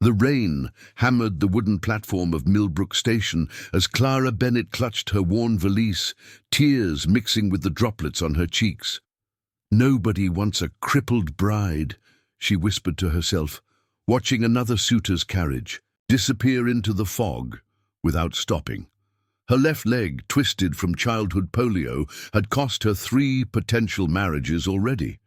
The rain hammered the wooden platform of Millbrook Station as Clara Bennett clutched her worn valise, tears mixing with the droplets on her cheeks. "Nobody wants a crippled bride," she whispered to herself, watching another suitor's carriage disappear into the fog without stopping. Her left leg, twisted from childhood polio, had cost her 3 potential marriages already.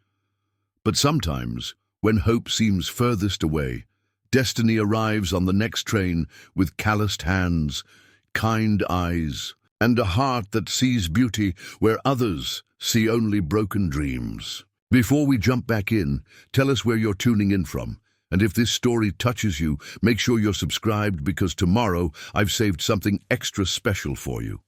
But sometimes, when hope seems furthest away, destiny arrives on the next train with calloused hands, kind eyes, and a heart that sees beauty where others see only broken dreams. Before we jump back in, tell us where you're tuning in from. And if this story touches you, make sure you're subscribed because tomorrow I've saved something extra special for you.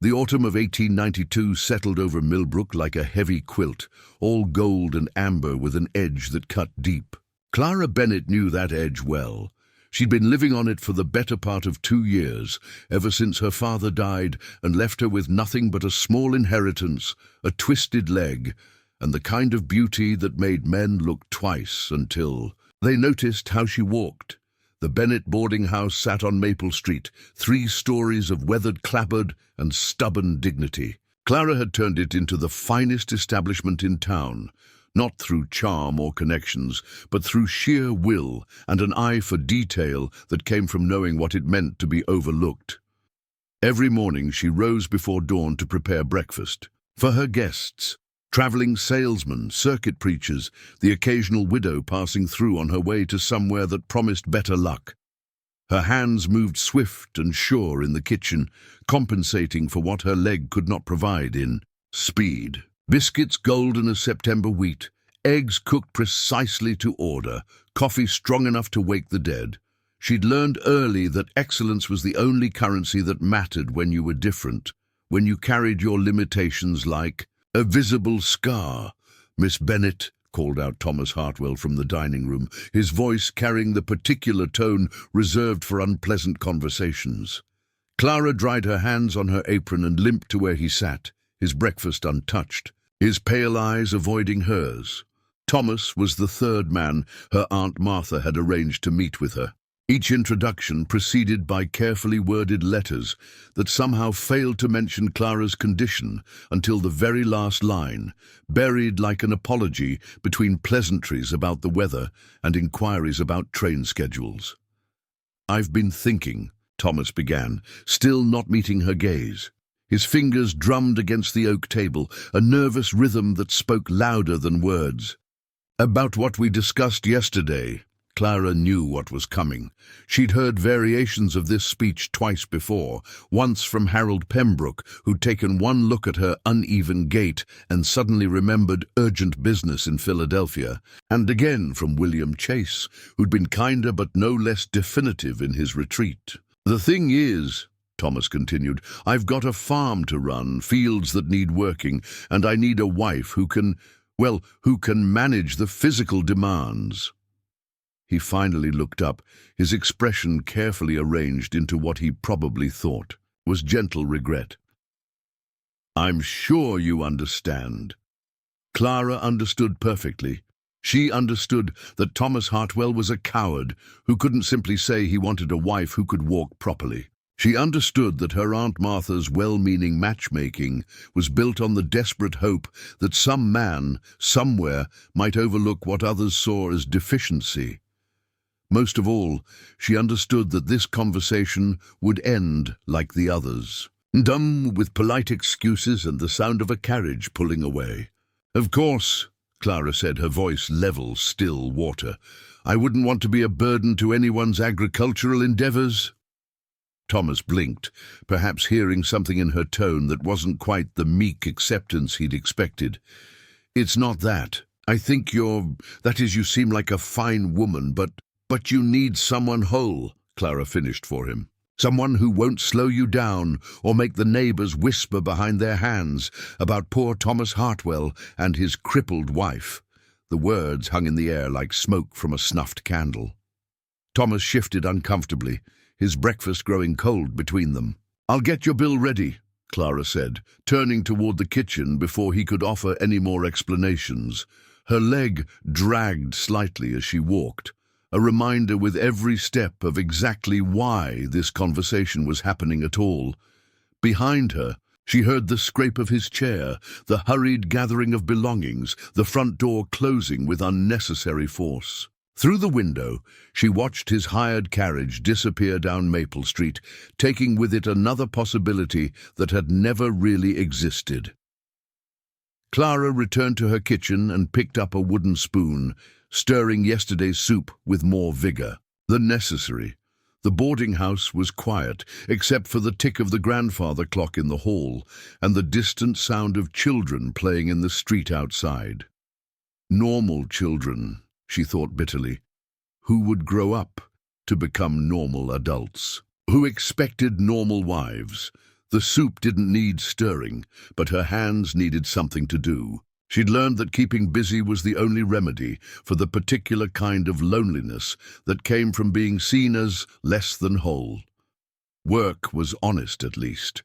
The autumn of 1892 settled over Millbrook like a heavy quilt, all gold and amber with an edge that cut deep. Clara Bennett knew that edge well. She'd been living on it for the better part of 2 years, ever since her father died and left her with nothing but a small inheritance, a twisted leg, and the kind of beauty that made men look twice until they noticed how she walked. The Bennett boarding house sat on Maple Street, 3 stories of weathered clapboard and stubborn dignity. Clara had turned it into the finest establishment in town, not through charm or connections, but through sheer will and an eye for detail that came from knowing what it meant to be overlooked. Every morning she rose before dawn to prepare breakfast for her guests. Traveling salesmen, circuit preachers, the occasional widow passing through on her way to somewhere that promised better luck. Her hands moved swift and sure in the kitchen, compensating for what her leg could not provide in speed. Biscuits golden as September wheat, eggs cooked precisely to order, coffee strong enough to wake the dead. She'd learned early that excellence was the only currency that mattered when you were different, when you carried your limitations like a visible scar. "Miss Bennett," called out Thomas Hartwell from the dining room, his voice carrying the particular tone reserved for unpleasant conversations. Clara dried her hands on her apron and limped to where he sat, his breakfast untouched, his pale eyes avoiding hers. Thomas was the 3rd man her Aunt Martha had arranged to meet with her. Each introduction preceded by carefully worded letters that somehow failed to mention Clara's condition until the very last line, buried like an apology between pleasantries about the weather and inquiries about train schedules. "I've been thinking," Thomas began, still not meeting her gaze. His fingers drummed against the oak table, a nervous rhythm that spoke louder than words. "About what we discussed yesterday." Clara knew what was coming. She'd heard variations of this speech twice before, once from Harold Pembroke, who'd taken one look at her uneven gait and suddenly remembered urgent business in Philadelphia, and again from William Chase, who'd been kinder but no less definitive in his retreat. "The thing is," Thomas continued, "I've got a farm to run, fields that need working, and I need a wife who can manage the physical demands." He finally looked up, his expression carefully arranged into what he probably thought was gentle regret. "I'm sure you understand." Clara understood perfectly. She understood that Thomas Hartwell was a coward who couldn't simply say he wanted a wife who could walk properly. She understood that her Aunt Martha's well-meaning matchmaking was built on the desperate hope that some man, somewhere, might overlook what others saw as deficiency. Most of all, she understood that this conversation would end like the others, dumb with polite excuses and the sound of a carriage pulling away. "Of course," Clara said, her voice level, still water, "I wouldn't want to be a burden to anyone's agricultural endeavors." Thomas blinked, perhaps hearing something in her tone that wasn't quite the meek acceptance he'd expected. "It's not that. I think you seem like a fine woman, but you need someone whole," Clara finished for him. "Someone who won't slow you down or make the neighbors whisper behind their hands about poor Thomas Hartwell and his crippled wife." The words hung in the air like smoke from a snuffed candle. Thomas shifted uncomfortably, his breakfast growing cold between them. "I'll get your bill ready," Clara said, turning toward the kitchen before he could offer any more explanations. Her leg dragged slightly as she walked, a reminder with every step of exactly why this conversation was happening at all. Behind her, she heard the scrape of his chair, the hurried gathering of belongings, the front door closing with unnecessary force. Through the window, she watched his hired carriage disappear down Maple Street, taking with it another possibility that had never really existed. Clara returned to her kitchen and picked up a wooden spoon, stirring yesterday's soup with more vigor than necessary. The boarding house was quiet, except for the tick of the grandfather clock in the hall and the distant sound of children playing in the street outside. Normal children, she thought bitterly, who would grow up to become normal adults, who expected normal wives. The soup didn't need stirring, but her hands needed something to do. She'd learned that keeping busy was the only remedy for the particular kind of loneliness that came from being seen as less than whole. Work was honest, at least.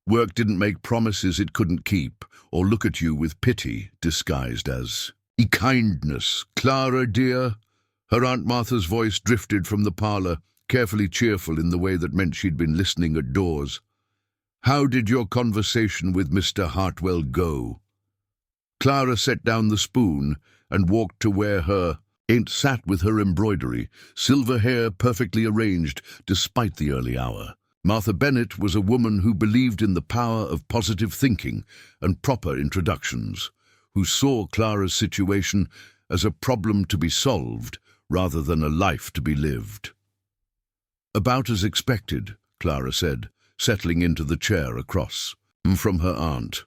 Work didn't make promises it couldn't keep, or look at you with pity disguised as kindness. "Clara, dear," her Aunt Martha's voice drifted from the parlor, carefully cheerful in the way that meant she'd been listening at doors. "How did your conversation with Mr. Hartwell go?" Clara set down the spoon and walked to where her aunt sat with her embroidery, silver hair perfectly arranged despite the early hour. Martha Bennett was a woman who believed in the power of positive thinking and proper introductions, who saw Clara's situation as a problem to be solved rather than a life to be lived. "About as expected," Clara said, settling into the chair across from her aunt.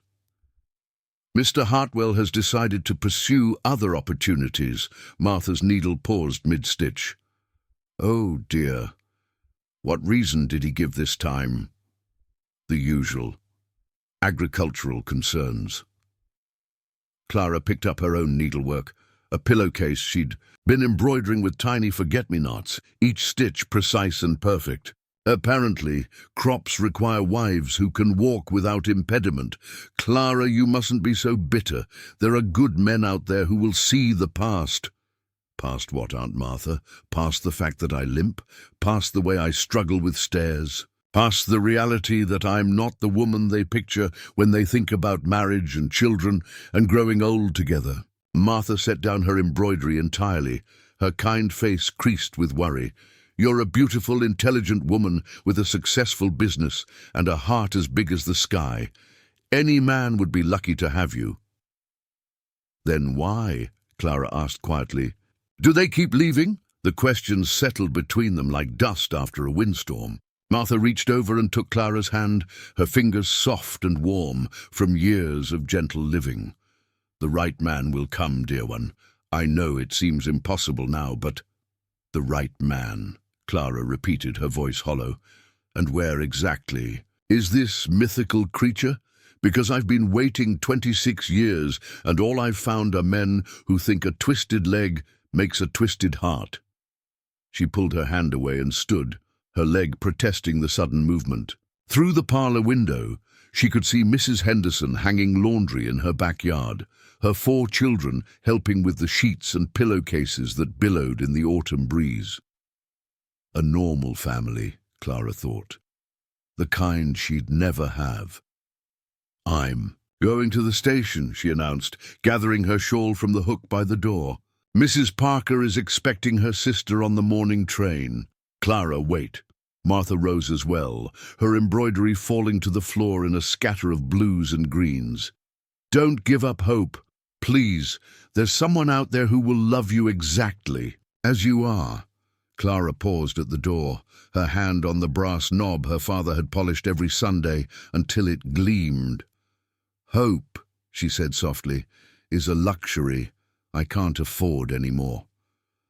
"Mr. Hartwell has decided to pursue other opportunities." Martha's needle paused mid-stitch. "Oh, dear. What reason did he give this time?" "The usual. Agricultural concerns." Clara picked up her own needlework, a pillowcase she'd been embroidering with tiny forget-me-nots, each stitch precise and perfect. "Apparently, crops require wives who can walk without impediment. Clara, you mustn't be so bitter. There are good men out there who will see the past." "Past what, Aunt Martha? Past the fact that I limp? Past the way I struggle with stairs? Past the reality that I'm not the woman they picture when they think about marriage and children and growing old together?" Martha set down her embroidery entirely, her kind face creased with worry. "You're a beautiful, intelligent woman with a successful business and a heart as big as the sky. Any man would be lucky to have you." "Then why?" Clara asked quietly. "Do they keep leaving?" The questions settled between them like dust after a windstorm. Martha reached over and took Clara's hand, her fingers soft and warm from years of gentle living. "The right man will come, dear one. I know it seems impossible now, but—" "The right man," Clara repeated, her voice hollow. "And where exactly is this mythical creature? Because I've been waiting 26 years, and all I've found are men who think a twisted leg makes a twisted heart." She pulled her hand away and stood, her leg protesting the sudden movement. Through the parlor window, she could see Mrs. Henderson hanging laundry in her backyard, her 4 children helping with the sheets and pillowcases that billowed in the autumn breeze. A normal family, Clara thought. The kind she'd never have. "I'm going to the station," she announced, gathering her shawl from the hook by the door. "Mrs. Parker is expecting her sister on the morning train." "Clara, wait." Martha rose as well, her embroidery falling to the floor in a scatter of blues and greens. "Don't give up hope. Please, there's someone out there who will love you exactly as you are." Clara paused at the door, her hand on the brass knob her father had polished every Sunday until it gleamed. "Hope," she said softly, "is a luxury I can't afford anymore."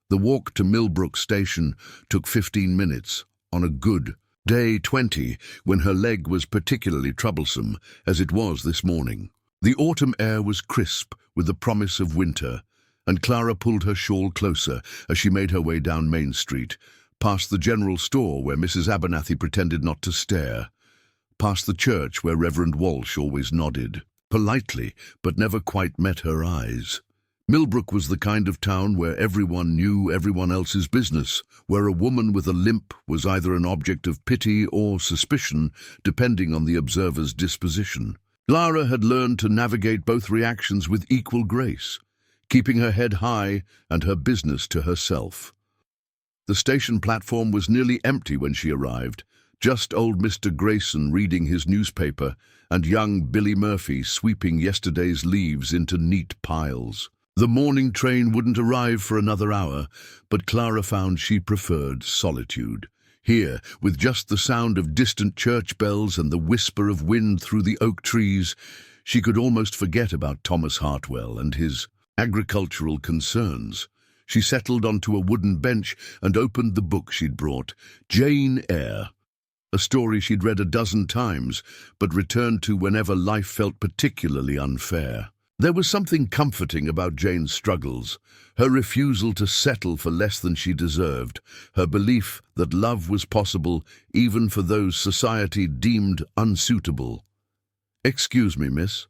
The walk to Millbrook Station took 15 minutes, on a good day 20, when her leg was particularly troublesome, as it was this morning. The autumn air was crisp with the promise of winter, and Clara pulled her shawl closer as she made her way down Main Street, past the general store where Mrs. Abernathy pretended not to stare, past the church where Reverend Walsh always nodded, politely, but never quite met her eyes. Millbrook was the kind of town where everyone knew everyone else's business, where a woman with a limp was either an object of pity or suspicion, depending on the observer's disposition. Clara had learned to navigate both reactions with equal grace, keeping her head high and her business to herself. The station platform was nearly empty when she arrived, just old Mr. Grayson reading his newspaper and young Billy Murphy sweeping yesterday's leaves into neat piles. The morning train wouldn't arrive for another hour, but Clara found she preferred solitude. Here, with just the sound of distant church bells and the whisper of wind through the oak trees, she could almost forget about Thomas Hartwell and his agricultural concerns. She settled onto a wooden bench and opened the book she'd brought, Jane Eyre, a story she'd read a dozen times, but returned to whenever life felt particularly unfair. There was something comforting about Jane's struggles, her refusal to settle for less than she deserved, her belief that love was possible even for those society deemed unsuitable. "Excuse me, miss."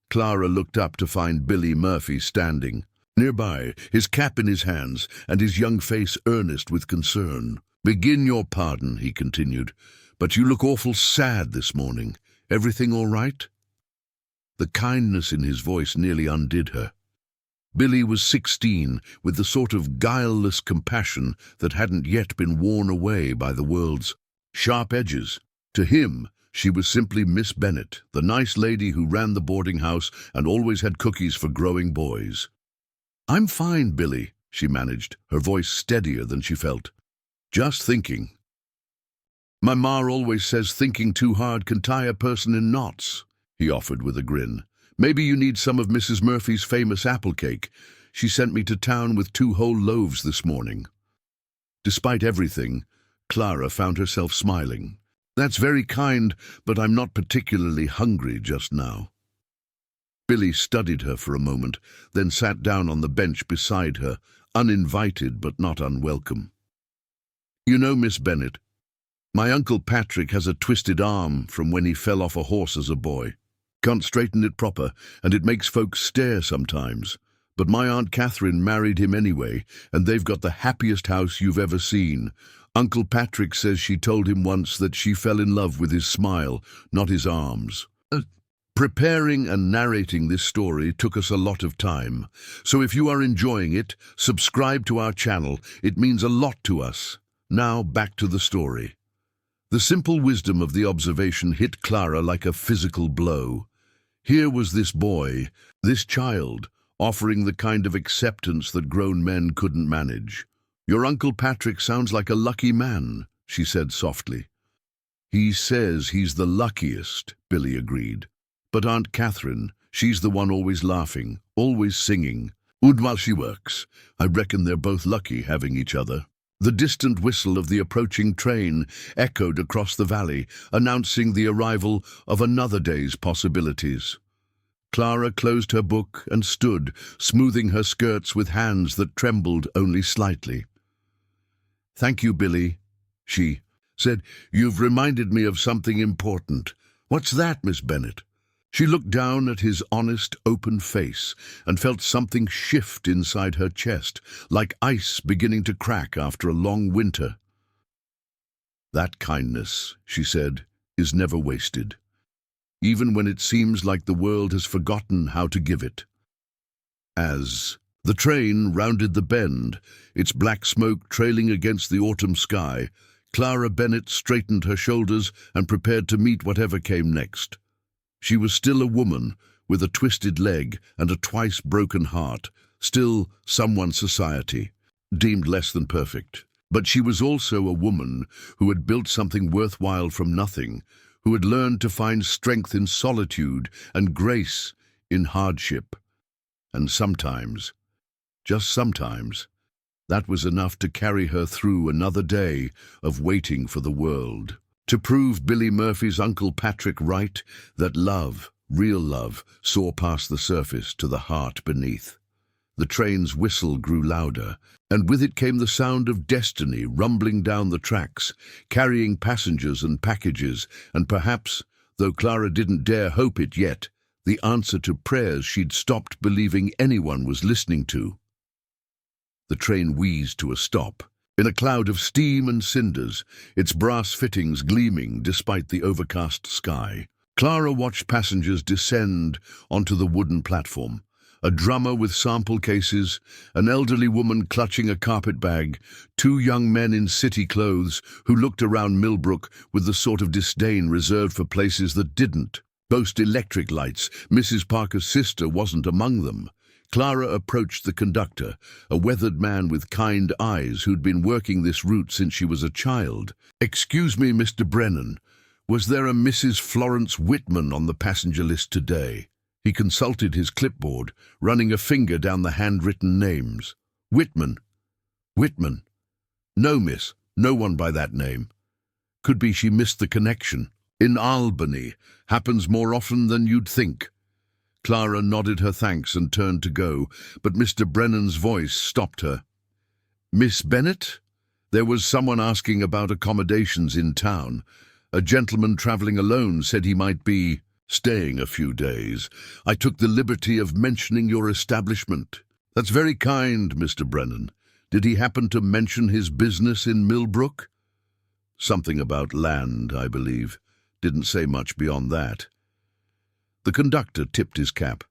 Clara looked up to find Billy Murphy standing nearby, his cap in his hands and his young face earnest with concern. "Begin your pardon," he continued, "but you look awful sad this morning. Everything all right?" The kindness in his voice nearly undid her. Billy was 16, with the sort of guileless compassion that hadn't yet been worn away by the world's sharp edges. To him, she was simply Miss Bennet, the nice lady who ran the boarding house and always had cookies for growing boys. "I'm fine, Billy," she managed, her voice steadier than she felt. "Just thinking. My ma always says thinking too hard can tie a person in knots," he offered with a grin. "Maybe you need some of Mrs. Murphy's famous apple cake. She sent me to town with 2 whole loaves this morning." Despite everything, Clara found herself smiling. "That's very kind, but I'm not particularly hungry just now." Billy studied her for a moment, then sat down on the bench beside her, uninvited but not unwelcome. "You know, Miss Bennet, my Uncle Patrick has a twisted arm from when he fell off a horse as a boy. Can't straighten it proper, and it makes folks stare sometimes. But my Aunt Catherine married him anyway, and they've got the happiest house you've ever seen. Uncle Patrick says she told him once that she fell in love with his smile, not his arms." Preparing and narrating this story took us a lot of time, so if you are enjoying it, subscribe to our channel. It means a lot to us. Now back to the story. The simple wisdom of the observation hit Clara like a physical blow. Here was this boy, this child, offering the kind of acceptance that grown men couldn't manage. "Your Uncle Patrick sounds like a lucky man," she said softly. "He says he's the luckiest," Billy agreed. "But Aunt Catherine, she's the one always laughing, always singing. And while she works, I reckon they're both lucky having each other." The distant whistle of the approaching train echoed across the valley, announcing the arrival of another day's possibilities. Clara closed her book and stood, smoothing her skirts with hands that trembled only slightly. "Thank you, Billy," she said. "You've reminded me of something important." "What's that, Miss Bennet?" She looked down at his honest, open face and felt something shift inside her chest, like ice beginning to crack after a long winter. "That kindness," she said, "is never wasted, even when it seems like the world has forgotten how to give it." As the train rounded the bend, its black smoke trailing against the autumn sky, Clara Bennet straightened her shoulders and prepared to meet whatever came next. She was still a woman, with a twisted leg and a twice-broken heart, still someone society deemed less than perfect. But she was also a woman who had built something worthwhile from nothing, who had learned to find strength in solitude and grace in hardship. And sometimes, just sometimes, that was enough to carry her through another day of waiting for the world. To prove Billy Murphy's Uncle Patrick right, that love, real love, saw past the surface to the heart beneath. The train's whistle grew louder, and with it came the sound of destiny rumbling down the tracks, carrying passengers and packages, and perhaps, though Clara didn't dare hope it yet, the answer to prayers she'd stopped believing anyone was listening to. The train wheezed to a stop. In a cloud of steam and cinders, its brass fittings gleaming despite the overcast sky. Clara watched passengers descend onto the wooden platform. A drummer with sample cases, an elderly woman clutching a carpet bag, two young men in city clothes who looked around Millbrook with the sort of disdain reserved for places that didn't boast electric lights. Mrs. Parker's sister wasn't among them. Clara approached the conductor, a weathered man with kind eyes who'd been working this route since she was a child. "Excuse me, Mr. Brennan, was there a Mrs. Florence Whitman on the passenger list today?" He consulted his clipboard, running a finger down the handwritten names. "Whitman? Whitman? No, miss, no one by that name. Could be she missed the connection. In Albany. Happens more often than you'd think." Clara nodded her thanks and turned to go, but Mr. Brennan's voice stopped her. "Miss Bennet? There was someone asking about accommodations in town. A gentleman travelling alone said he might be staying a few days. I took the liberty of mentioning your establishment." "That's very kind, Mr. Brennan. Did he happen to mention his business in Millbrook?" "Something about land, I believe. Didn't say much beyond that." The conductor tipped his cap.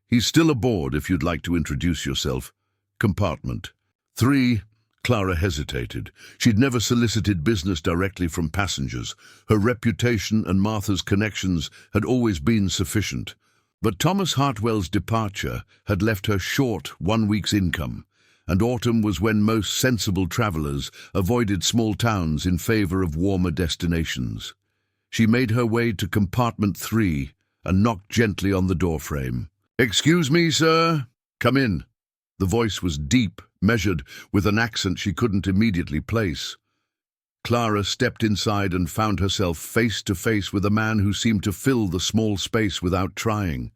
"He's still aboard if you'd like to introduce yourself. Compartment 3. Clara hesitated. She'd never solicited business directly from passengers. Her reputation and Martha's connections had always been sufficient. But Thomas Hartwell's departure had left her short 1 week's income, and autumn was when most sensible travellers avoided small towns in favour of warmer destinations. She made her way to compartment 3 and knocked gently on the doorframe. "Excuse me, sir. Come in." The voice was deep, measured, with an accent she couldn't immediately place. Clara stepped inside and found herself face to face with a man who seemed to fill the small space without trying.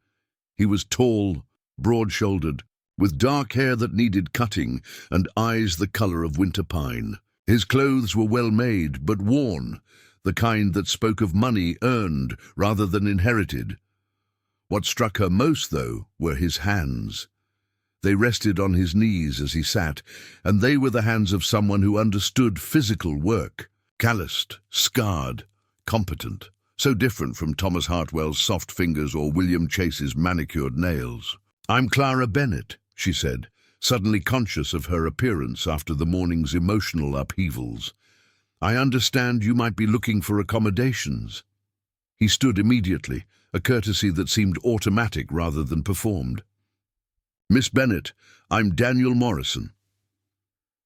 He was tall, broad-shouldered, with dark hair that needed cutting and eyes the colour of winter pine. His clothes were well made but worn, the kind that spoke of money earned rather than inherited. What struck her most, though, were his hands. They rested on his knees as he sat, and they were the hands of someone who understood physical work, calloused, scarred, competent, so different from Thomas Hartwell's soft fingers or William Chase's manicured nails. "I'm Clara Bennet," she said, suddenly conscious of her appearance after the morning's emotional upheavals. "I understand you might be looking for accommodations." He stood immediately, a courtesy that seemed automatic rather than performed. "Miss Bennet, I'm Daniel Morrison."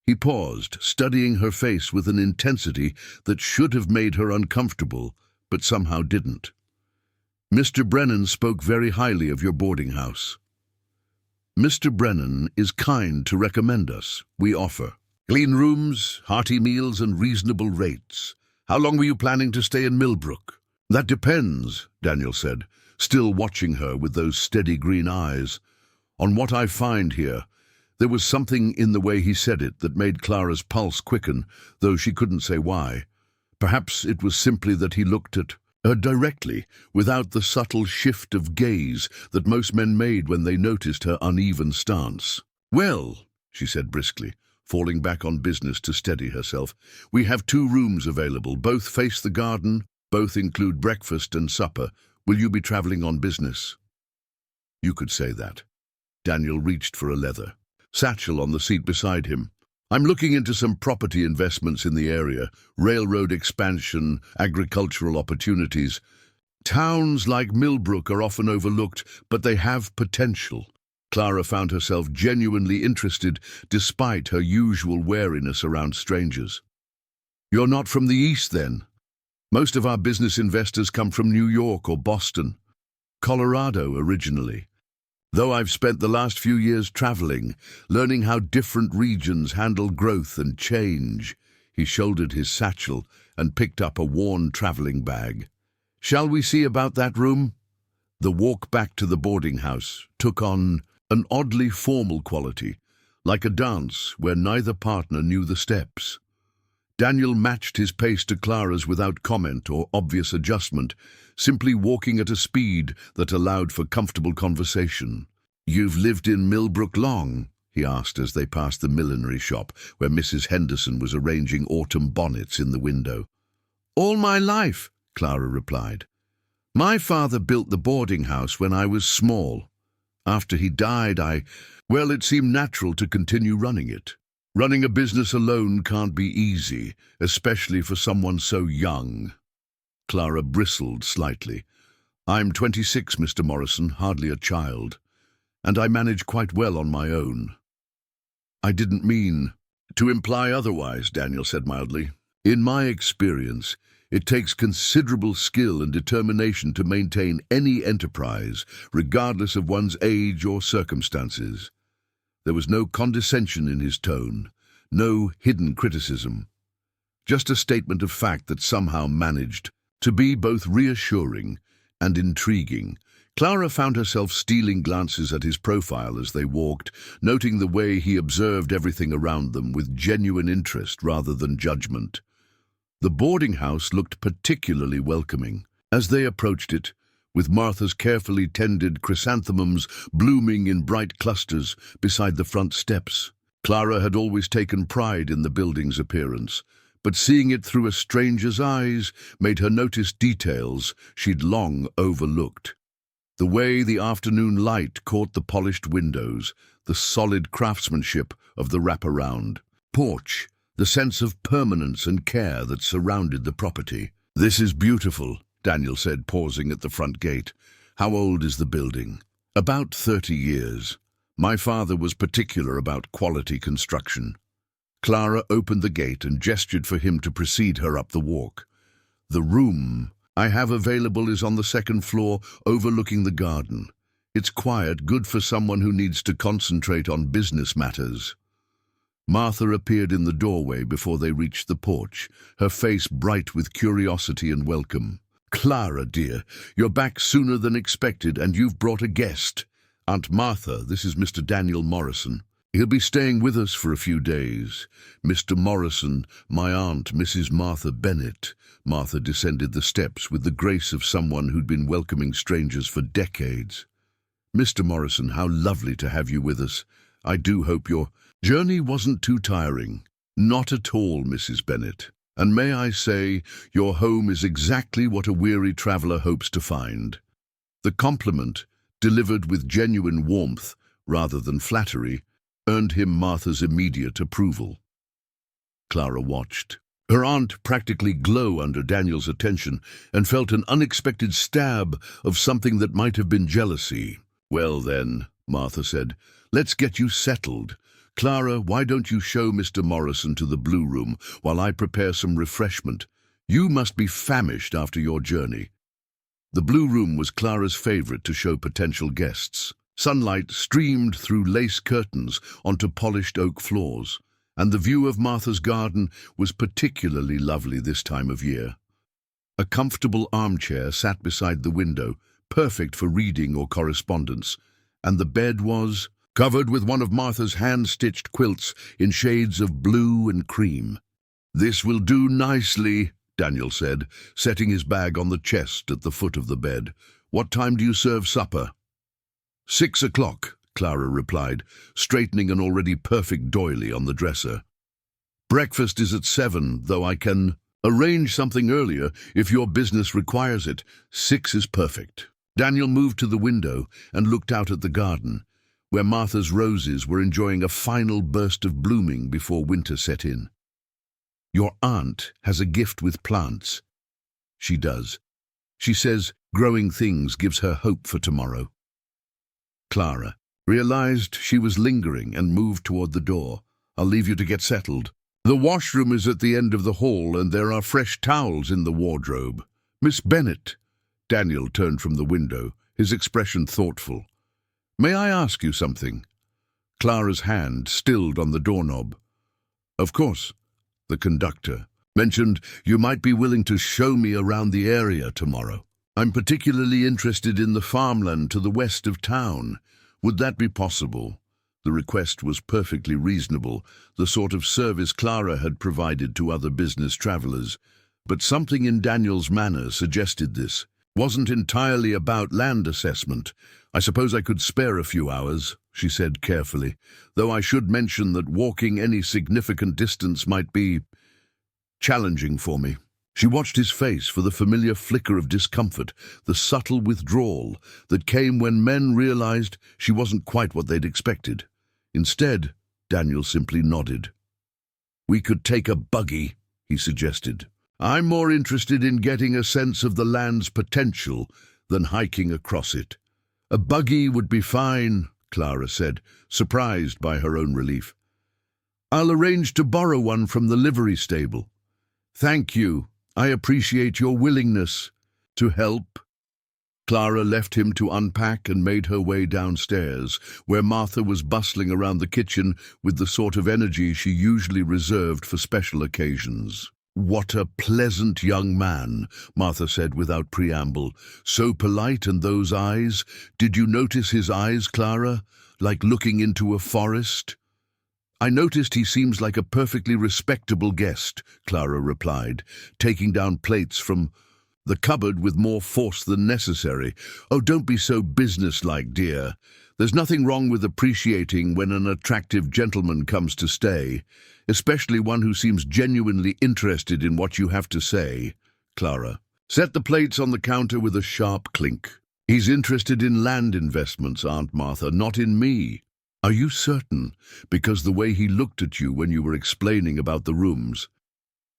He paused, studying her face with an intensity that should have made her uncomfortable, but somehow didn't. "Mr. Brennan spoke very highly of your boarding house." "Mr. Brennan is kind to recommend us. We offer clean rooms, hearty meals, and reasonable rates. How long were you planning to stay in Millbrook?" "That depends," Daniel said, still watching her with those steady green eyes. "On what I find here." There was something in the way he said it that made Clara's pulse quicken, though she couldn't say why. Perhaps it was simply that he looked at her directly, without the subtle shift of gaze that most men made when they noticed her uneven stance. "Well," she said briskly, falling back on business to steady herself, "we have 2 rooms available. Both face the garden, both include breakfast and supper. Will you be travelling on business?" You could say that. Daniel reached for a leather satchel on the seat beside him. "I'm looking into some property investments in the area, railroad expansion, agricultural opportunities. Towns like Millbrook are often overlooked, but they have potential." Clara found herself genuinely interested, despite her usual wariness around strangers. "You're not from the East, then?" "Most of our business investors come from New York or Boston. Colorado originally. Though I've spent the last few years traveling, learning how different regions handle growth and change." He shouldered his satchel and picked up a worn traveling bag. "Shall we see about that room?" The walk back to the boarding house took on an oddly formal quality, like a dance where neither partner knew the steps. Daniel matched his pace to Clara's without comment or obvious adjustment, simply walking at a speed that allowed for comfortable conversation. "You've lived in Millbrook long?" he asked as they passed the millinery shop where Mrs. Henderson was arranging autumn bonnets in the window. "All my life," Clara replied. "My father built the boarding house when I was small. After he died, well, it seemed natural to continue running it. Running a business alone can't be easy, especially for someone so young." Clara bristled slightly. "I'm 26, Mr. Morrison, hardly a child, and I manage quite well on my own." "I didn't mean to imply otherwise," Daniel said mildly. "In my experience, it takes considerable skill and determination to maintain any enterprise, regardless of one's age or circumstances." There was no condescension in his tone, no hidden criticism, just a statement of fact that somehow managed to be both reassuring and intriguing. Clara found herself stealing glances at his profile as they walked, noting the way he observed everything around them with genuine interest rather than judgment. The boarding house looked particularly welcoming as they approached it, with Martha's carefully tended chrysanthemums blooming in bright clusters beside the front steps. Clara had always taken pride in the building's appearance, but seeing it through a stranger's eyes made her notice details she'd long overlooked. The way the afternoon light caught the polished windows, the solid craftsmanship of the wraparound porch, the sense of permanence and care that surrounded the property. "This is beautiful," Daniel said, pausing at the front gate. "How old is the building?" "About 30 years. My father was particular about quality construction." Clara opened the gate and gestured for him to precede her up the walk. "The room I have available is on the second floor, overlooking the garden. It's quiet, good for someone who needs to concentrate on business matters." Martha appeared in the doorway before they reached the porch, her face bright with curiosity and welcome. "Clara, dear, you're back sooner than expected, and you've brought a guest. Aunt Martha, this is Mr. Daniel Morrison. He'll be staying with us for a few days. Mr. Morrison, my aunt, Mrs. Martha Bennett." Martha descended the steps with the grace of someone who'd been welcoming strangers for decades. "Mr. Morrison, how lovely to have you with us. I do hope your journey wasn't too tiring." "Not at all, Mrs. Bennett. And may I say, your home is exactly what a weary traveler hopes to find." The compliment, delivered with genuine warmth rather than flattery, earned him Martha's immediate approval. Clara watched, her aunt practically glow under Daniel's attention, and felt an unexpected stab of something that might have been jealousy. "Well then," Martha said, "let's get you settled. Clara, why don't you show Mr. Morrison to the blue room while I prepare some refreshment? You must be famished after your journey." The blue room was Clara's favorite to show potential guests. Sunlight streamed through lace curtains onto polished oak floors, and the view of Martha's garden was particularly lovely this time of year. A comfortable armchair sat beside the window, perfect for reading or correspondence, and the bed was covered with one of Martha's hand-stitched quilts in shades of blue and cream. "This will do nicely," Daniel said, setting his bag on the chest at the foot of the bed. "What time do you serve supper?" 6 o'clock, Clara replied, straightening an already perfect doily on the dresser. "Breakfast is at 7, though I can arrange something earlier if your business requires it. 6 is perfect." Daniel moved to the window and looked out at the garden, where Martha's roses were enjoying a final burst of blooming before winter set in. "Your aunt has a gift with plants." "She does. She says growing things gives her hope for tomorrow." Clara realized she was lingering and moved toward the door. "I'll leave you to get settled. The washroom is at the end of the hall, and there are fresh towels in the wardrobe. Miss Bennett." Daniel turned from the window, his expression thoughtful. "May I ask you something?" Clara's hand stilled on the doorknob. "Of course." The conductor mentioned you might be willing to show me around the area tomorrow. "I'm particularly interested in the farmland to the west of town. Would that be possible?" The request was perfectly reasonable, the sort of service Clara had provided to other business travelers. But something in Daniel's manner suggested this. Wasn't entirely about land assessment. I suppose I could spare a few hours, she said carefully, though I should mention that walking any significant distance might be challenging for me. She watched his face for the familiar flicker of discomfort, the subtle withdrawal that came when men realized she wasn't quite what they'd expected. Instead, Daniel simply nodded. "We could take a buggy," he suggested. "I'm more interested in getting a sense of the land's potential than hiking across it." "A buggy would be fine," Clara said, surprised by her own relief. "I'll arrange to borrow one from the livery stable." "Thank you. I appreciate your willingness to help." Clara left him to unpack and made her way downstairs, where Martha was bustling around the kitchen with the sort of energy she usually reserved for special occasions. "What a pleasant young man," Martha said without preamble. "So polite, and those eyes. Did you notice his eyes, Clara? Like looking into a forest?" "I noticed he seems like a perfectly respectable guest," Clara replied, taking down plates from the cupboard with more force than necessary. "Oh, don't be so businesslike, dear. There's nothing wrong with appreciating when an attractive gentleman comes to stay, especially one who seems genuinely interested in what you have to say." Clara set the plates on the counter with a sharp clink. "He's interested in land investments, Aunt Martha, not in me." "Are you certain? Because the way he looked at you when you were explaining about the rooms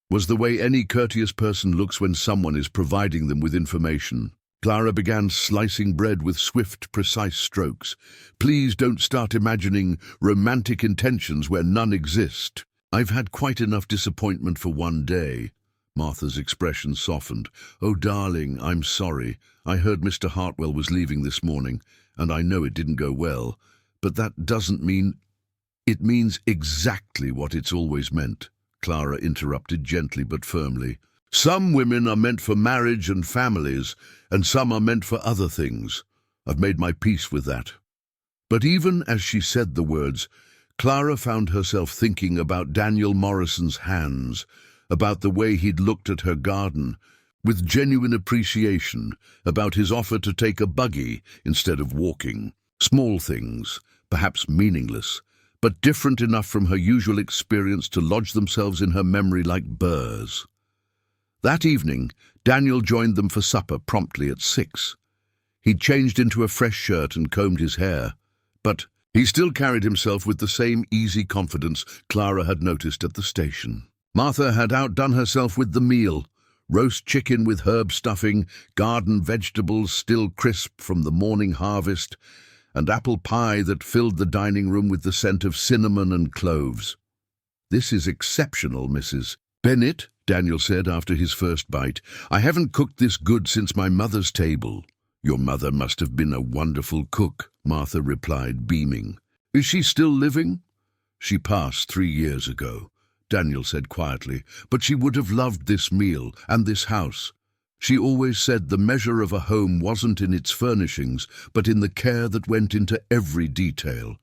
was the way any courteous person looks when someone is providing them with information." Clara began slicing bread with swift, precise strokes. "Please don't start imagining romantic intentions where none exist." "I've had quite enough disappointment for one day." Martha's expression softened. "Oh, darling, I'm sorry. I heard Mr. Hartwell was leaving this morning, and I know it didn't go well. But that doesn't mean—" "It means exactly what it's always meant," Clara interrupted gently but firmly. "Some women are meant for marriage and families, and some are meant for other things. I've made my peace with that." But even as she said the words, Clara found herself thinking about Daniel Morrison's hands, about the way he'd looked at her garden, with genuine appreciation, about his offer to take a buggy instead of walking. Small things, perhaps meaningless, but different enough from her usual experience to lodge themselves in her memory like burrs. That evening, Daniel joined them for supper promptly at 6. He'd changed into a fresh shirt and combed his hair, but he still carried himself with the same easy confidence Clara had noticed at the station. Martha had outdone herself with the meal: roast chicken with herb stuffing, garden vegetables still crisp from the morning harvest, and apple pie that filled the dining room with the scent of cinnamon and cloves. "This is exceptional, Mrs. Bennet," Daniel said after his first bite. "I haven't cooked this good since my mother's table." "Your mother must have been a wonderful cook," Martha replied, beaming. "Is she still living?" "She passed 3 years ago," Daniel said quietly, "but she would have loved this meal and this house. She always said the measure of a home wasn't in its furnishings, but in the care that went into every detail."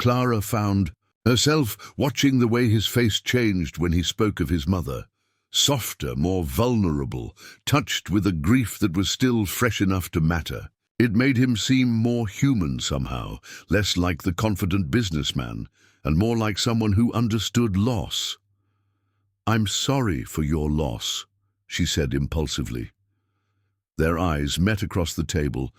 Clara found herself watching the way his face changed when he spoke of his mother. Softer, more vulnerable, touched with a grief that was still fresh enough to matter. It made him seem more human somehow, less like the confident businessman, and more like someone who understood loss. "I'm sorry for your loss," she said impulsively. Their eyes met across the table,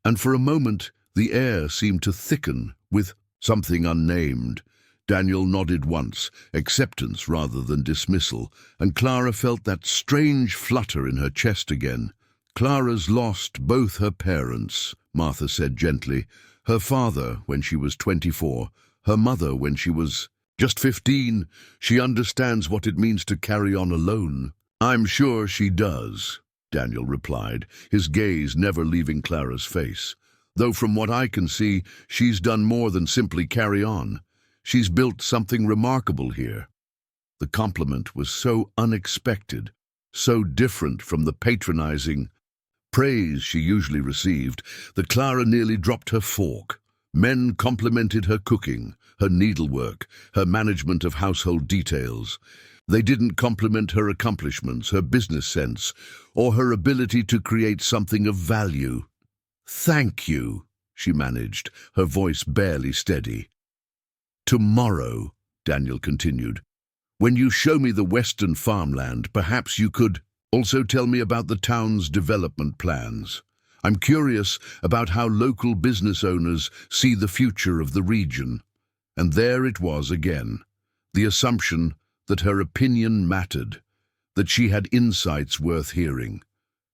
and for a moment the air seemed to thicken with something unnamed. Daniel nodded once, acceptance rather than dismissal, and Clara felt that strange flutter in her chest again. "Clara's lost both her parents," Martha said gently. "Her father when she was 24, her mother when she was just 15. She understands what it means to carry on alone." "I'm sure she does," Daniel replied, his gaze never leaving Clara's face. "Though from what I can see, she's done more than simply carry on. She's built something remarkable here." The compliment was so unexpected, so different from the patronizing praise she usually received, that Clara nearly dropped her fork. Men complimented her cooking, her needlework, her management of household details. They didn't compliment her accomplishments, her business sense, or her ability to create something of value. "Thank you," she managed, her voice barely steady. "Tomorrow," Daniel continued, "when you show me the western farmland, perhaps you could also tell me about the town's development plans. I'm curious about how local business owners see the future of the region." And there it was again, the assumption that her opinion mattered, that she had insights worth hearing.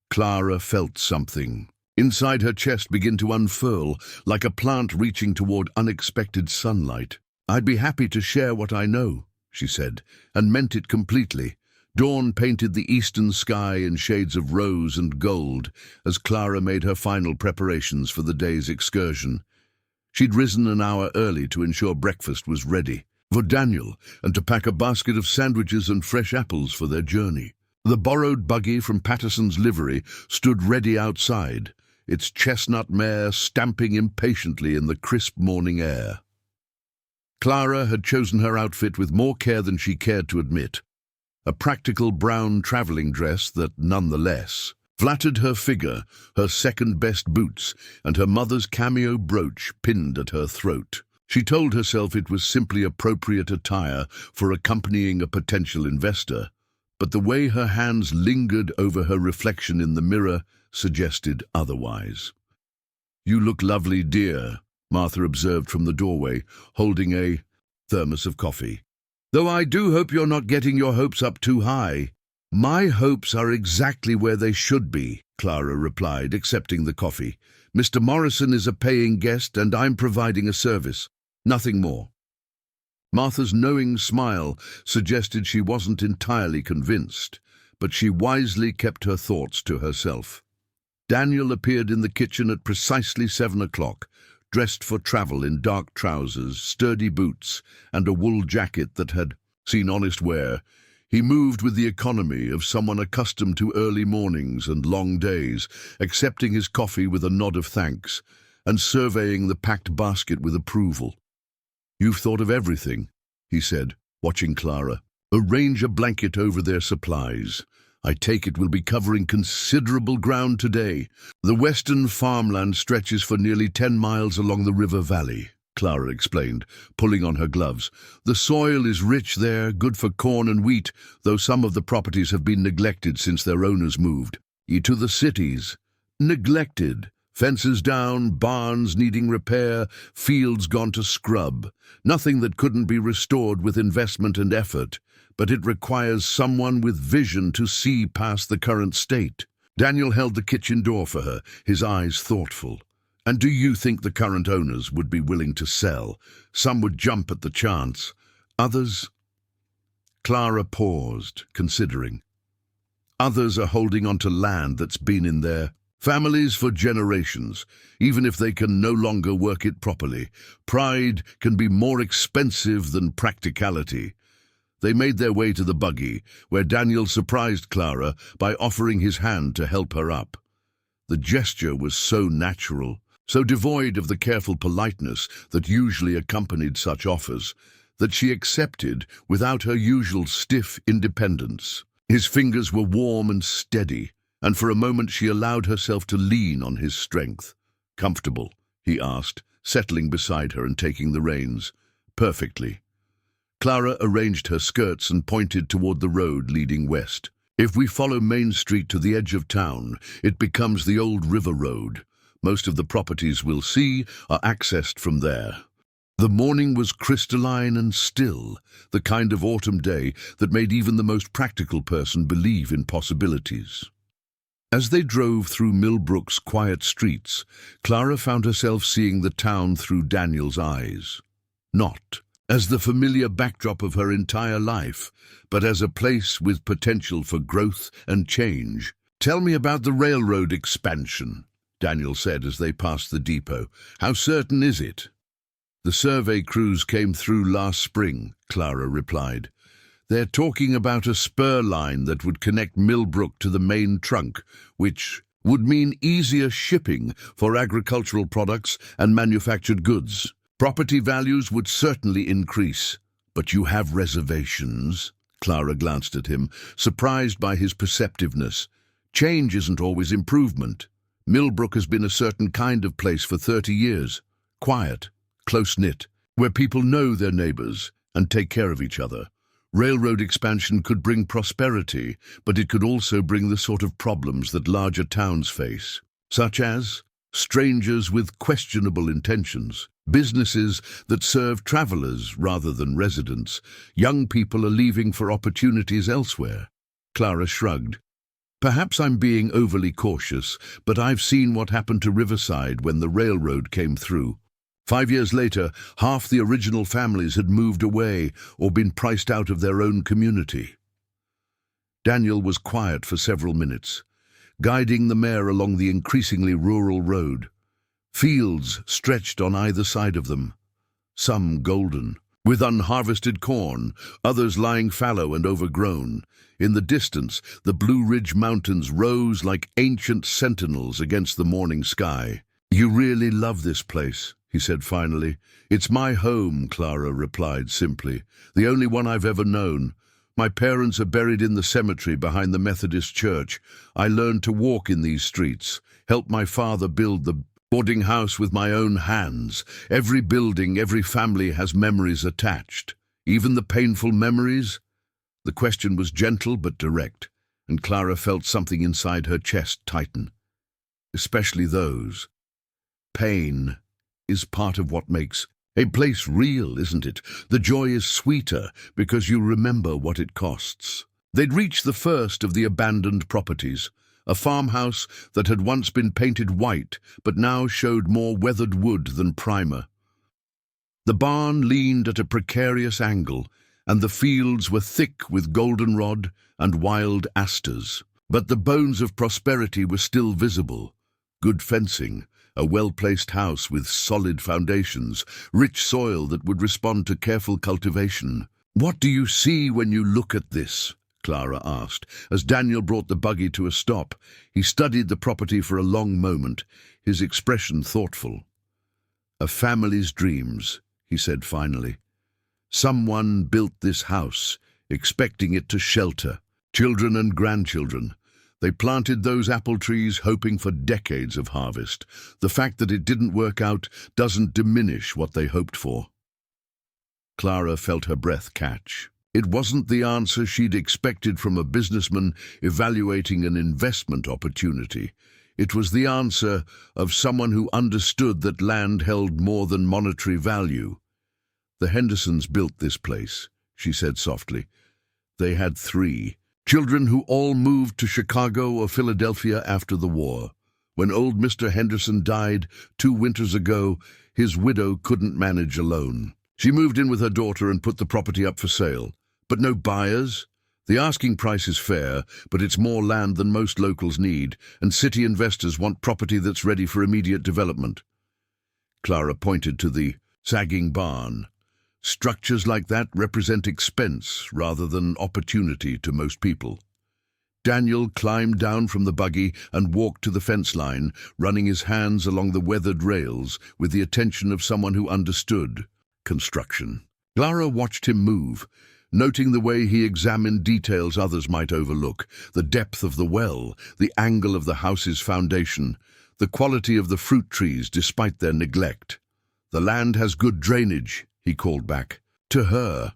Clara felt something inside her chest begin to unfurl, like a plant reaching toward unexpected sunlight. "I'd be happy to share what I know," she said, and meant it completely. Dawn painted the eastern sky in shades of rose and gold as Clara made her final preparations for the day's excursion. She'd risen an hour early to ensure breakfast was ready for Daniel and to pack a basket of sandwiches and fresh apples for their journey. The borrowed buggy from Patterson's livery stood ready outside, its chestnut mare stamping impatiently in the crisp morning air. Clara had chosen her outfit with more care than she cared to admit. A practical brown traveling dress that, nonetheless, flattered her figure, her second-best boots, and her mother's cameo brooch pinned at her throat. She told herself it was simply appropriate attire for accompanying a potential investor, but the way her hands lingered over her reflection in the mirror suggested otherwise. "You look lovely, dear," Martha observed from the doorway, holding a thermos of coffee. "Though I do hope you're not getting your hopes up too high." "My hopes are exactly where they should be," Clara replied, accepting the coffee. "Mr. Morrison is a paying guest and I'm providing a service. Nothing more." Martha's knowing smile suggested she wasn't entirely convinced, but she wisely kept her thoughts to herself. Daniel appeared in the kitchen at precisely 7 o'clock, dressed for travel in dark trousers, sturdy boots, and a wool jacket that had seen honest wear. He moved with the economy of someone accustomed to early mornings and long days, accepting his coffee with a nod of thanks, and surveying the packed basket with approval. "You've thought of everything," he said, watching Clara. "Arrange a blanket over their supplies. I take it we'll be covering considerable ground today." "The western farmland stretches for nearly 10 miles along the river valley," Clara explained, pulling on her gloves. "The soil is rich there, good for corn and wheat, though some of the properties have been neglected since their owners moved. To the cities. Neglected. Fences down, barns needing repair, fields gone to scrub. Nothing that couldn't be restored with investment and effort. But it requires someone with vision to see past the current state." Daniel held the kitchen door for her, his eyes thoughtful. "And do you think the current owners would be willing to sell? Some would jump at the chance. Others—" Clara paused, considering. "Others are holding on to land that's been in their families for generations, even if they can no longer work it properly. Pride can be more expensive than practicality." They made their way to the buggy, where Daniel surprised Clara by offering his hand to help her up. The gesture was so natural, so devoid of the careful politeness that usually accompanied such offers, that she accepted without her usual stiff independence. His fingers were warm and steady, and for a moment she allowed herself to lean on his strength. "Comfortable?" he asked, settling beside her and taking the reins. "Perfectly." Clara arranged her skirts and pointed toward the road leading west. "If we follow Main Street to the edge of town, it becomes the old river road. Most of the properties we'll see are accessed from there." The morning was crystalline and still, the kind of autumn day that made even the most practical person believe in possibilities. As they drove through Millbrook's quiet streets, Clara found herself seeing the town through Daniel's eyes. Not as the familiar backdrop of her entire life, but as a place with potential for growth and change. "Tell me about the railroad expansion," Daniel said as they passed the depot. "How certain is it?" "The survey crews came through last spring," Clara replied. "They're talking about a spur line that would connect Millbrook to the main trunk, which would mean easier shipping for agricultural products and manufactured goods. Property values would certainly increase. But you have reservations? Clara glanced at him, surprised by his perceptiveness. Change isn't always improvement. Millbrook has been a certain kind of place for 30 years. Quiet, close-knit, where people know their neighbors and take care of each other. Railroad expansion could bring prosperity, but it could also bring the sort of problems that larger towns face, such as strangers with questionable intentions, businesses that serve travelers rather than residents. Young people are leaving for opportunities elsewhere. Clara shrugged. Perhaps I'm being overly cautious, but I've seen what happened to Riverside when the railroad came through. 5 years later, half the original families had moved away or been priced out of their own community. Daniel was quiet for several minutes, guiding the mare along the increasingly rural road. Fields stretched on either side of them, some golden, with unharvested corn, others lying fallow and overgrown. In the distance, the Blue Ridge Mountains rose like ancient sentinels against the morning sky. "You really love this place," he said finally. "It's my home," Clara replied simply, "the only one I've ever known. My parents are buried in the cemetery behind the Methodist church. I learned to walk in these streets, helped my father build the boarding house with my own hands. Every building, every family has memories attached. Even the painful memories?" The question was gentle but direct, and Clara felt something inside her chest tighten. Especially those. Pain is part of what makes a place real, isn't it? The joy is sweeter because you remember what it costs. They'd reached the first of the abandoned properties, a farmhouse that had once been painted white but now showed more weathered wood than primer. The barn leaned at a precarious angle, and the fields were thick with goldenrod and wild asters. But the bones of prosperity were still visible. Good fencing, a well-placed house with solid foundations, rich soil that would respond to careful cultivation. "What do you see when you look at this?" Clara asked, as Daniel brought the buggy to a stop. He studied the property for a long moment, his expression thoughtful. "A family's dreams," he said finally. "Someone built this house, expecting it to shelter children and grandchildren. They planted those apple trees hoping for decades of harvest. The fact that it didn't work out doesn't diminish what they hoped for." Clara felt her breath catch. It wasn't the answer she'd expected from a businessman evaluating an investment opportunity. It was the answer of someone who understood that land held more than monetary value. "The Hendersons built this place," she said softly. "They had 3 children who all moved to Chicago or Philadelphia after the war. When old Mr. Henderson died 2 winters ago, his widow couldn't manage alone. She moved in with her daughter and put the property up for sale. But no buyers. The asking price is fair, but it's more land than most locals need, and city investors want property that's ready for immediate development." Clara pointed to the sagging barn. "Structures like that represent expense rather than opportunity to most people." Daniel climbed down from the buggy and walked to the fence line, running his hands along the weathered rails with the attention of someone who understood construction. Clara watched him move, noting the way he examined details others might overlook: the depth of the well, the angle of the house's foundation, the quality of the fruit trees despite their neglect. "The land has good drainage," he called back to her.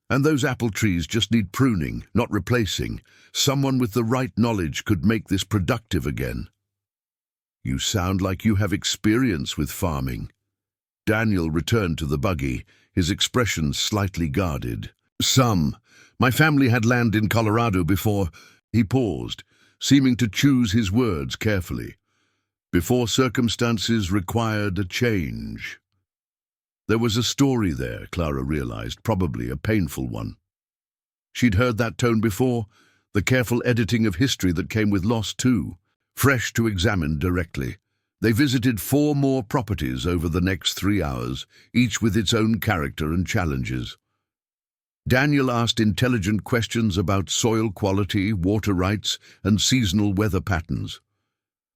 "And those apple trees just need pruning, not replacing. Someone with the right knowledge could make this productive again." "You sound like you have experience with farming." Daniel returned to the buggy, his expression slightly guarded. "Some. My family had land in Colorado before—" He paused, seeming to choose his words carefully. "Before circumstances required a change." There was a story there, Clara realized, probably a painful one. She'd heard that tone before, the careful editing of history that came with loss too, fresh to examine directly. They visited 4 more properties over the next 3 hours, each with its own character and challenges. Daniel asked intelligent questions about soil quality, water rights, and seasonal weather patterns.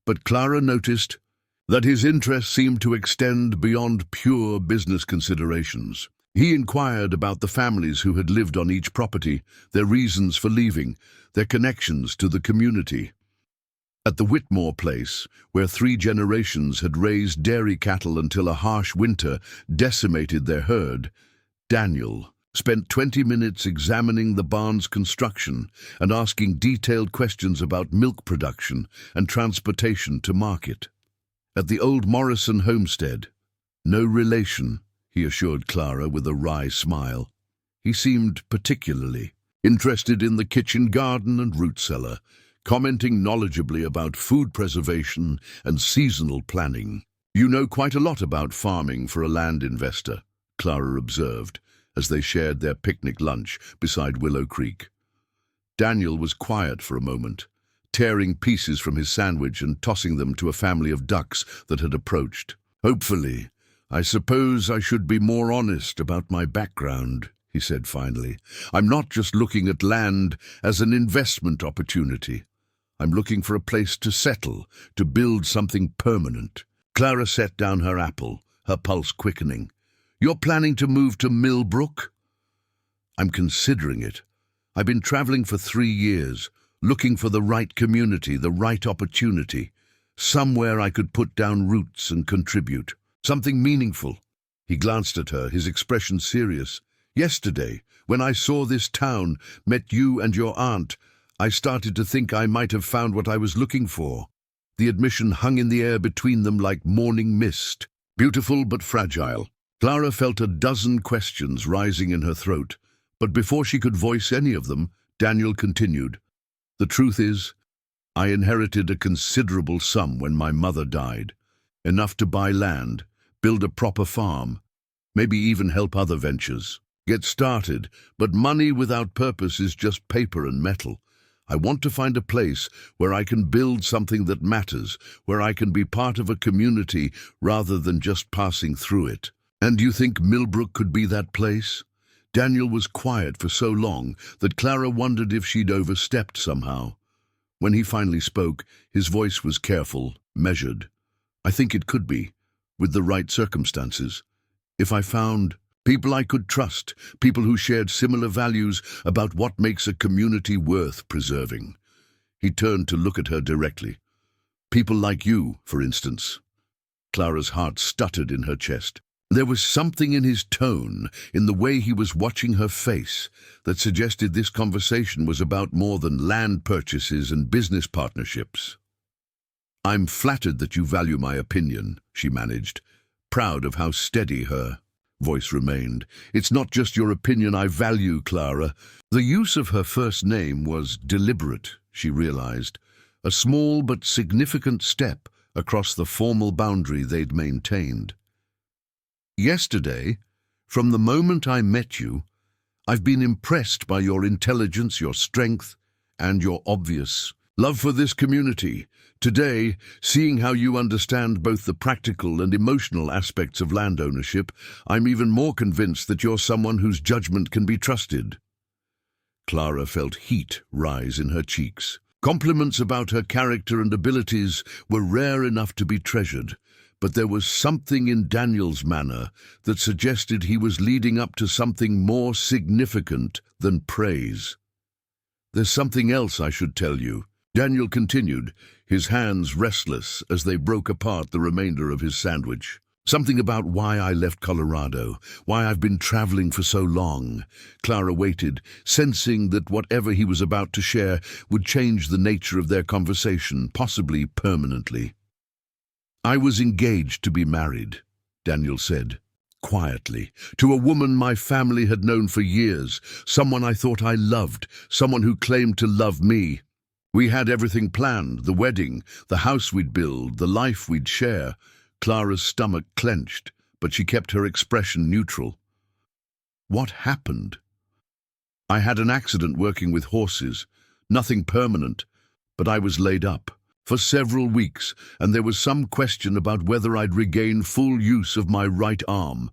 But Clara noticed that his interest seemed to extend beyond pure business considerations. He inquired about the families who had lived on each property, their reasons for leaving, their connections to the community. At the Whitmore place, where 3 generations had raised dairy cattle until a harsh winter decimated their herd, Daniel spent 20 minutes examining the barn's construction and asking detailed questions about milk production and transportation to market. At the old Morrison homestead, no relation, he assured Clara with a wry smile. He seemed particularly interested in the kitchen garden and root cellar, commenting knowledgeably about food preservation and seasonal planning. "You know quite a lot about farming for a land investor," Clara observed, as they shared their picnic lunch beside Willow Creek. Daniel was quiet for a moment, tearing pieces from his sandwich and tossing them to a family of ducks that had approached. "Hopefully, I suppose I should be more honest about my background," he said finally. "I'm not just looking at land as an investment opportunity. I'm looking for a place to settle, to build something permanent." Clara set down her apple, her pulse quickening. "You're planning to move to Millbrook?" "I'm considering it. I've been traveling for 3 years, looking for the right community, the right opportunity, somewhere I could put down roots and contribute, something meaningful." He glanced at her, his expression serious. "Yesterday, when I saw this town, met you and your aunt, I started to think I might have found what I was looking for." The admission hung in the air between them like morning mist, beautiful but fragile. Clara felt a dozen questions rising in her throat, but before she could voice any of them, Daniel continued. "The truth is, I inherited a considerable sum when my mother died, enough to buy land, build a proper farm, maybe even help other ventures. Get started, but money without purpose is just paper and metal. I want to find a place where I can build something that matters, where I can be part of a community rather than just passing through it." "And you think Millbrook could be that place?" Daniel was quiet for so long that Clara wondered if she'd overstepped somehow. When he finally spoke, his voice was careful, measured. "I think it could be, with the right circumstances. If I found people I could trust, people who shared similar values about what makes a community worth preserving." He turned to look at her directly. "People like you, for instance." Clara's heart stuttered in her chest. There was something in his tone, in the way he was watching her face, that suggested this conversation was about more than land purchases and business partnerships. "I'm flattered that you value my opinion," she managed, proud of how steady her voice remained. "It's not just your opinion I value, Clara." The use of her first name was deliberate, she realized, a small but significant step across the formal boundary they'd maintained. "Yesterday, from the moment I met you, I've been impressed by your intelligence, your strength, and your obvious love for this community. Today, seeing how you understand both the practical and emotional aspects of land ownership, I'm even more convinced that you're someone whose judgment can be trusted." Clara felt heat rise in her cheeks. Compliments about her character and abilities were rare enough to be treasured, but there was something in Daniel's manner that suggested he was leading up to something more significant than praise. "There's something else I should tell you," Daniel continued, his hands restless as they broke apart the remainder of his sandwich. "Something about why I left Colorado, why I've been traveling for so long." Clara waited, sensing that whatever he was about to share would change the nature of their conversation, possibly permanently. "I was engaged to be married," Daniel said, quietly, "to a woman my family had known for years, someone I thought I loved, someone who claimed to love me. We had everything planned, the wedding, the house we'd build, the life we'd share." Clara's stomach clenched, but she kept her expression neutral. "What happened?" "I had an accident working with horses. Nothing permanent, but I was laid up for several weeks, and there was some question about whether I'd regain full use of my right arm."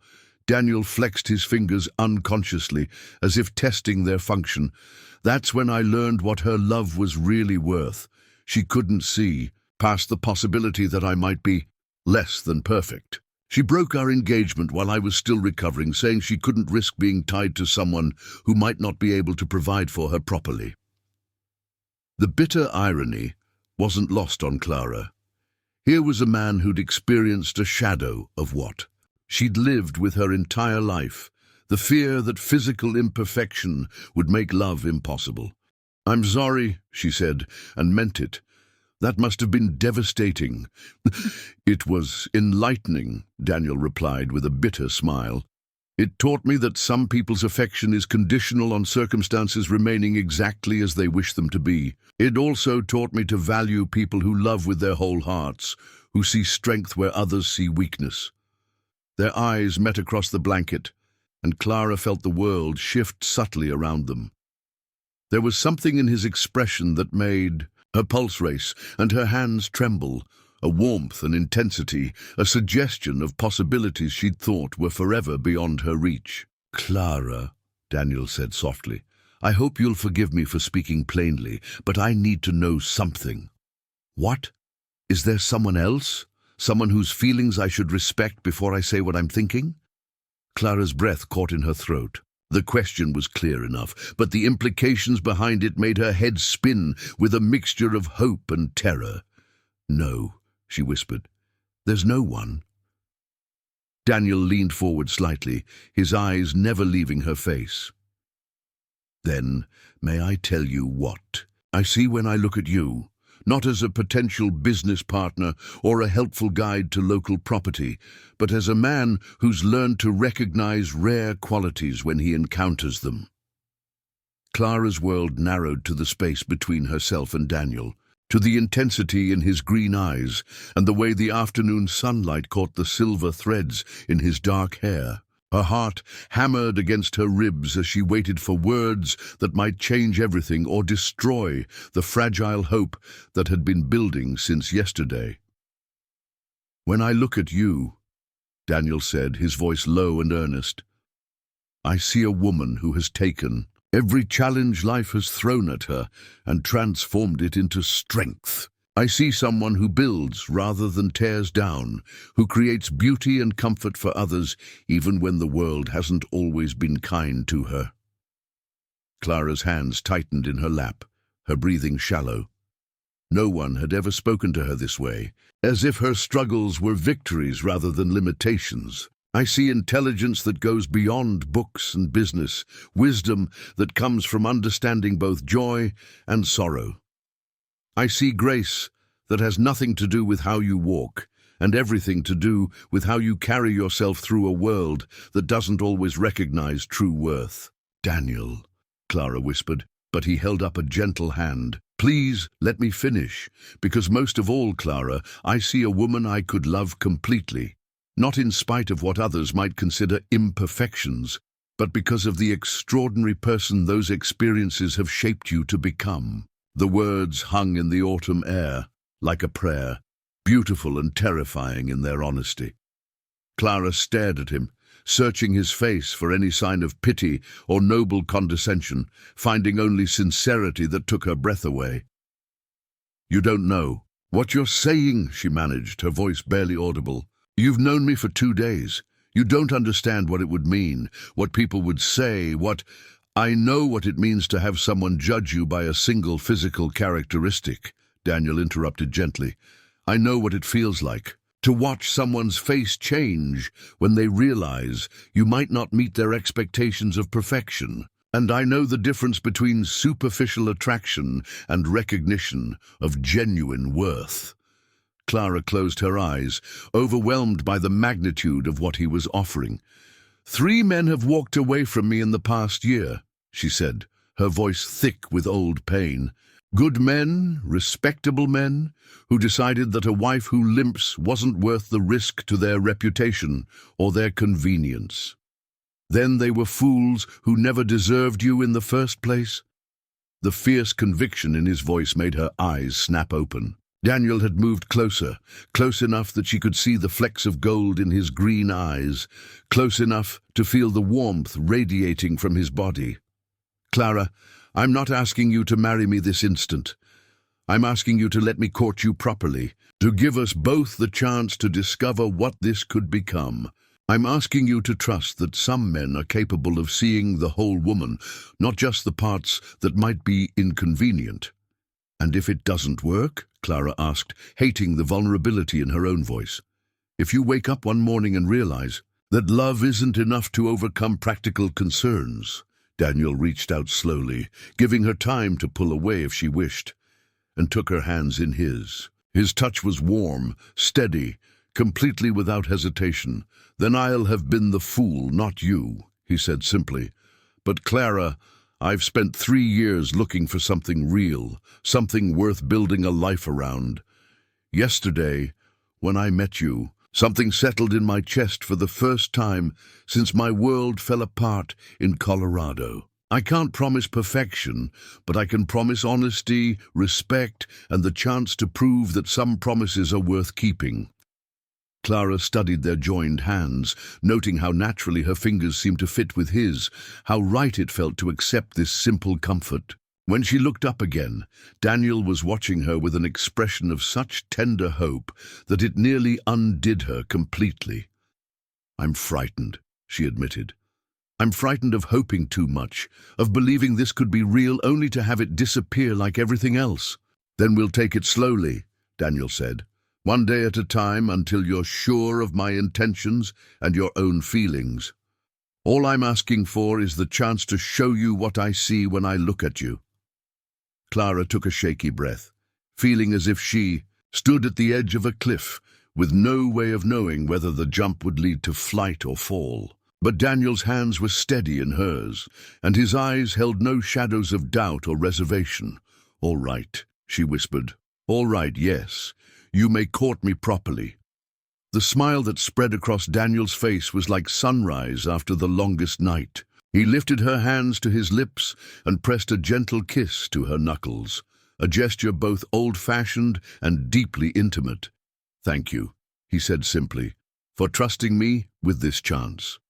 Daniel flexed his fingers unconsciously, as if testing their function. "That's when I learned what her love was really worth. She couldn't see, past the possibility that I might be less than perfect. She broke our engagement while I was still recovering, saying she couldn't risk being tied to someone who might not be able to provide for her properly. The bitter irony wasn't lost on Clara. Here was a man who'd experienced a shadow of what she'd lived with her entire life, the fear that physical imperfection would make love impossible. "I'm sorry," she said, and meant it. "That must have been devastating." "It was enlightening," Daniel replied with a bitter smile. "It taught me that some people's affection is conditional on circumstances remaining exactly as they wish them to be. It also taught me to value people who love with their whole hearts, who see strength where others see weakness." Their eyes met across the blanket, and Clara felt the world shift subtly around them. There was something in his expression that made her pulse race and her hands tremble, a warmth and intensity, a suggestion of possibilities she'd thought were forever beyond her reach. "Clara," Daniel said softly, "I hope you'll forgive me for speaking plainly, but I need to know something." "What? Is there someone else? Someone whose feelings I should respect before I say what I'm thinking?" Clara's breath caught in her throat. The question was clear enough, but the implications behind it made her head spin with a mixture of hope and terror. "No," she whispered. "There's no one." Daniel leaned forward slightly, his eyes never leaving her face. "Then, may I tell you what I see when I look at you? Not as a potential business partner or a helpful guide to local property, but as a man who's learned to recognize rare qualities when he encounters them." Clara's world narrowed to the space between herself and Daniel, to the intensity in his green eyes and the way the afternoon sunlight caught the silver threads in his dark hair. Her heart hammered against her ribs as she waited for words that might change everything or destroy the fragile hope that had been building since yesterday. "When I look at you," Daniel said, his voice low and earnest, "I see a woman who has taken every challenge life has thrown at her and transformed it into strength. I see someone who builds rather than tears down, who creates beauty and comfort for others even when the world hasn't always been kind to her." Clara's hands tightened in her lap, her breathing shallow. No one had ever spoken to her this way, as if her struggles were victories rather than limitations. "I see intelligence that goes beyond books and business, wisdom that comes from understanding both joy and sorrow. I see grace that has nothing to do with how you walk, and everything to do with how you carry yourself through a world that doesn't always recognize true worth." "Daniel," Clara whispered, but he held up a gentle hand. "Please let me finish, because most of all, Clara, I see a woman I could love completely, not in spite of what others might consider imperfections, but because of the extraordinary person those experiences have shaped you to become." The words hung in the autumn air, like a prayer, beautiful and terrifying in their honesty. Clara stared at him, searching his face for any sign of pity or noble condescension, finding only sincerity that took her breath away. "You don't know what you're saying," she managed, her voice barely audible. "You've known me for 2 days. You don't understand what it would mean, what people would say, what... I know what it means to have someone judge you by a single physical characteristic," Daniel interrupted gently. "I know what it feels like, to watch someone's face change when they realize you might not meet their expectations of perfection. And I know the difference between superficial attraction and recognition of genuine worth." Clara closed her eyes, overwhelmed by the magnitude of what he was offering. "3 men have walked away from me in the past year," she said, her voice thick with old pain. "Good men, respectable men, who decided that a wife who limps wasn't worth the risk to their reputation or their convenience. Then they were fools who never deserved you in the first place." The fierce conviction in his voice made her eyes snap open. Daniel had moved closer, close enough that she could see the flecks of gold in his green eyes, close enough to feel the warmth radiating from his body. "Clara, I'm not asking you to marry me this instant. I'm asking you to let me court you properly, to give us both the chance to discover what this could become. I'm asking you to trust that some men are capable of seeing the whole woman, not just the parts that might be inconvenient. And if it doesn't work? Clara asked, hating the vulnerability in her own voice. If you wake up one morning and realize that love isn't enough to overcome practical concerns. Daniel reached out slowly, giving her time to pull away if she wished, and took her hands in his. His touch was warm, steady, completely without hesitation. Then I'll have been the fool, not you, he said simply. But Clara, I've spent 3 years looking for something real, something worth building a life around. Yesterday, when I met you, something settled in my chest for the first time since my world fell apart in Colorado. I can't promise perfection, but I can promise honesty, respect, and the chance to prove that some promises are worth keeping. Clara studied their joined hands, noting how naturally her fingers seemed to fit with his, how right it felt to accept this simple comfort. When she looked up again, Daniel was watching her with an expression of such tender hope that it nearly undid her completely. I'm frightened, she admitted. I'm frightened of hoping too much, of believing this could be real only to have it disappear like everything else. Then we'll take it slowly, Daniel said. One day at a time until you're sure of my intentions and your own feelings. All I'm asking for is the chance to show you what I see when I look at you. Clara took a shaky breath, feeling as if she stood at the edge of a cliff, with no way of knowing whether the jump would lead to flight or fall. But Daniel's hands were steady in hers, and his eyes held no shadows of doubt or reservation. All right, she whispered. All right, yes. You may court me properly. The smile that spread across Daniel's face was like sunrise after the longest night. He lifted her hands to his lips and pressed a gentle kiss to her knuckles, a gesture both old-fashioned and deeply intimate. Thank you, he said simply, for trusting me with this chance.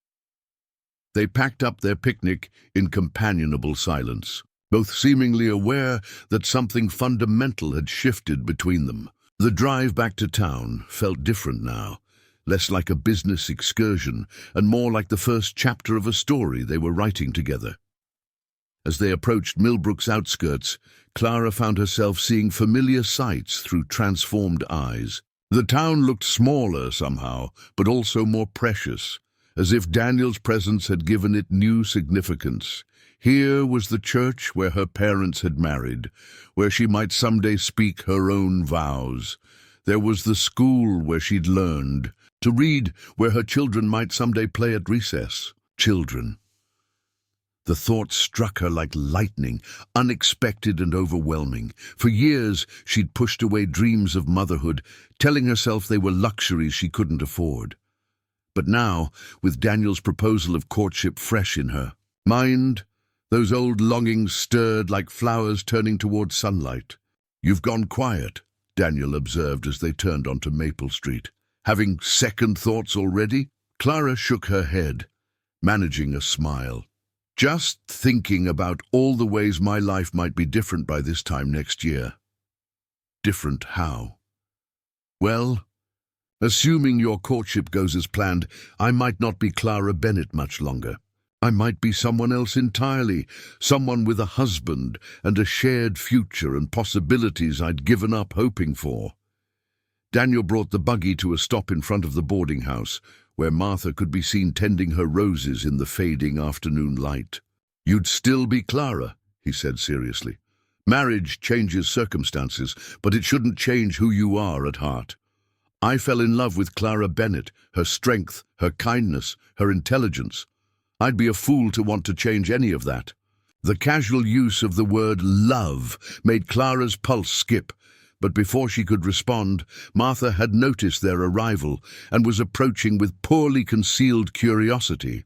They packed up their picnic in companionable silence, both seemingly aware that something fundamental had shifted between them. The drive back to town felt different now, less like a business excursion and more like the first chapter of a story they were writing together. As they approached Millbrook's outskirts, Clara found herself seeing familiar sights through transformed eyes. The town looked smaller somehow, but also more precious, as if Daniel's presence had given it new significance. Here was the church where her parents had married, where she might someday speak her own vows. There was the school where she'd learned to read, where her children might someday play at recess. Children. The thought struck her like lightning, unexpected and overwhelming. For years she'd pushed away dreams of motherhood, telling herself they were luxuries she couldn't afford. But now, with Daniel's proposal of courtship fresh in her mind, those old longings stirred like flowers turning toward sunlight. You've gone quiet, Daniel observed as they turned onto Maple Street. Having second thoughts already? Clara shook her head, managing a smile. Just thinking about all the ways my life might be different by this time next year. Different how? Well, assuming your courtship goes as planned, I might not be Clara Bennett much longer. I might be someone else entirely, someone with a husband and a shared future and possibilities I'd given up hoping for. Daniel brought the buggy to a stop in front of the boarding house, where Martha could be seen tending her roses in the fading afternoon light. You'd still be Clara, he said seriously. Marriage changes circumstances, but it shouldn't change who you are at heart. I fell in love with Clara Bennett, her strength, her kindness, her intelligence. I'd be a fool to want to change any of that. The casual use of the word love made Clara's pulse skip, but before she could respond, Martha had noticed their arrival and was approaching with poorly concealed curiosity.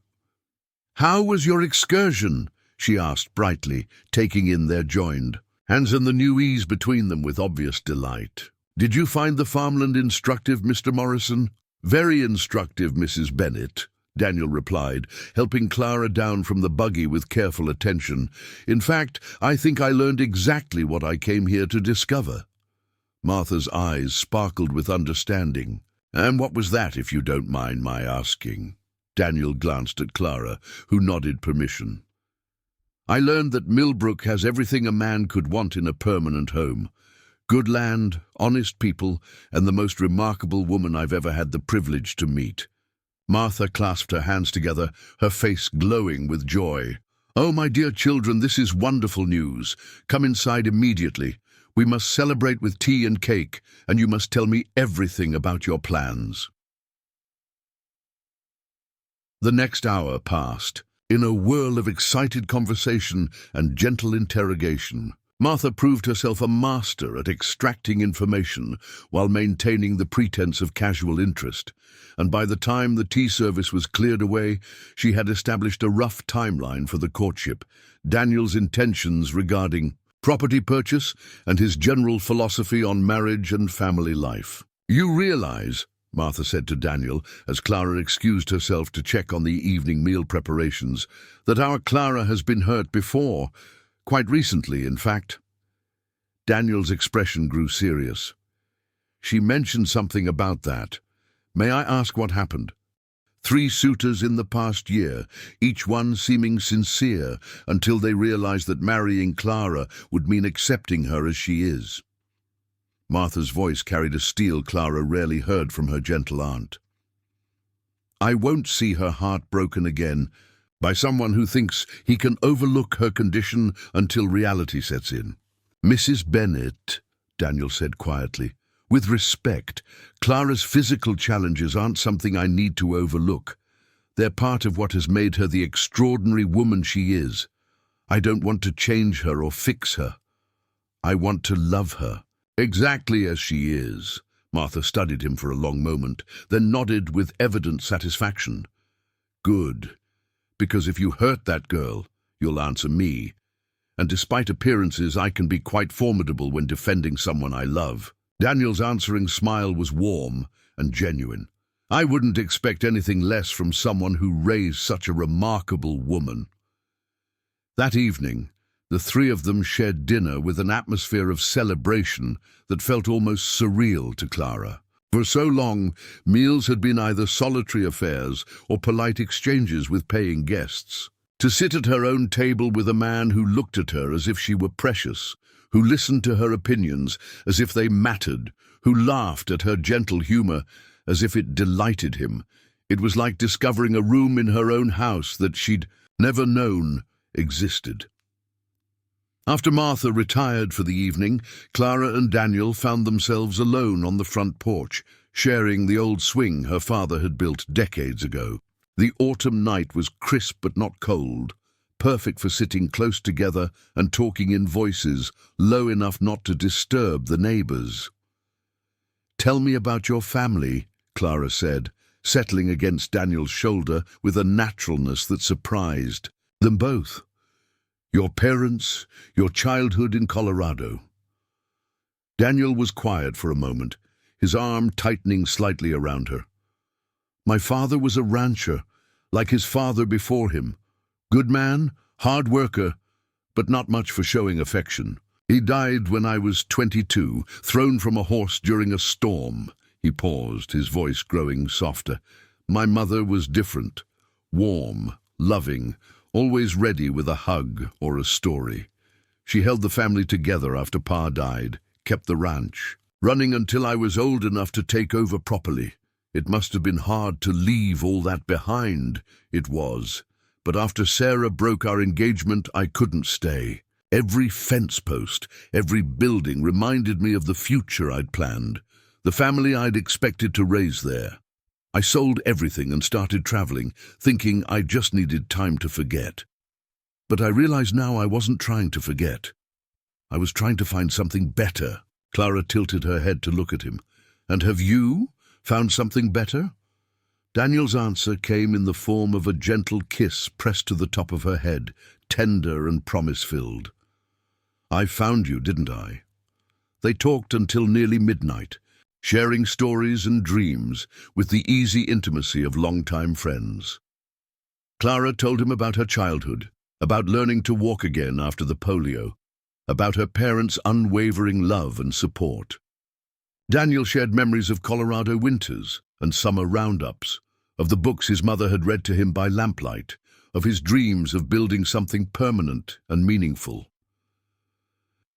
"How was your excursion?" she asked brightly, taking in their joined hands and the new ease between them with obvious delight. "Did you find the farmland instructive, Mr. Morrison?" "Very instructive, Mrs. Bennett," Daniel replied, helping Clara down from the buggy with careful attention. "In fact, I think I learned exactly what I came here to discover." Martha's eyes sparkled with understanding. "And what was that, if you don't mind my asking?" Daniel glanced at Clara, who nodded permission. "I learned that Millbrook has everything a man could want in a permanent home. Good land, honest people, and the most remarkable woman I've ever had the privilege to meet." Martha clasped her hands together, her face glowing with joy. "Oh, my dear children, this is wonderful news. Come inside immediately. We must celebrate with tea and cake, and you must tell me everything about your plans." The next hour passed, in a whirl of excited conversation and gentle interrogation. Martha proved herself a master at extracting information while maintaining the pretense of casual interest, and by the time the tea service was cleared away, she had established a rough timeline for the courtship, Daniel's intentions regarding property purchase, and his general philosophy on marriage and family life. "You realize," Martha said to Daniel, as Clara excused herself to check on the evening meal preparations, "that our Clara has been hurt before. Quite recently, in fact." Daniel's expression grew serious. "She mentioned something about that. May I ask what happened?" 3 suitors in the past year, each one seeming sincere, until they realized that marrying Clara would mean accepting her as she is." Martha's voice carried a steel Clara rarely heard from her gentle aunt. "I won't see her heart broken again by someone who thinks he can overlook her condition until reality sets in." "Mrs. Bennet," Daniel said quietly, "with respect, Clara's physical challenges aren't something I need to overlook. They're part of what has made her the extraordinary woman she is. I don't want to change her or fix her. I want to love her, exactly as she is." Martha studied him for a long moment, then nodded with evident satisfaction. "Good. Because if you hurt that girl, you'll answer me. And despite appearances, I can be quite formidable when defending someone I love." Daniel's answering smile was warm and genuine. "I wouldn't expect anything less from someone who raised such a remarkable woman." That evening, the 3 of them shared dinner with an atmosphere of celebration that felt almost surreal to Clara. For so long, meals had been either solitary affairs or polite exchanges with paying guests. To sit at her own table with a man who looked at her as if she were precious, who listened to her opinions as if they mattered, who laughed at her gentle humor as if it delighted him, it was like discovering a room in her own house that she'd never known existed. After Martha retired for the evening, Clara and Daniel found themselves alone on the front porch, sharing the old swing her father had built decades ago. The autumn night was crisp but not cold, perfect for sitting close together and talking in voices low enough not to disturb the neighbors. "Tell me about your family," Clara said, settling against Daniel's shoulder with a naturalness that surprised them both. "Your parents, your childhood in Colorado." Daniel was quiet for a moment, his arm tightening slightly around her. "My father was a rancher, like his father before him. Good man, hard worker, but not much for showing affection. He died when I was 22, thrown from a horse during a storm." He paused, his voice growing softer. "My mother was different, warm, loving, always ready with a hug or a story. She held the family together after Pa died, kept the ranch, running until I was old enough to take over properly. It must have been hard to leave all that behind." It was. But after Sarah broke our engagement, I couldn't stay. Every fence post, every building reminded me of the future I'd planned, the family I'd expected to raise there. I sold everything and started traveling, thinking I just needed time to forget. But I realized now I wasn't trying to forget. I was trying to find something better. Clara tilted her head to look at him. "And have you found something better?" Daniel's answer came in the form of a gentle kiss pressed to the top of her head, tender and promise-filled. "I found you, didn't I?" They talked until nearly midnight, sharing stories and dreams with the easy intimacy of longtime friends. Clara told him about her childhood, about learning to walk again after the polio, about her parents' unwavering love and support. Daniel shared memories of Colorado winters and summer roundups, of the books his mother had read to him by lamplight, of his dreams of building something permanent and meaningful.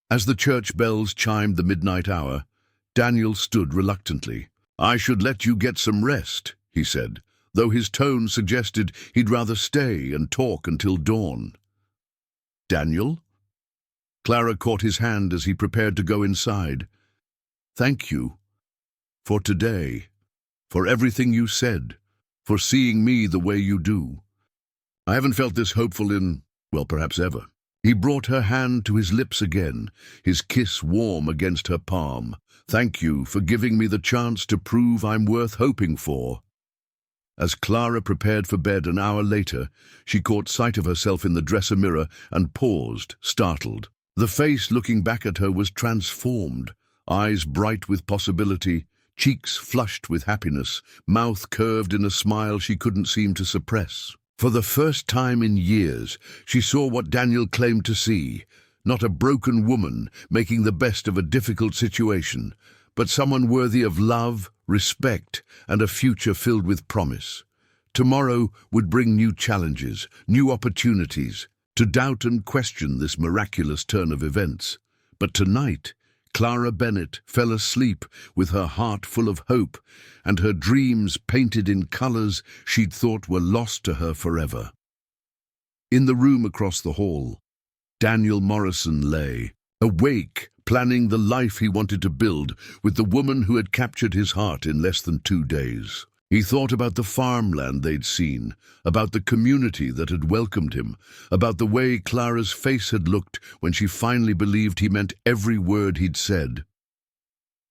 As the church bells chimed the midnight hour, Daniel stood reluctantly. "I should let you get some rest," he said, though his tone suggested he'd rather stay and talk until dawn. "Daniel?" Clara caught his hand as he prepared to go inside. "Thank you. For today. For everything you said. For seeing me the way you do. I haven't felt this hopeful in, well, perhaps ever." He brought her hand to his lips again, his kiss warm against her palm. "Thank you for giving me the chance to prove I'm worth hoping for." As Clara prepared for bed an hour later, she caught sight of herself in the dresser mirror and paused, startled. The face looking back at her was transformed, eyes bright with possibility, cheeks flushed with happiness, mouth curved in a smile she couldn't seem to suppress. For the first time in years, she saw what Daniel claimed to see, not a broken woman making the best of a difficult situation, but someone worthy of love, respect, and a future filled with promise. Tomorrow would bring new challenges, new opportunities, to doubt and question this miraculous turn of events. But tonight, Clara Bennett fell asleep with her heart full of hope and her dreams painted in colors she'd thought were lost to her forever. In the room across the hall, Daniel Morrison lay, awake, planning the life he wanted to build with the woman who had captured his heart in less than 2 days. He thought about the farmland they'd seen, about the community that had welcomed him, about the way Clara's face had looked when she finally believed he meant every word he'd said.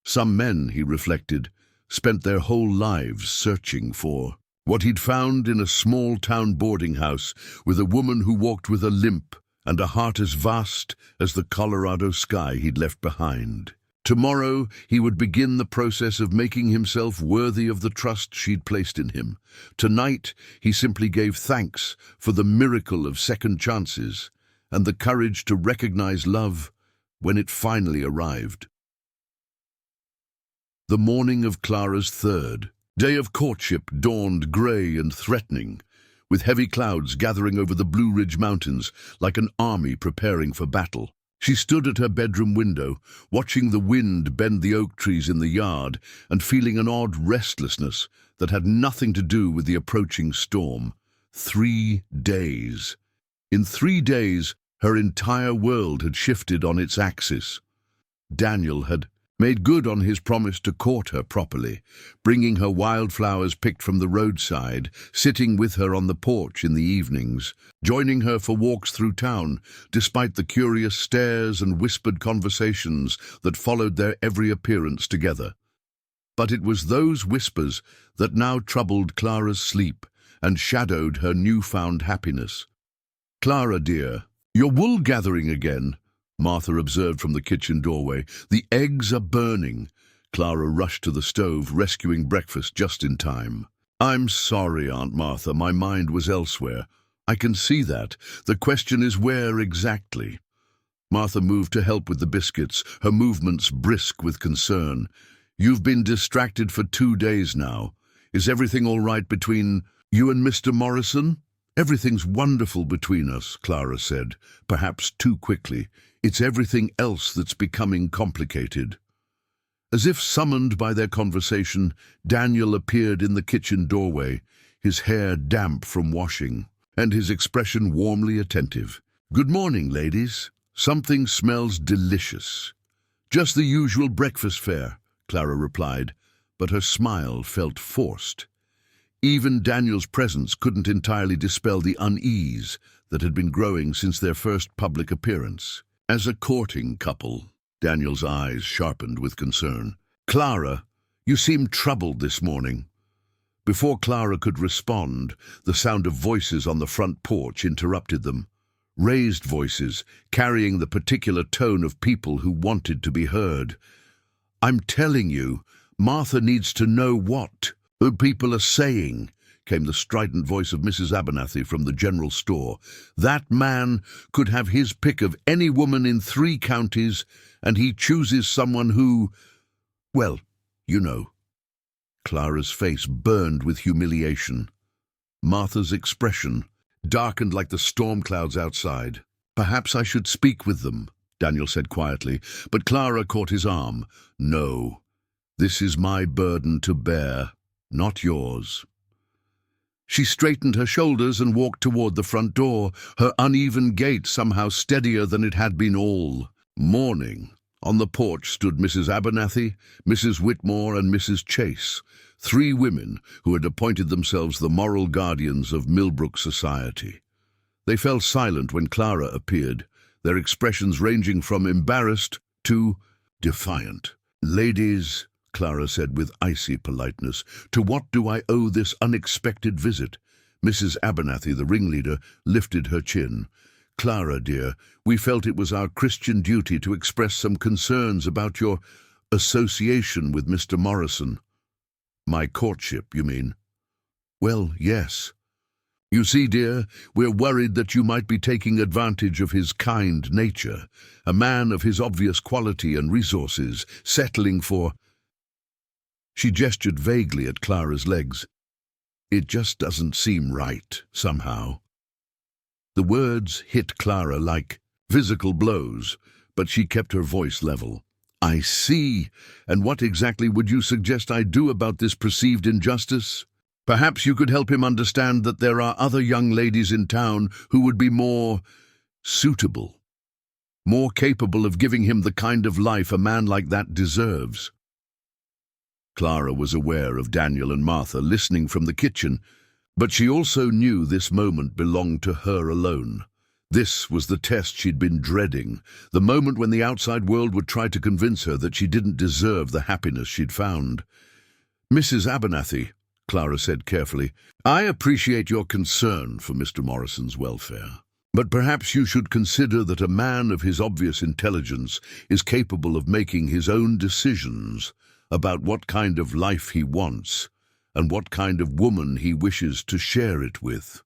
Some men, he reflected, spent their whole lives searching for what he'd found in a small-town boarding house with a woman who walked with a limp and a heart as vast as the Colorado sky he'd left behind. Tomorrow he would begin the process of making himself worthy of the trust she'd placed in him. Tonight he simply gave thanks for the miracle of second chances and the courage to recognize love when it finally arrived. The morning of Clara's third day of courtship dawned grey and threatening, with heavy clouds gathering over the Blue Ridge Mountains like an army preparing for battle. She stood at her bedroom window, watching the wind bend the oak trees in the yard and feeling an odd restlessness that had nothing to do with the approaching storm. 3 days. In 3 days, her entire world had shifted on its axis. Daniel had made good on his promise to court her properly, bringing her wildflowers picked from the roadside, sitting with her on the porch in the evenings, joining her for walks through town, despite the curious stares and whispered conversations that followed their every appearance together. But it was those whispers that now troubled Clara's sleep and shadowed her newfound happiness. "Clara, dear, you're wool gathering again," Martha observed from the kitchen doorway. "The eggs are burning." Clara rushed to the stove, rescuing breakfast just in time. "I'm sorry, Aunt Martha, my mind was elsewhere." "I can see that. The question is where exactly?" Martha moved to help with the biscuits, her movements brisk with concern. "You've been distracted for 2 days now. Is everything all right between you and Mr. Morrison?" "Everything's wonderful between us," Clara said, perhaps too quickly. "It's everything else that's becoming complicated." As if summoned by their conversation, Daniel appeared in the kitchen doorway, his hair damp from washing, and his expression warmly attentive. "Good morning, ladies. Something smells delicious." "Just the usual breakfast fare," Clara replied, but her smile felt forced. Even Daniel's presence couldn't entirely dispel the unease that had been growing since their first public appearance. As a courting couple, Daniel's eyes sharpened with concern. "Clara, you seem troubled this morning." Before Clara could respond, the sound of voices on the front porch interrupted them. Raised voices, carrying the particular tone of people who wanted to be heard. "I'm telling you, Martha needs to know what the people are saying. came the strident voice of Mrs. Abernathy from the general store. "That man could have his pick of any woman in 3 counties, and he chooses someone who, well, you know." Clara's face burned with humiliation. Martha's expression darkened like the storm clouds outside. "Perhaps I should speak with them," Daniel said quietly, but Clara caught his arm. "No, this is my burden to bear, not yours." She straightened her shoulders and walked toward the front door, her uneven gait somehow steadier than it had been all morning. On the porch stood Mrs. Abernathy, Mrs. Whitmore, and Mrs. Chase, 3 women who had appointed themselves the moral guardians of Millbrook society. They fell silent when Clara appeared, their expressions ranging from embarrassed to defiant. "Ladies," Clara said with icy politeness, "to what do I owe this unexpected visit?" Mrs. Abernathy, the ringleader, lifted her chin. "Clara, dear, we felt it was our Christian duty to express some concerns about your association with Mr. Morrison." "My courtship, you mean?" "Well, yes. You see, dear, we're worried that you might be taking advantage of his kind nature, a man of his obvious quality and resources, settling for—" She gestured vaguely at Clara's legs. "It just doesn't seem right, somehow." The words hit Clara like physical blows, but she kept her voice level. "I see. And what exactly would you suggest I do about this perceived injustice? Perhaps you could help him understand that there are other young ladies in town who would be more suitable, more capable of giving him the kind of life a man like that deserves." Clara was aware of Daniel and Martha listening from the kitchen, but she also knew this moment belonged to her alone. This was the test she'd been dreading, the moment when the outside world would try to convince her that she didn't deserve the happiness she'd found. "Mrs. Abernathy," Clara said carefully, "I appreciate your concern for Mr. Morrison's welfare, but perhaps you should consider that a man of his obvious intelligence is capable of making his own decisions about what kind of life he wants and what kind of woman he wishes to share it with."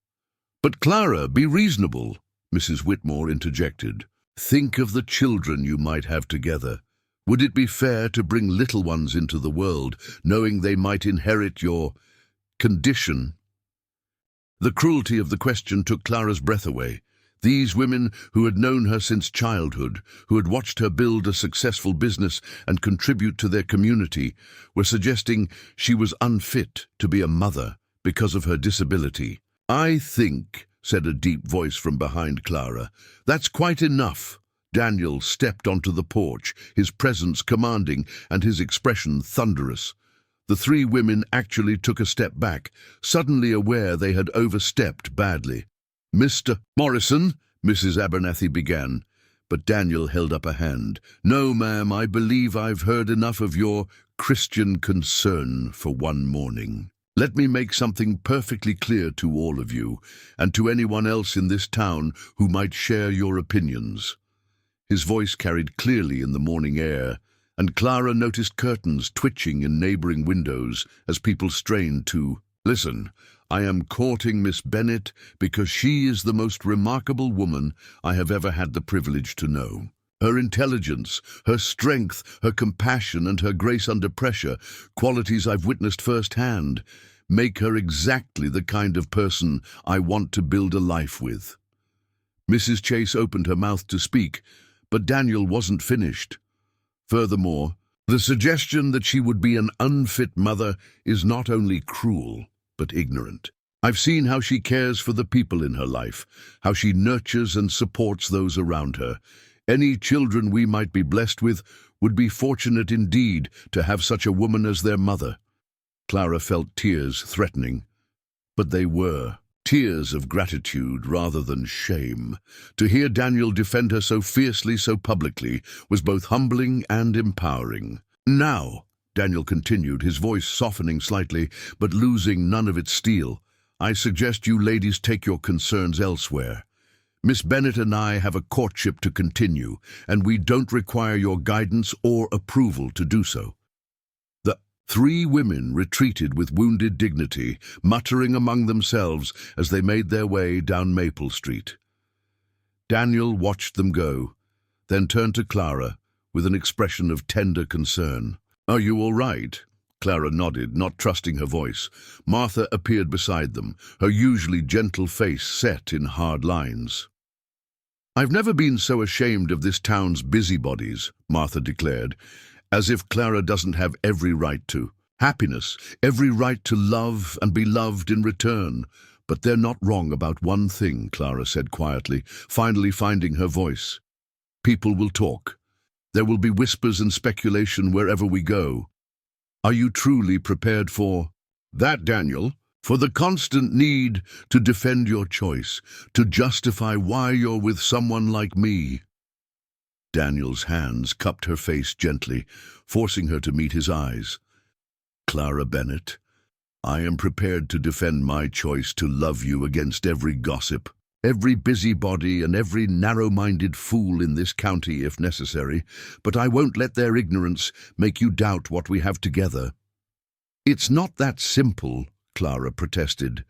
"But Clara, be reasonable," Mrs. Whitmore interjected. "Think of the children you might have together. Would it be fair to bring little ones into the world, knowing they might inherit your condition?" The cruelty of the question took Clara's breath away. These women, who had known her since childhood, who had watched her build a successful business and contribute to their community, were suggesting she was unfit to be a mother because of her disability. "I think," said a deep voice from behind Clara, "that's quite enough." Daniel stepped onto the porch, his presence commanding and his expression thunderous. The 3 women actually took a step back, suddenly aware they had overstepped badly. "Mr. Morrison," Mrs. Abernathy began, but Daniel held up a hand. "No, ma'am, I believe I've heard enough of your Christian concern for one morning. Let me make something perfectly clear to all of you, and to anyone else in this town who might share your opinions." His voice carried clearly in the morning air, and Clara noticed curtains twitching in neighboring windows as people strained to listen. "I am courting Miss Bennet because she is the most remarkable woman I have ever had the privilege to know. Her intelligence, her strength, her compassion, and her grace under pressure, qualities I've witnessed firsthand, make her exactly the kind of person I want to build a life with." Mrs. Chase opened her mouth to speak, but Daniel wasn't finished. "Furthermore, the suggestion that she would be an unfit mother is not only cruel, but ignorant. I've seen how she cares for the people in her life, how she nurtures and supports those around her. Any children we might be blessed with would be fortunate indeed to have such a woman as their mother." Clara felt tears threatening, but they were tears of gratitude rather than shame. To hear Daniel defend her so fiercely, so publicly, was both humbling and empowering. "Now," Daniel continued, his voice softening slightly, but losing none of its steel, "I suggest you ladies take your concerns elsewhere. Miss Bennet and I have a courtship to continue, and we don't require your guidance or approval to do so." 3 women retreated with wounded dignity, muttering among themselves as they made their way down Maple Street. Daniel watched them go, then turned to Clara with an expression of tender concern. "Are you all right?" Clara nodded, not trusting her voice. Martha appeared beside them, her usually gentle face set in hard lines. "I've never been so ashamed of this town's busybodies," Martha declared, as if Clara doesn't have every right to. Happiness, every right to love and be loved in return. "But they're not wrong about one thing," Clara said quietly, finally finding her voice. "People will talk. There will be whispers and speculation wherever we go. Are you truly prepared for that, Daniel? For the constant need to defend your choice, to justify why you're with someone like me?" Daniel's hands cupped her face gently, forcing her to meet his eyes. "Clara Bennett, I am prepared to defend my choice to love you against every gossip, every busybody and every narrow-minded fool in this county if necessary, but I won't let their ignorance make you doubt what we have together." "It's not that simple," Clara protested.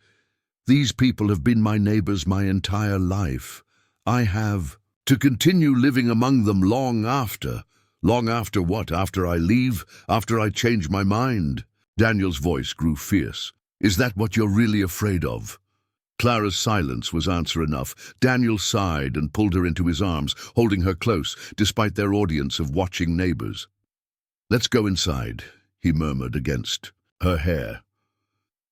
"These people have been my neighbors my entire life. I have to continue living among them long after. Long after what? After I leave? After I change my mind?" Daniel's voice grew fierce. "Is that what you're really afraid of?" Clara's silence was answer enough. Daniel sighed and pulled her into his arms, holding her close, despite their audience of watching neighbors. "Let's go inside," he murmured against her hair.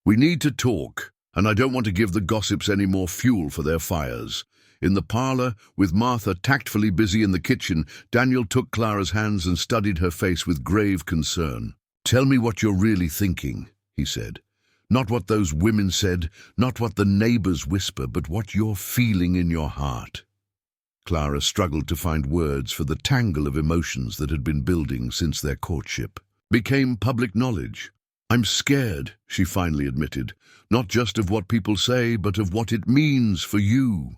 "We need to talk, and I don't want to give the gossips any more fuel for their fires." In the parlor, with Martha tactfully busy in the kitchen, Daniel took Clara's hands and studied her face with grave concern. "Tell me what you're really thinking," he said. "Not what those women said, not what the neighbors whisper, but what you're feeling in your heart." Clara struggled to find words for the tangle of emotions that had been building since their courtship became public knowledge. "I'm scared," she finally admitted, "not just of what people say, but of what it means for you.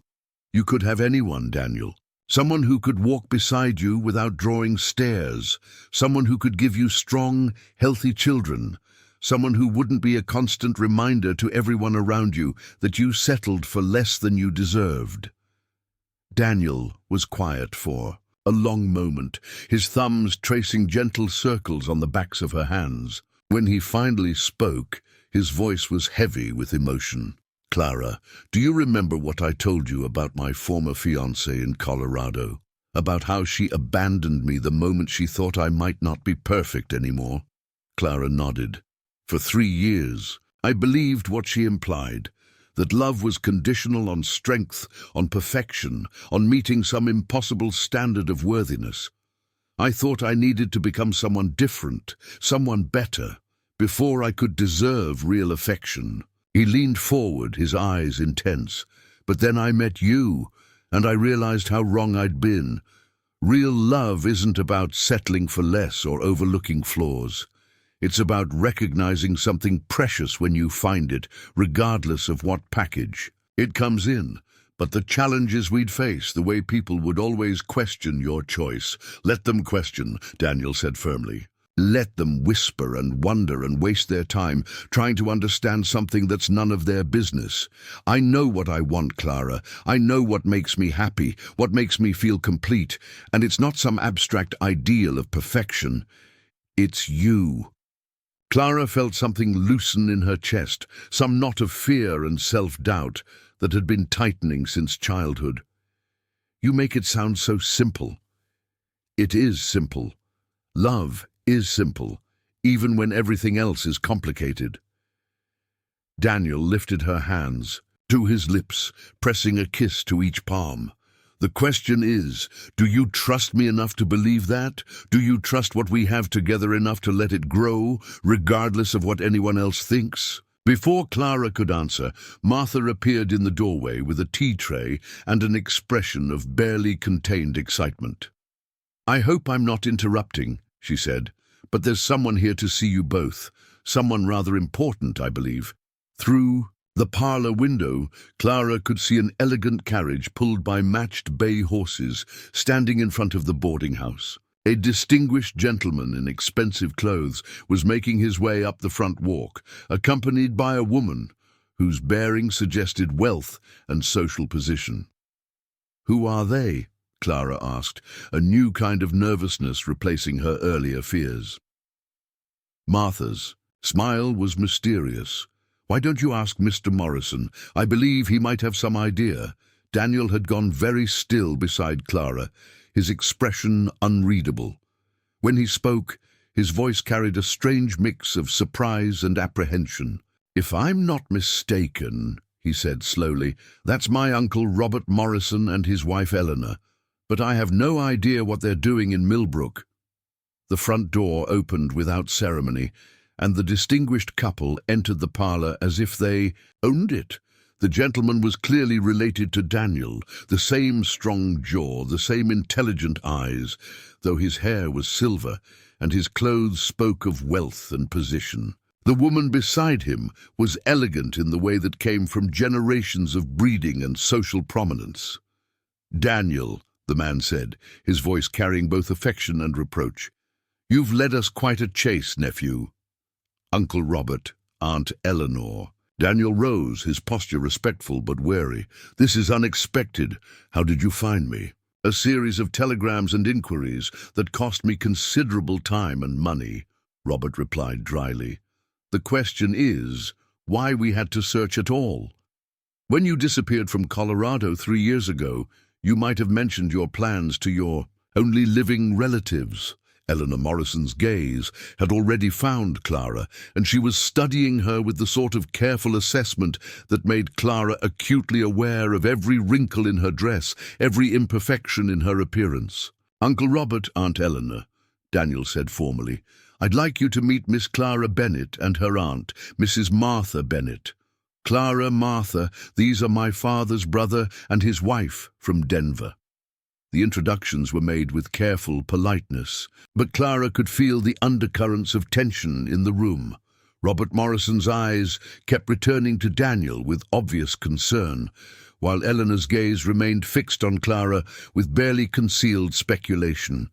You could have anyone, Daniel. Someone who could walk beside you without drawing stares. Someone who could give you strong, healthy children. Someone who wouldn't be a constant reminder to everyone around you that you settled for less than you deserved." Daniel was quiet for a long moment, his thumbs tracing gentle circles on the backs of her hands. When he finally spoke, his voice was heavy with emotion. "Clara, do you remember what I told you about my former fiancée in Colorado? About how she abandoned me the moment she thought I might not be perfect anymore?" Clara nodded. "For 3 years, I believed what she implied, that love was conditional on strength, on perfection, on meeting some impossible standard of worthiness. I thought I needed to become someone different, someone better, before I could deserve real affection." He leaned forward, his eyes intense. "But then I met you, and I realized how wrong I'd been. Real love isn't about settling for less or overlooking flaws. It's about recognizing something precious when you find it, regardless of what package it comes in. But the challenges we'd face, the way people would always question your choice." "Let them question," Daniel said firmly. "Let them whisper and wonder and waste their time trying to understand something that's none of their business. I know what I want, Clara. I know what makes me happy, what makes me feel complete, and it's not some abstract ideal of perfection. It's you." Clara felt something loosen in her chest, some knot of fear and self-doubt that had been tightening since childhood. "You make it sound so simple." "It is simple. Love is simple, even when everything else is complicated." Daniel lifted her hands to his lips, pressing a kiss to each palm. "The question is, do you trust me enough to believe that? Do you trust what we have together enough to let it grow, regardless of what anyone else thinks?" Before Clara could answer, Martha appeared in the doorway with a tea tray and an expression of barely contained excitement. "I hope I'm not interrupting," she said, "but there's someone here to see you both. Someone rather important, I believe." Through the parlor window, Clara could see an elegant carriage pulled by matched bay horses standing in front of the boarding house. A distinguished gentleman in expensive clothes was making his way up the front walk, accompanied by a woman whose bearing suggested wealth and social position. "Who are they?" Clara asked, a new kind of nervousness replacing her earlier fears. Martha's smile was mysterious. "Why don't you ask Mr. Morrison? I believe he might have some idea." Daniel had gone very still beside Clara, his expression unreadable. When he spoke, his voice carried a strange mix of surprise and apprehension. "If I'm not mistaken," he said slowly, "that's my uncle Robert Morrison and his wife Eleanor. But I have no idea what they're doing in Millbrook." The front door opened without ceremony, and the distinguished couple entered the parlor as if they owned it. The gentleman was clearly related to Daniel, the same strong jaw, the same intelligent eyes, though his hair was silver, and his clothes spoke of wealth and position. The woman beside him was elegant in the way that came from generations of breeding and social prominence. "Daniel," the man said, his voice carrying both affection and reproach, "you've led us quite a chase, nephew." "Uncle Robert, Aunt Eleanor." Daniel rose, his posture respectful but wary. "This is unexpected. How did you find me?" "A series of telegrams and inquiries that cost me considerable time and money," Robert replied dryly. "The question is, why we had to search at all. When you disappeared from Colorado 3 years ago, you might have mentioned your plans to your only living relatives." Eleanor Morrison's gaze had already found Clara, and she was studying her with the sort of careful assessment that made Clara acutely aware of every wrinkle in her dress, every imperfection in her appearance. "Uncle Robert, Aunt Eleanor," Daniel said formally, "I'd like you to meet Miss Clara Bennett and her aunt, Mrs. Martha Bennett. Clara, Martha, these are my father's brother and his wife from Denver." The introductions were made with careful politeness, but Clara could feel the undercurrents of tension in the room. Robert Morrison's eyes kept returning to Daniel with obvious concern, while Eleanor's gaze remained fixed on Clara with barely concealed speculation.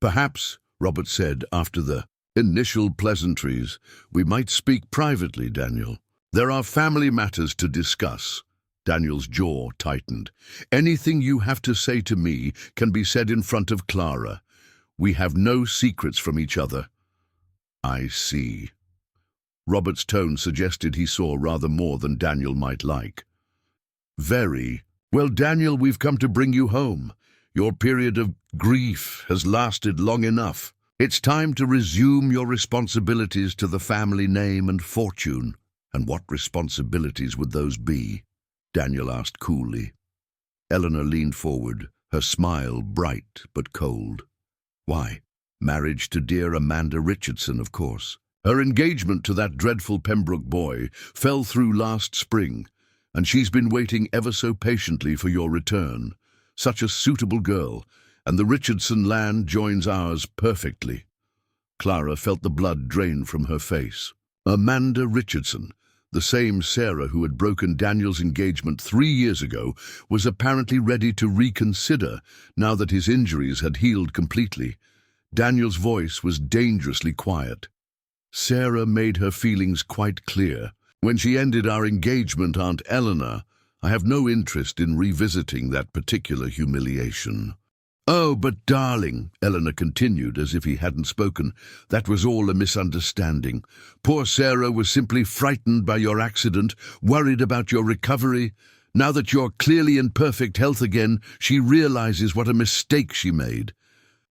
"Perhaps," Robert said after the initial pleasantries, "we might speak privately, Daniel. There are family matters to discuss." Daniel's jaw tightened. "Anything you have to say to me can be said in front of Clara. We have no secrets from each other." "I see." Robert's tone suggested he saw rather more than Daniel might like. "Very. Well, Daniel, we've come to bring you home. Your period of grief has lasted long enough. It's time to resume your responsibilities to the family name and fortune." "And what responsibilities would those be?" Daniel asked coolly. Eleanor leaned forward, her smile bright but cold. "Why, marriage to dear Amanda Richardson, of course. Her engagement to that dreadful Pembroke boy fell through last spring, and she's been waiting ever so patiently for your return. Such a suitable girl, and the Richardson land joins ours perfectly." Clara felt the blood drain from her face. Amanda Richardson, the same Sarah who had broken Daniel's engagement 3 years ago, was apparently ready to reconsider now that his injuries had healed completely. Daniel's voice was dangerously quiet. "Sarah made her feelings quite clear. When she ended our engagement, Aunt Eleanor, I have no interest in revisiting that particular humiliation." "Oh, but darling," Eleanor continued as if he hadn't spoken, "that was all a misunderstanding. Poor Sarah was simply frightened by your accident, worried about your recovery. Now that you're clearly in perfect health again, she realizes what a mistake she made.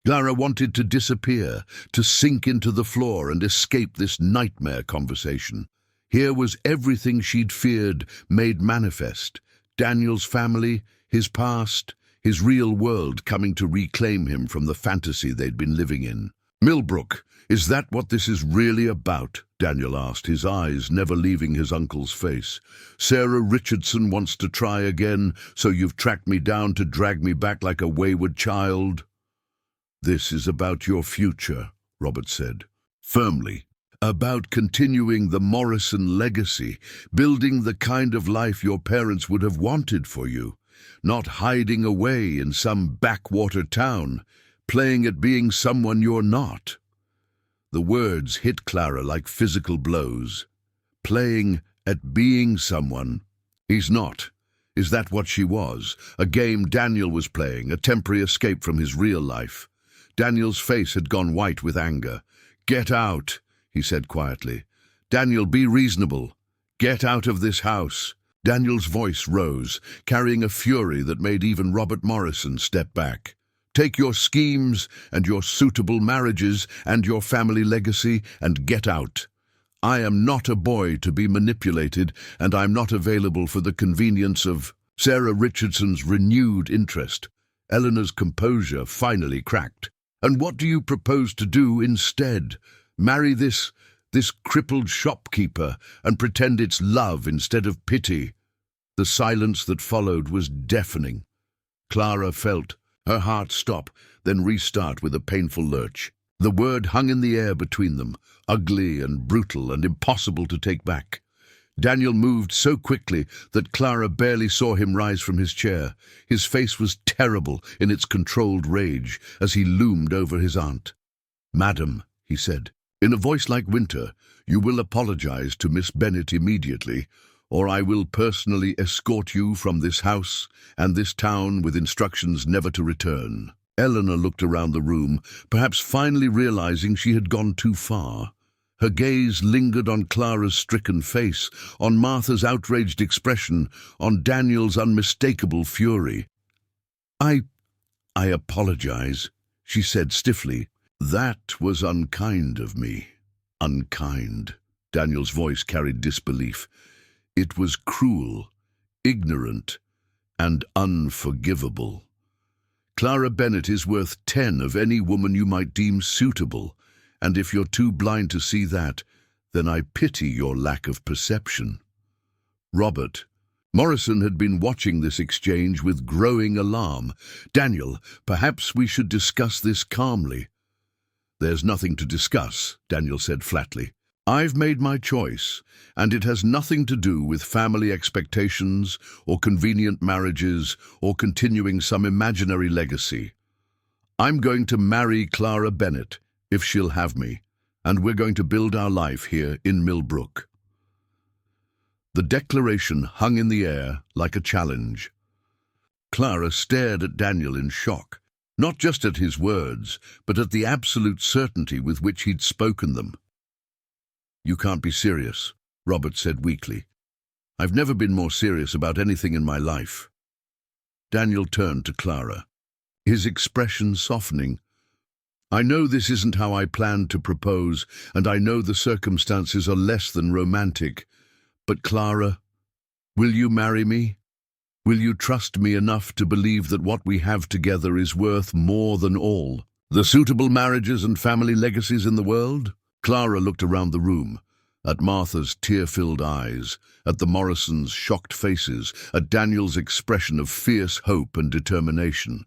Clara wanted to disappear, to sink into the floor and escape this nightmare conversation. Here was everything she'd feared made manifest. Daniel's family, his past, his real world coming to reclaim him from the fantasy they'd been living in. "Millbrook, is that what this is really about?" Daniel asked, his eyes never leaving his uncle's face. "Sarah Richardson wants to try again, so you've tracked me down to drag me back like a wayward child?" "This is about your future," Robert said, firmly. "About continuing the Morrison legacy, building the kind of life your parents would have wanted for you. Not hiding away in some backwater town, playing at being someone you're not. The words hit Clara like physical blows. Playing at being someone he's not. Is that what she was? A game Daniel was playing, a temporary escape from his real life. Daniel's face had gone white with anger. "Get out," he said quietly. "Daniel, be reasonable. Get out of this house." Daniel's voice rose, carrying a fury that made even Robert Morrison step back. "Take your schemes and your suitable marriages and your family legacy and get out. I am not a boy to be manipulated, and I'm not available for the convenience of—" Sarah Richardson's renewed interest. Eleanor's composure finally cracked. "And what do you propose to do instead? Marry this crippled shopkeeper and pretend it's love instead of pity?" The silence that followed was deafening. Clara felt her heart stop, then restart with a painful lurch. The word hung in the air between them, ugly and brutal and impossible to take back. Daniel moved so quickly that Clara barely saw him rise from his chair. His face was terrible in its controlled rage as he loomed over his aunt. "Madam," he said, in a voice like winter, "you will apologize to Miss Bennet immediately, or I will personally escort you from this house and this town with instructions never to return." Eleanor looked around the room, perhaps finally realizing she had gone too far. Her gaze lingered on Clara's stricken face, on Martha's outraged expression, on Daniel's unmistakable fury. I apologize," she said stiffly. "That was unkind of me." "Unkind." Daniel's voice carried disbelief. "It was cruel, ignorant, and unforgivable. Clara Bennet is worth 10 of any woman you might deem suitable, and if you're too blind to see that, then I pity your lack of perception." Robert Morrison had been watching this exchange with growing alarm. "Daniel, perhaps we should discuss this calmly." "There's nothing to discuss," Daniel said flatly. "I've made my choice, and it has nothing to do with family expectations or convenient marriages or continuing some imaginary legacy. I'm going to marry Clara Bennet, if she'll have me, and we're going to build our life here in Millbrook." The declaration hung in the air like a challenge. Clara stared at Daniel in shock, not just at his words, but at the absolute certainty with which he'd spoken them. "You can't be serious," Robert said weakly. "I've never been more serious about anything in my life." Daniel turned to Clara, his expression softening. "I know this isn't how I planned to propose, and I know the circumstances are less than romantic, but Clara, will you marry me? Will you trust me enough to believe that what we have together is worth more than all the suitable marriages and family legacies in the world?" Clara looked around the room, at Martha's tear-filled eyes, at the Morrisons' shocked faces, at Daniel's expression of fierce hope and determination.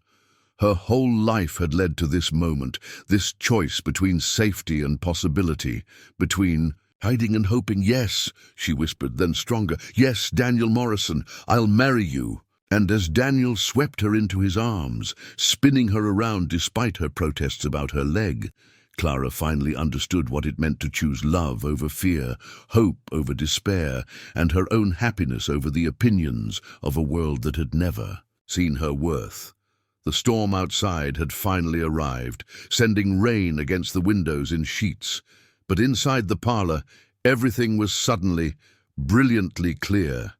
Her whole life had led to this moment, this choice between safety and possibility, between hiding and hoping. "Yes," she whispered, then stronger. "Yes, Daniel Morrison, I'll marry you." And as Daniel swept her into his arms, spinning her around despite her protests about her leg, Clara finally understood what it meant to choose love over fear, hope over despair, and her own happiness over the opinions of a world that had never seen her worth. The storm outside had finally arrived, sending rain against the windows in sheets. But inside the parlor, everything was suddenly, brilliantly clear.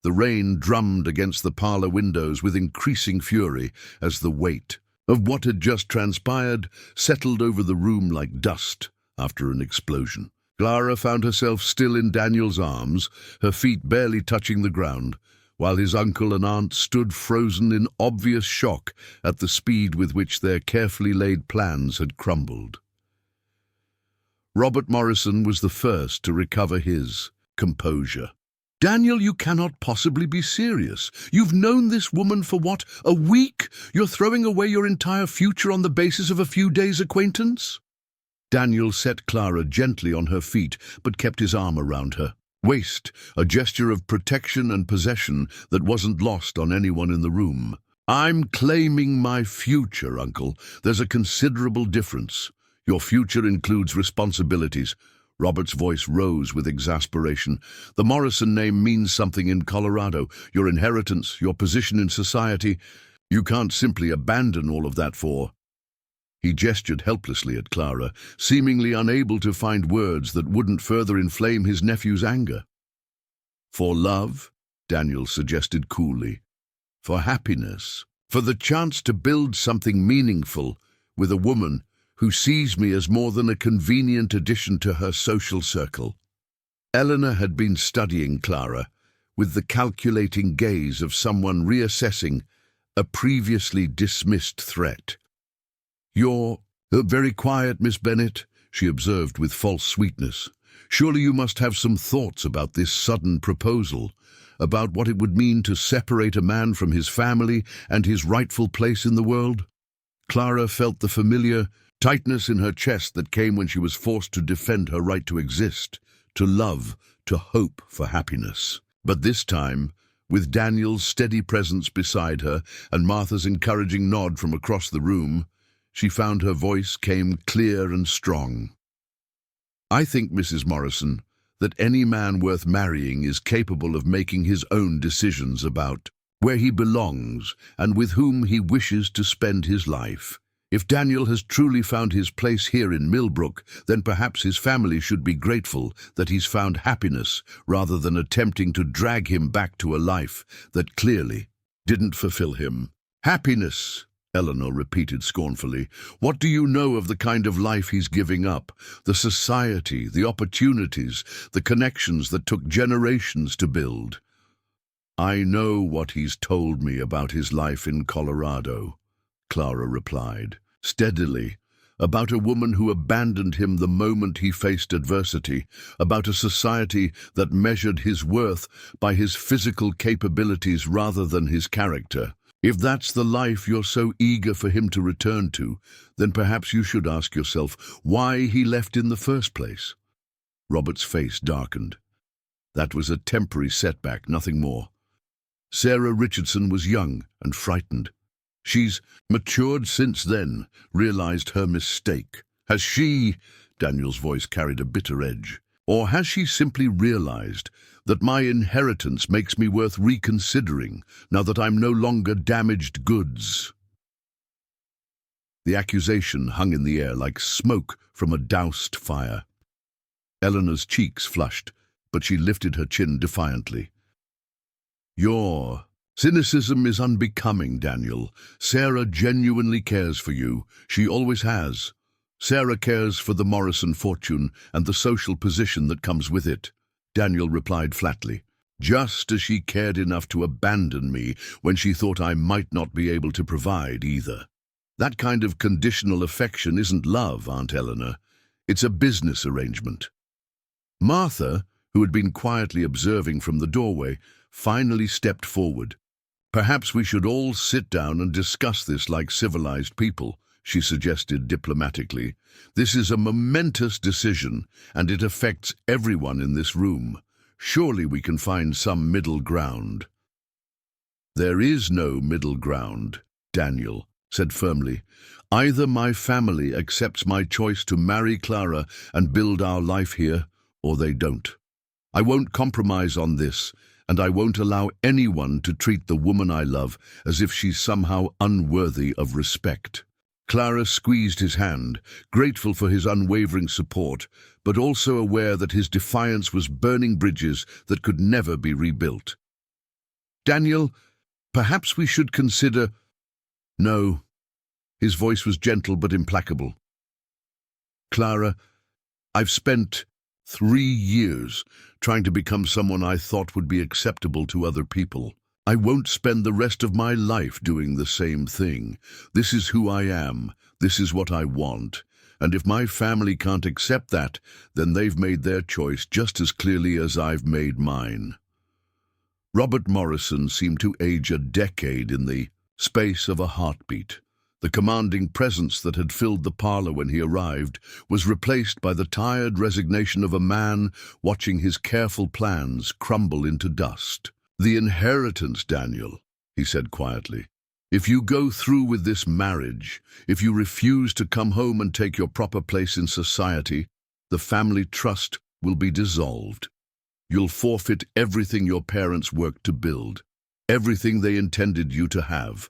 The rain drummed against the parlor windows with increasing fury as the weight of what had just transpired settled over the room like dust after an explosion. Clara found herself still in Daniel's arms, her feet barely touching the ground, while his uncle and aunt stood frozen in obvious shock at the speed with which their carefully laid plans had crumbled. Robert Morrison was the first to recover his composure. "Daniel, you cannot possibly be serious. You've known this woman for what, a week? You're throwing away your entire future on the basis of a few days' acquaintance?" Daniel set Clara gently on her feet, but kept his arm around her waist, a gesture of protection and possession that wasn't lost on anyone in the room. I'm claiming my future, Uncle. There's a considerable difference. Your future includes responsibilities. Robert's voice rose with exasperation. The Morrison name means something in Colorado. Your inheritance, your position in society. You can't simply abandon all of that for... He gestured helplessly at Clara, seemingly unable to find words that wouldn't further inflame his nephew's anger. For love, Daniel suggested coolly. For happiness. For the chance to build something meaningful with a woman who sees me as more than a convenient addition to her social circle. Eleanor had been studying Clara with the calculating gaze of someone reassessing a previously dismissed threat. You're very quiet, Miss Bennet, she observed with false sweetness. Surely you must have some thoughts about this sudden proposal, about what it would mean to separate a man from his family and his rightful place in the world? Clara felt the familiar tightness in her chest that came when she was forced to defend her right to exist, to love, to hope for happiness. But this time, with Daniel's steady presence beside her and Martha's encouraging nod from across the room, she found her voice came clear and strong. I think, Mrs. Morrison, that any man worth marrying is capable of making his own decisions about where he belongs and with whom he wishes to spend his life. If Daniel has truly found his place here in Millbrook, then perhaps his family should be grateful that he's found happiness rather than attempting to drag him back to a life that clearly didn't fulfill him. Happiness, Eleanor repeated scornfully. What do you know of the kind of life he's giving up? The society, the opportunities, the connections that took generations to build. I know what he's told me about his life in Colorado, Clara replied, steadily, about a woman who abandoned him the moment he faced adversity, about a society that measured his worth by his physical capabilities rather than his character. If that's the life you're so eager for him to return to, then perhaps you should ask yourself why he left in the first place. Robert's face darkened. That was a temporary setback, nothing more. Sarah Richardson was young and frightened. She's matured since then, realized her mistake. Has she, Daniel's voice carried a bitter edge, or has she simply realized that my inheritance makes me worth reconsidering now that I'm no longer damaged goods? The accusation hung in the air like smoke from a doused fire. Eleanor's cheeks flushed, but she lifted her chin defiantly. Your cynicism is unbecoming, Daniel. Sarah genuinely cares for you. She always has. Sarah cares for the Morrison fortune and the social position that comes with it, Daniel replied flatly, just as she cared enough to abandon me when she thought I might not be able to provide either. That kind of conditional affection isn't love, Aunt Eleanor. It's a business arrangement. Martha, who had been quietly observing from the doorway, finally stepped forward. Perhaps we should all sit down and discuss this like civilized people, she suggested diplomatically. This is a momentous decision, and it affects everyone in this room. Surely we can find some middle ground. There is no middle ground, Daniel said firmly. Either my family accepts my choice to marry Clara and build our life here, or they don't. I won't compromise on this, and I won't allow anyone to treat the woman I love as if she's somehow unworthy of respect. Clara squeezed his hand, grateful for his unwavering support, but also aware that his defiance was burning bridges that could never be rebuilt. Daniel, perhaps we should consider... No. His voice was gentle but implacable. Clara, I've spent 3 years trying to become someone I thought would be acceptable to other people. I won't spend the rest of my life doing the same thing. This is who I am. This is what I want. And if my family can't accept that, then they've made their choice just as clearly as I've made mine. Robert Morrison seemed to age a decade in the space of a heartbeat. The commanding presence that had filled the parlor when he arrived was replaced by the tired resignation of a man watching his careful plans crumble into dust. The inheritance, Daniel, he said quietly. If you go through with this marriage, if you refuse to come home and take your proper place in society, the family trust will be dissolved. You'll forfeit everything your parents worked to build, everything they intended you to have.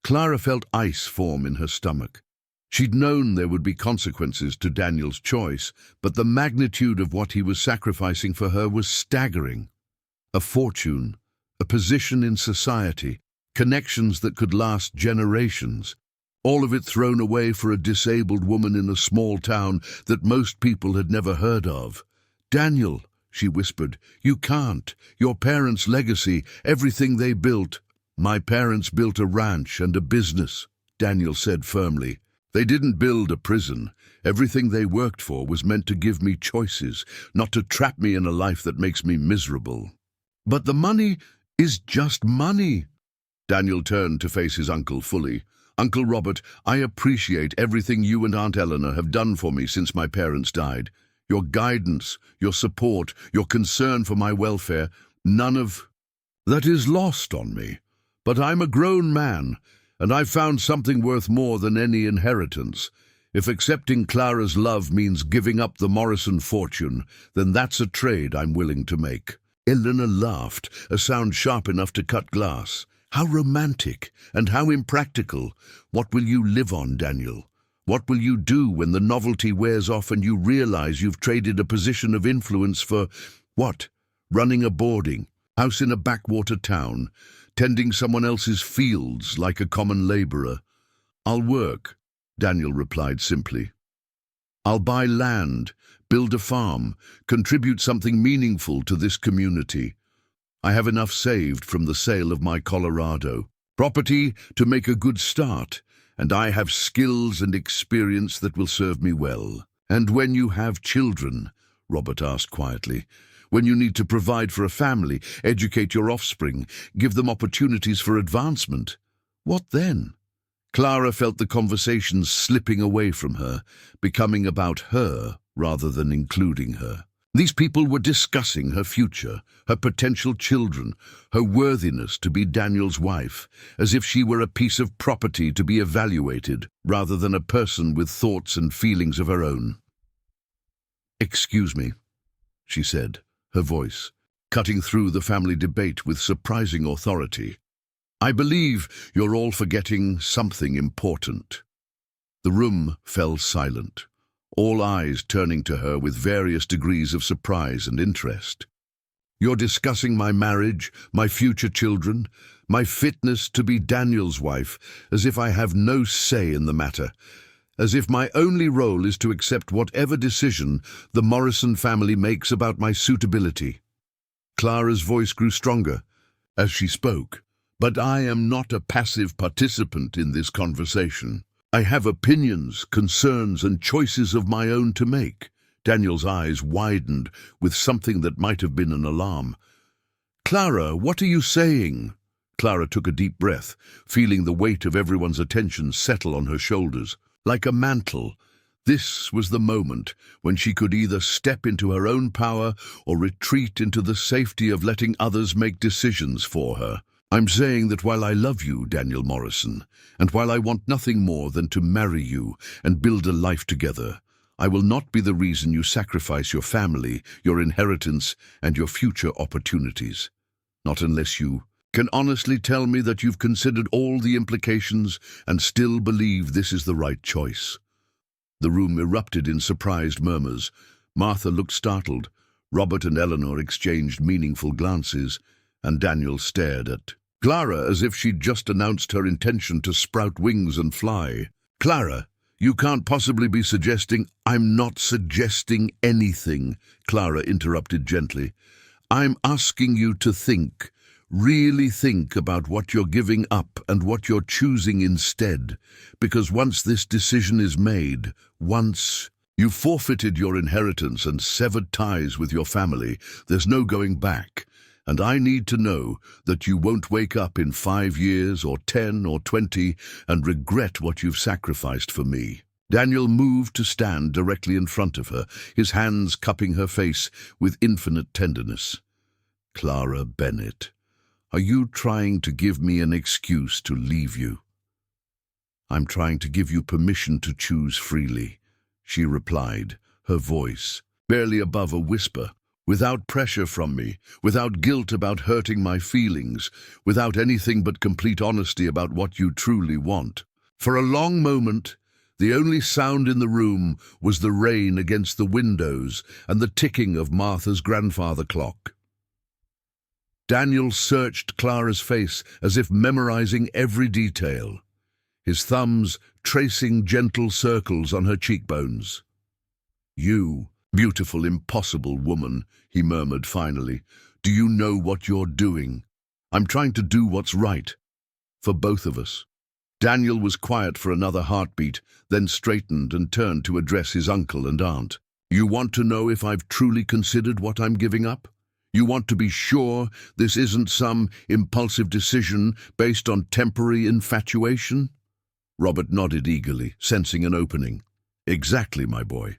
Clara felt ice form in her stomach. She'd known there would be consequences to Daniel's choice, but the magnitude of what he was sacrificing for her was staggering. A fortune, a position in society, connections that could last generations, all of it thrown away for a disabled woman in a small town that most people had never heard of. "Daniel," she whispered, "you can't. Your parents' legacy, everything they built." "My parents built a ranch and a business," Daniel said firmly. "They didn't build a prison. Everything they worked for was meant to give me choices, not to trap me in a life that makes me miserable." "But the money is just money." Daniel turned to face his uncle fully. "Uncle Robert, I appreciate everything you and Aunt Eleanor have done for me since my parents died. Your guidance, your support, your concern for my welfare, none of that is lost on me. But I'm a grown man, and I've found something worth more than any inheritance. If accepting Clara's love means giving up the Morrison fortune, then that's a trade I'm willing to make." Eleanor laughed, a sound sharp enough to cut glass. "How romantic and how impractical. What will you live on, Daniel? What will you do when the novelty wears off and you realize you've traded a position of influence for, what? Running a boarding house in a backwater town, tending someone else's fields like a common laborer?" "I'll work," Daniel replied simply. "I'll buy land, build a farm, contribute something meaningful to this community. I have enough saved from the sale of my Colorado property to make a good start, and I have skills and experience that will serve me well." "And when you have children," Robert asked quietly, "when you need to provide for a family, educate your offspring, give them opportunities for advancement, what then?" Clara felt the conversation slipping away from her, becoming about her rather than including her. These people were discussing her future, her potential children, her worthiness to be Daniel's wife, as if she were a piece of property to be evaluated, rather than a person with thoughts and feelings of her own. "Excuse me," she said, her voice cutting through the family debate with surprising authority. "I believe you're all forgetting something important." The room fell silent, all eyes turning to her with various degrees of surprise and interest. "You're discussing my marriage, my future children, my fitness to be Daniel's wife, as if I have no say in the matter, as if my only role is to accept whatever decision the Morrison family makes about my suitability." Clara's voice grew stronger as she spoke. "But I am not a passive participant in this conversation. I have opinions, concerns, and choices of my own to make." Daniel's eyes widened with something that might have been an alarm. "Clara, what are you saying?" Clara took a deep breath, feeling the weight of everyone's attention settle on her shoulders. Like a mantle, this was the moment when she could either step into her own power or retreat into the safety of letting others make decisions for her. "I'm saying that while I love you, Daniel Morrison, and while I want nothing more than to marry you and build a life together, I will not be the reason you sacrifice your family, your inheritance, and your future opportunities. Not unless you can honestly tell me that you've considered all the implications and still believe this is the right choice." The room erupted in surprised murmurs. Martha looked startled. Robert and Eleanor exchanged meaningful glances, and Daniel stared at Clara as if she'd just announced her intention to sprout wings and fly. "Clara, you can't possibly be suggesting—" "I'm not suggesting anything," Clara interrupted gently. "I'm asking you to think, really think about what you're giving up and what you're choosing instead, because once this decision is made, once you've forfeited your inheritance and severed ties with your family, there's no going back. And I need to know that you won't wake up in 5 years or 10 or 20 and regret what you've sacrificed for me." Daniel moved to stand directly in front of her, his hands cupping her face with infinite tenderness. "Clara Bennett, Are you trying to give me an excuse to leave you? I'm trying to give you permission to choose freely, she replied, her voice barely above a whisper, without pressure from me, without guilt about hurting my feelings, without anything but complete honesty about what you truly want. For a long moment, the only sound in the room was the rain against the windows and the ticking of Martha's grandfather clock. Daniel searched Clara's face as if memorizing every detail, his thumbs tracing gentle circles on her cheekbones. "You, beautiful, impossible woman," he murmured finally, "do you know what you're doing? I'm trying to do what's right, for both of us." Daniel was quiet for another heartbeat, then straightened and turned to address his uncle and aunt. "You want to know if I've truly considered what I'm giving up? You want to be sure this isn't some impulsive decision based on temporary infatuation?" Robert nodded eagerly, sensing an opening. "Exactly, my boy.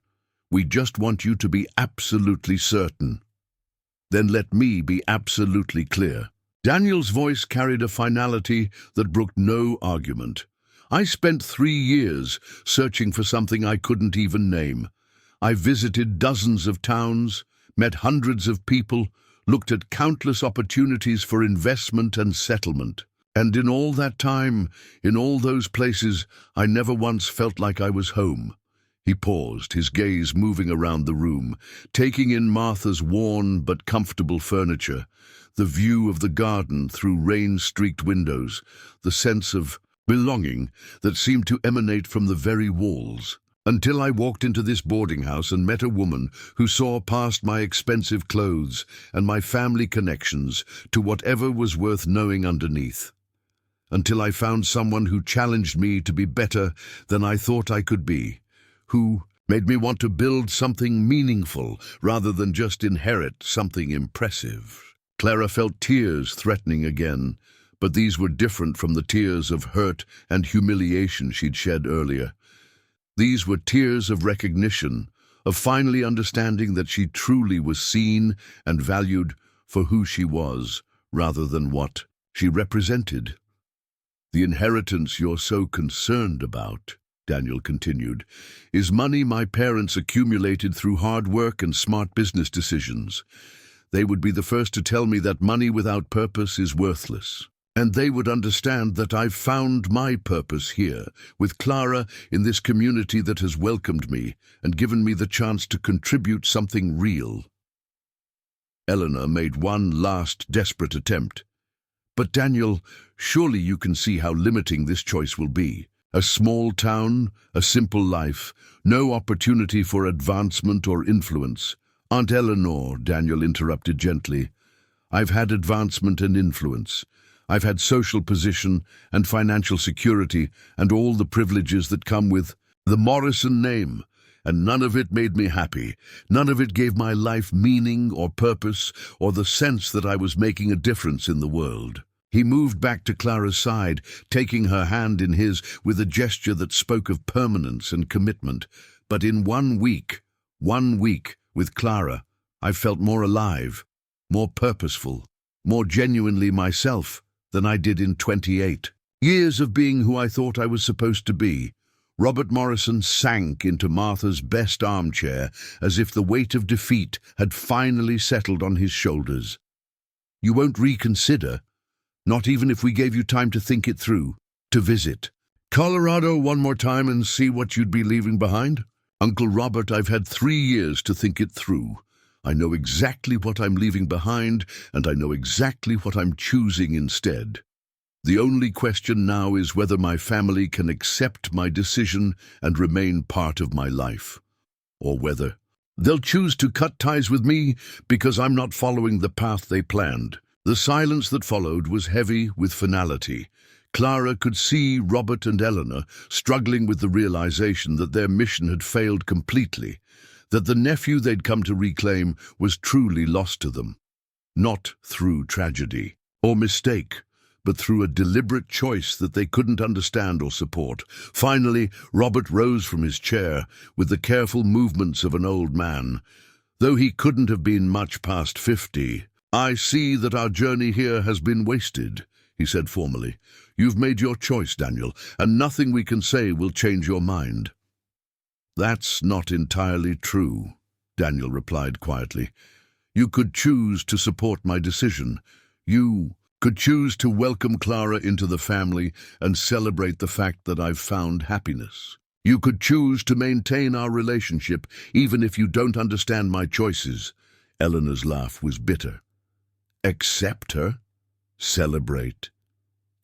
We just want you to be absolutely certain." "Then let me be absolutely clear." Daniel's voice carried a finality that brooked no argument. "I spent 3 years searching for something I couldn't even name. I visited dozens of towns, met hundreds of people, looked at countless opportunities for investment and settlement. And in all that time, in all those places, I never once felt like I was home." He paused, his gaze moving around the room, taking in Martha's worn but comfortable furniture, the view of the garden through rain-streaked windows, the sense of belonging that seemed to emanate from the very walls. "Until I walked into this boarding house and met a woman who saw past my expensive clothes and my family connections to whatever was worth knowing underneath. Until I found someone who challenged me to be better than I thought I could be, who made me want to build something meaningful rather than just inherit something impressive." Clara felt tears threatening again, but these were different from the tears of hurt and humiliation she'd shed earlier. These were tears of recognition, of finally understanding that she truly was seen and valued for who she was, rather than what she represented. "The inheritance you're so concerned about," Daniel continued, "is money my parents accumulated through hard work and smart business decisions. They would be the first to tell me that money without purpose is worthless. And they would understand that I've found my purpose here, with Clara, in this community that has welcomed me and given me the chance to contribute something real." Eleanor made one last desperate attempt. "But Daniel, surely you can see how limiting this choice will be. A small town, a simple life, no opportunity for advancement or influence." "Aunt Eleanor," Daniel interrupted gently, "I've had advancement and influence. I've had social position and financial security and all the privileges that come with the Morrison name, and none of it made me happy. None of it gave my life meaning or purpose or the sense that I was making a difference in the world." He moved back to Clara's side, taking her hand in his with a gesture that spoke of permanence and commitment. "But in 1 week, 1 week, with Clara, I felt more alive, more purposeful, more genuinely myself than I did in 28 years of being who I thought I was supposed to be." Robert Morrison sank into Martha's best armchair as if the weight of defeat had finally settled on his shoulders. "You won't reconsider? Not even if we gave you time to think it through, to visit Colorado one more time and see what you'd be leaving behind?" "Uncle Robert, I've had 3 years to think it through. I know exactly what I'm leaving behind, and I know exactly what I'm choosing instead. The only question now is whether my family can accept my decision and remain part of my life, or whether they'll choose to cut ties with me because I'm not following the path they planned." The silence that followed was heavy with finality. Clara could see Robert and Eleanor struggling with the realization that their mission had failed completely, that the nephew they'd come to reclaim was truly lost to them. Not through tragedy or mistake, but through a deliberate choice that they couldn't understand or support. Finally, Robert rose from his chair with the careful movements of an old man. Though he couldn't have been much past 50, I see that our journey here has been wasted, he said formally. You've made your choice, Daniel, and nothing we can say will change your mind. That's not entirely true, Daniel replied quietly. You could choose to support my decision. You could choose to welcome Clara into the family and celebrate the fact that I've found happiness. You could choose to maintain our relationship even if you don't understand my choices. Eleanor's laugh was bitter. Accept her? Celebrate?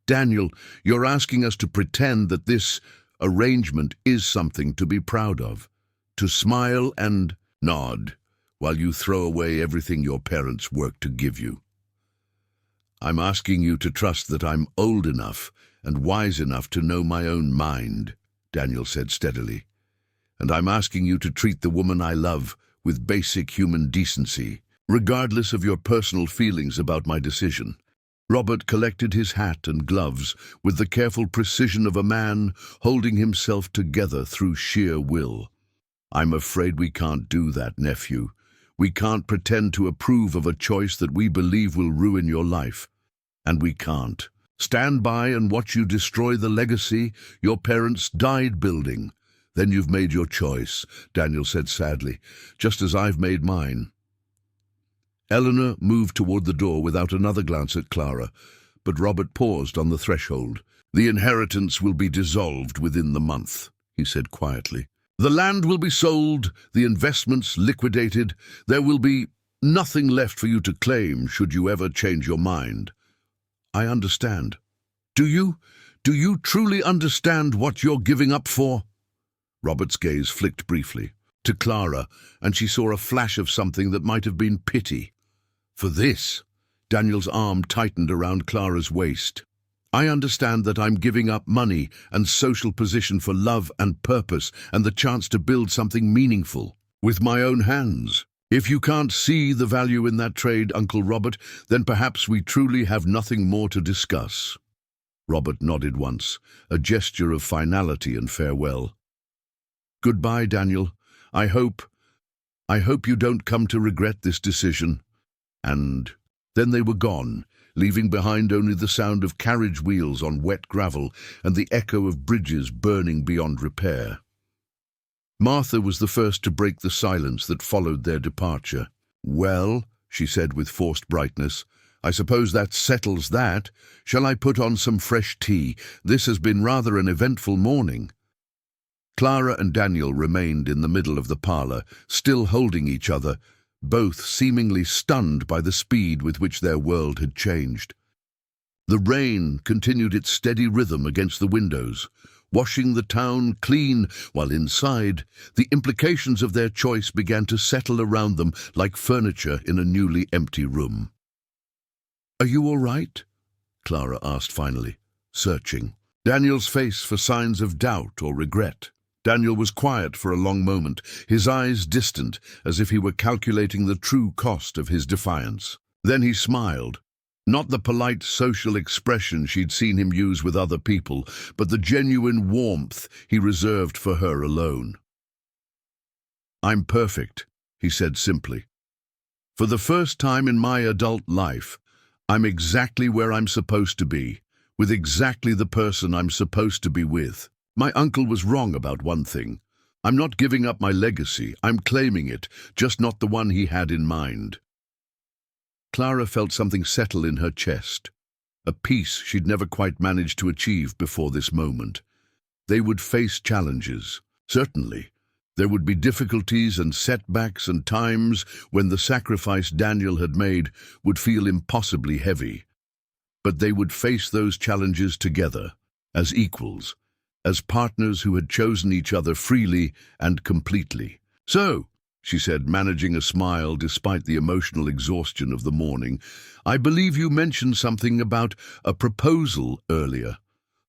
Daniel, you're asking us to pretend that this arrangement is something to be proud of, to smile and nod while you throw away everything your parents worked to give you. I'm asking you to trust that I'm old enough and wise enough to know my own mind, Daniel said steadily. And I'm asking you to treat the woman I love with basic human decency, regardless of your personal feelings about my decision. Robert collected his hat and gloves with the careful precision of a man holding himself together through sheer will. I'm afraid we can't do that, nephew. We can't pretend to approve of a choice that we believe will ruin your life. And we can't stand by and watch you destroy the legacy your parents died building. Then you've made your choice, Daniel said sadly, just as I've made mine. Eleanor moved toward the door without another glance at Clara, but Robert paused on the threshold. The inheritance will be dissolved within the month, he said quietly. The land will be sold, the investments liquidated. There will be nothing left for you to claim should you ever change your mind. I understand. Do you? Do you truly understand what you're giving up for? Robert's gaze flicked briefly to Clara, and she saw a flash of something that might have been pity. For this, Daniel's arm tightened around Clara's waist. I understand that I'm giving up money and social position for love and purpose and the chance to build something meaningful with my own hands. If you can't see the value in that trade, Uncle Robert, then perhaps we truly have nothing more to discuss. Robert nodded once, a gesture of finality and farewell. Goodbye, Daniel. I hope you don't come to regret this decision. And then they were gone, leaving behind only the sound of carriage wheels on wet gravel and the echo of bridges burning beyond repair. Martha was the first to break the silence that followed their departure. Well, she said with forced brightness, I suppose that settles that. Shall I put on some fresh tea? This has been rather an eventful morning. Clara and Daniel remained in the middle of the parlour, still holding each other, both seemingly stunned by the speed with which their world had changed. The rain continued its steady rhythm against the windows, washing the town clean, while inside, the implications of their choice began to settle around them like furniture in a newly empty room. Are you all right? Clara asked finally, searching Daniel's face for signs of doubt or regret. Daniel was quiet for a long moment, his eyes distant, as if he were calculating the true cost of his defiance. Then he smiled. Not the polite social expression she'd seen him use with other people, but the genuine warmth he reserved for her alone. I'm perfect, he said simply. For the first time in my adult life, I'm exactly where I'm supposed to be, with exactly the person I'm supposed to be with. My uncle was wrong about one thing. I'm not giving up my legacy, I'm claiming it, just not the one he had in mind. Clara felt something settle in her chest, a peace she'd never quite managed to achieve before this moment. They would face challenges, certainly. There would be difficulties and setbacks and times when the sacrifice Daniel had made would feel impossibly heavy. But they would face those challenges together, as equals, as partners who had chosen each other freely and completely. So, she said, managing a smile despite the emotional exhaustion of the morning, I believe you mentioned something about a proposal earlier.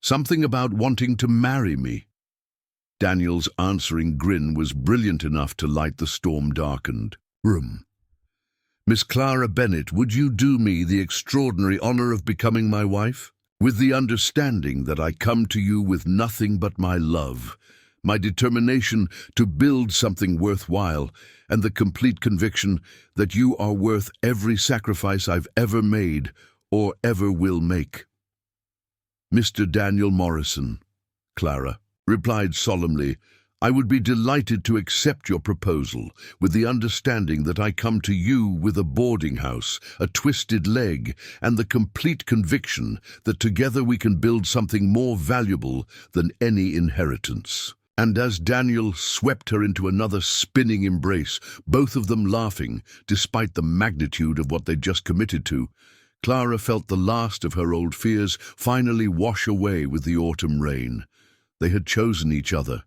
Something about wanting to marry me. Daniel's answering grin was brilliant enough to light the storm-darkened room. Miss Clara Bennett, would you do me the extraordinary honor of becoming my wife? With the understanding that I come to you with nothing but my love, my determination to build something worthwhile, and the complete conviction that you are worth every sacrifice I've ever made or ever will make." "Mr. Daniel Morrison," Clara replied solemnly, "I would be delighted to accept your proposal, with the understanding that I come to you with a boarding house, a twisted leg, and the complete conviction that together we can build something more valuable than any inheritance." And as Daniel swept her into another spinning embrace, both of them laughing, despite the magnitude of what they'd just committed to, Clara felt the last of her old fears finally wash away with the autumn rain. They had chosen each other.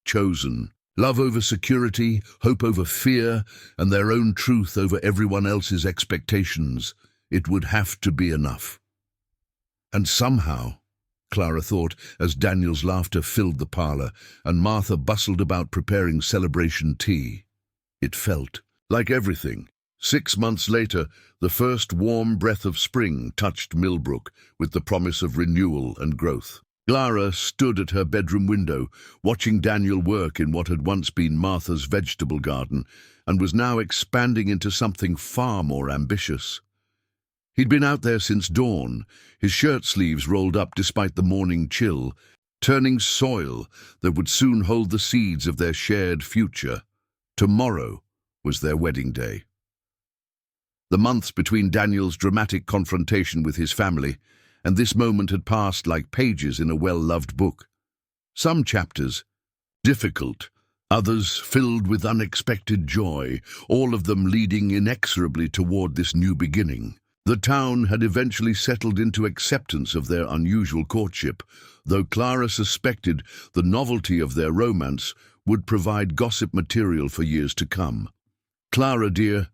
Chosen. Love over security, hope over fear, and their own truth over everyone else's expectations. It would have to be enough. And somehow, Clara thought, as Daniel's laughter filled the parlor and Martha bustled about preparing celebration tea, it felt like everything. 6 months later, the first warm breath of spring touched Millbrook with the promise of renewal and growth. Clara stood at her bedroom window, watching Daniel work in what had once been Martha's vegetable garden, and was now expanding into something far more ambitious. He'd been out there since dawn, his shirt sleeves rolled up despite the morning chill, turning soil that would soon hold the seeds of their shared future. Tomorrow was their wedding day. The months between Daniel's dramatic confrontation with his family and this moment had passed like pages in a well-loved book. Some chapters difficult, others filled with unexpected joy, all of them leading inexorably toward this new beginning. The town had eventually settled into acceptance of their unusual courtship, though Clara suspected the novelty of their romance would provide gossip material for years to come. "Clara, dear,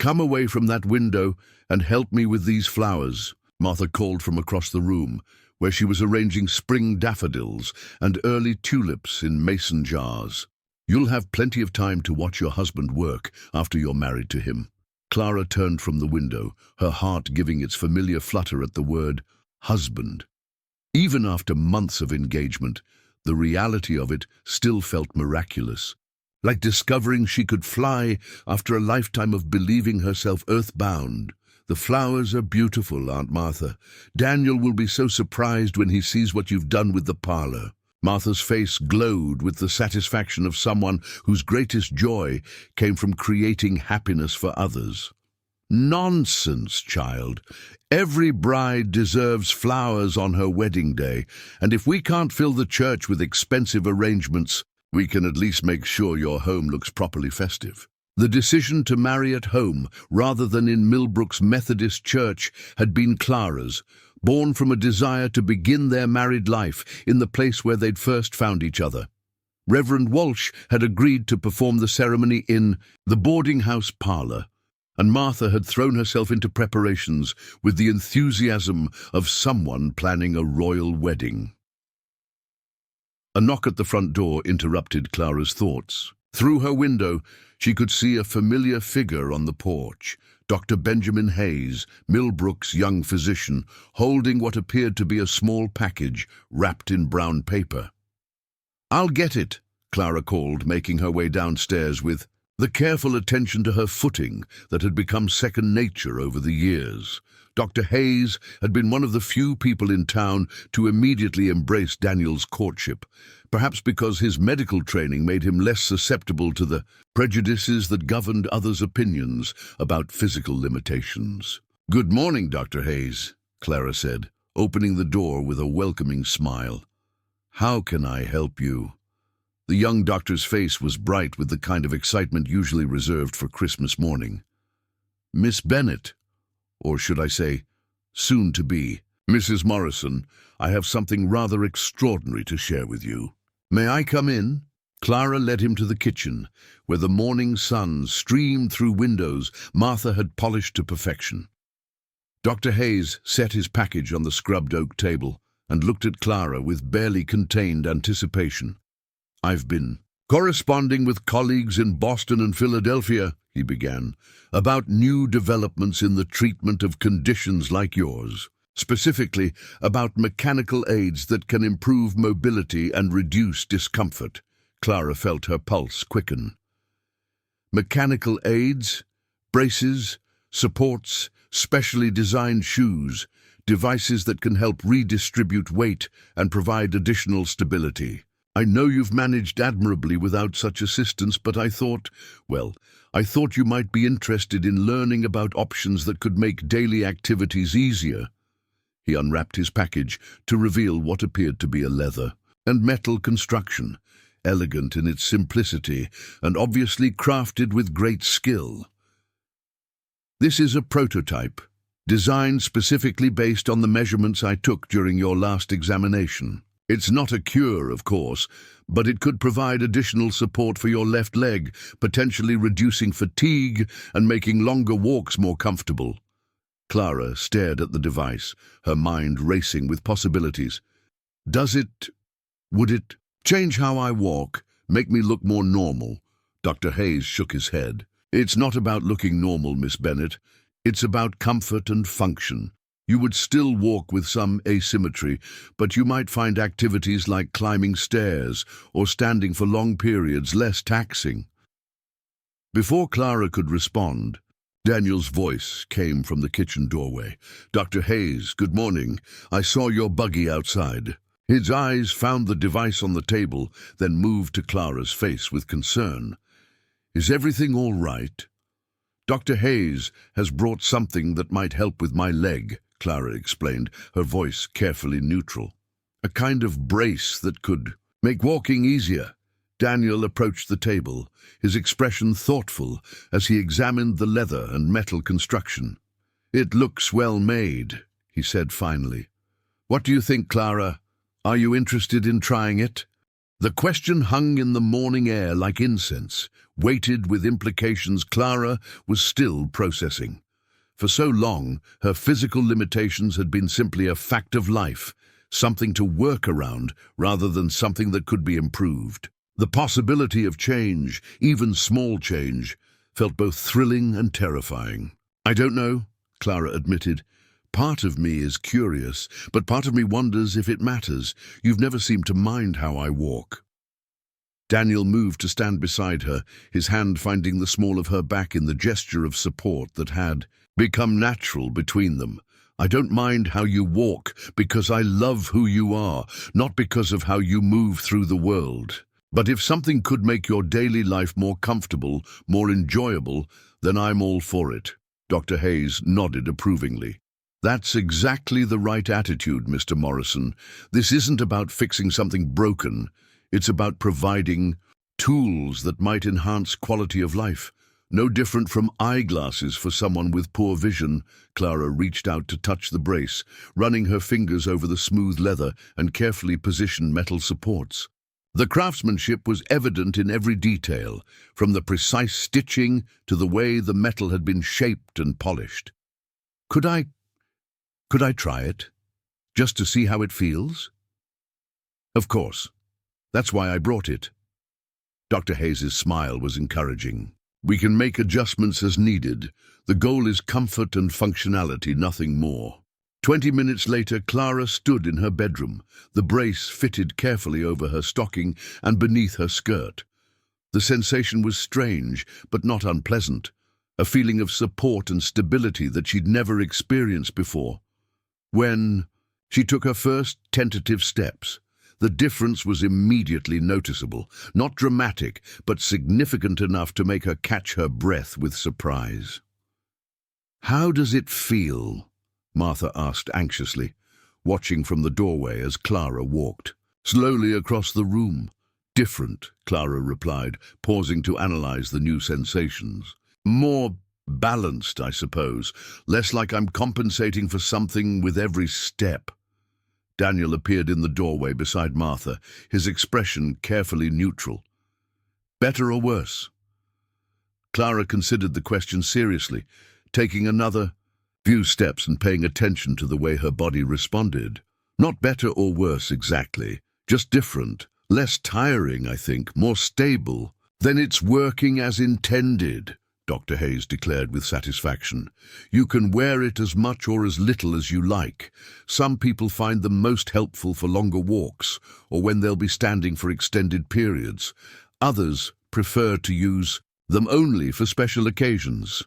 come away from that window and help me with these flowers," Martha called from across the room, where she was arranging spring daffodils and early tulips in mason jars. "You'll have plenty of time to watch your husband work after you're married to him." Clara turned from the window, her heart giving its familiar flutter at the word husband. Even after months of engagement, the reality of it still felt miraculous, like discovering she could fly after a lifetime of believing herself earthbound. "The flowers are beautiful, Aunt Martha. Daniel will be so surprised when he sees what you've done with the parlor." Martha's face glowed with the satisfaction of someone whose greatest joy came from creating happiness for others. "Nonsense, child. Every bride deserves flowers on her wedding day, and if we can't fill the church with expensive arrangements, we can at least make sure your home looks properly festive." The decision to marry at home rather than in Millbrook's Methodist church had been Clara's, born from a desire to begin their married life in the place where they'd first found each other. Reverend Walsh had agreed to perform the ceremony in the boarding house parlor, and Martha had thrown herself into preparations with the enthusiasm of someone planning a royal wedding. A knock at the front door interrupted Clara's thoughts. Through her window, she could see a familiar figure on the porch, Dr. Benjamin Hayes, Millbrook's young physician, holding what appeared to be a small package wrapped in brown paper. "I'll get it," Clara called, making her way downstairs with the careful attention to her footing that had become second nature over the years. Dr. Hayes had been one of the few people in town to immediately embrace Daniel's courtship, perhaps because his medical training made him less susceptible to the prejudices that governed others' opinions about physical limitations. "Good morning, Dr. Hayes," Clara said, opening the door with a welcoming smile. "How can I help you?" The young doctor's face was bright with the kind of excitement usually reserved for Christmas morning. "Miss Bennet, or should I say, soon to be, Mrs. Morrison, I have something rather extraordinary to share with you. May I come in?" Clara led him to the kitchen, where the morning sun streamed through windows Martha had polished to perfection. Dr. Hayes set his package on the scrubbed oak table and looked at Clara with barely contained anticipation. "I've been corresponding with colleagues in Boston and Philadelphia," he began, "about new developments in the treatment of conditions like yours. Specifically about mechanical aids that can improve mobility and reduce discomfort. Clara felt her pulse quicken. Mechanical aids, braces, supports, specially designed shoes, devices that can help redistribute weight and provide additional stability. I know you've managed admirably without such assistance, but I thought you might be interested in learning about options that could make daily activities easier. He unwrapped his package to reveal what appeared to be a leather and metal construction, elegant in its simplicity and obviously crafted with great skill. This is a prototype, designed specifically based on the measurements I took during your last examination. It's not a cure, of course, but it could provide additional support for your left leg, potentially reducing fatigue and making longer walks more comfortable. Clara stared at the device, her mind racing with possibilities. Would it change how I walk, make me look more normal? Dr. Hayes shook his head. It's not about looking normal, Miss Bennett. It's about comfort and function. You would still walk with some asymmetry, but you might find activities like climbing stairs or standing for long periods less taxing. Before Clara could respond, Daniel's voice came from the kitchen doorway. Dr. Hayes, good morning. I saw your buggy outside. His eyes found the device on the table, then moved to Clara's face with concern. Is everything all right? Dr. Hayes has brought something that might help with my leg, Clara explained, her voice carefully neutral. A kind of brace that could make walking easier. Daniel approached the table, his expression thoughtful as he examined the leather and metal construction. It looks well made, he said finally. What do you think, Clara? Are you interested in trying it? The question hung in the morning air like incense, weighted with implications Clara was still processing. For so long, her physical limitations had been simply a fact of life, something to work around rather than something that could be improved. The possibility of change, even small change, felt both thrilling and terrifying. I don't know, Clara admitted. Part of me is curious, but part of me wonders if it matters. You've never seemed to mind how I walk. Daniel moved to stand beside her, his hand finding the small of her back in the gesture of support that had become natural between them. I don't mind how you walk because I love who you are, not because of how you move through the world. But if something could make your daily life more comfortable, more enjoyable, then I'm all for it. Dr. Hayes nodded approvingly. That's exactly the right attitude, Mr. Morrison. This isn't about fixing something broken. It's about providing tools that might enhance quality of life. No different from eyeglasses for someone with poor vision. Clara reached out to touch the brace, running her fingers over the smooth leather and carefully positioned metal supports. The craftsmanship was evident in every detail, from the precise stitching to the way the metal had been shaped and polished. Could I try it? Just to see how it feels? Of course. That's why I brought it. Dr. Hayes's smile was encouraging. We can make adjustments as needed. The goal is comfort and functionality, nothing more. 20 minutes later, Clara stood in her bedroom, the brace fitted carefully over her stocking and beneath her skirt. The sensation was strange, but not unpleasant, a feeling of support and stability that she'd never experienced before. When she took her first tentative steps, the difference was immediately noticeable, not dramatic, but significant enough to make her catch her breath with surprise. How does it feel? Martha asked anxiously, watching from the doorway as Clara walked slowly across the room. Different, Clara replied, pausing to analyze the new sensations. More balanced, I suppose, less like I'm compensating for something with every step. Daniel appeared in the doorway beside Martha, his expression carefully neutral. Better or worse? Clara considered the question seriously, taking another few steps and paying attention to the way her body responded. Not better or worse exactly, just different, less tiring, I think, more stable. Then it's working as intended, Dr. Hayes declared with satisfaction. "You can wear it as much or as little as you like. Some people find them most helpful for longer walks or when they'll be standing for extended periods. Others prefer to use them only for special occasions."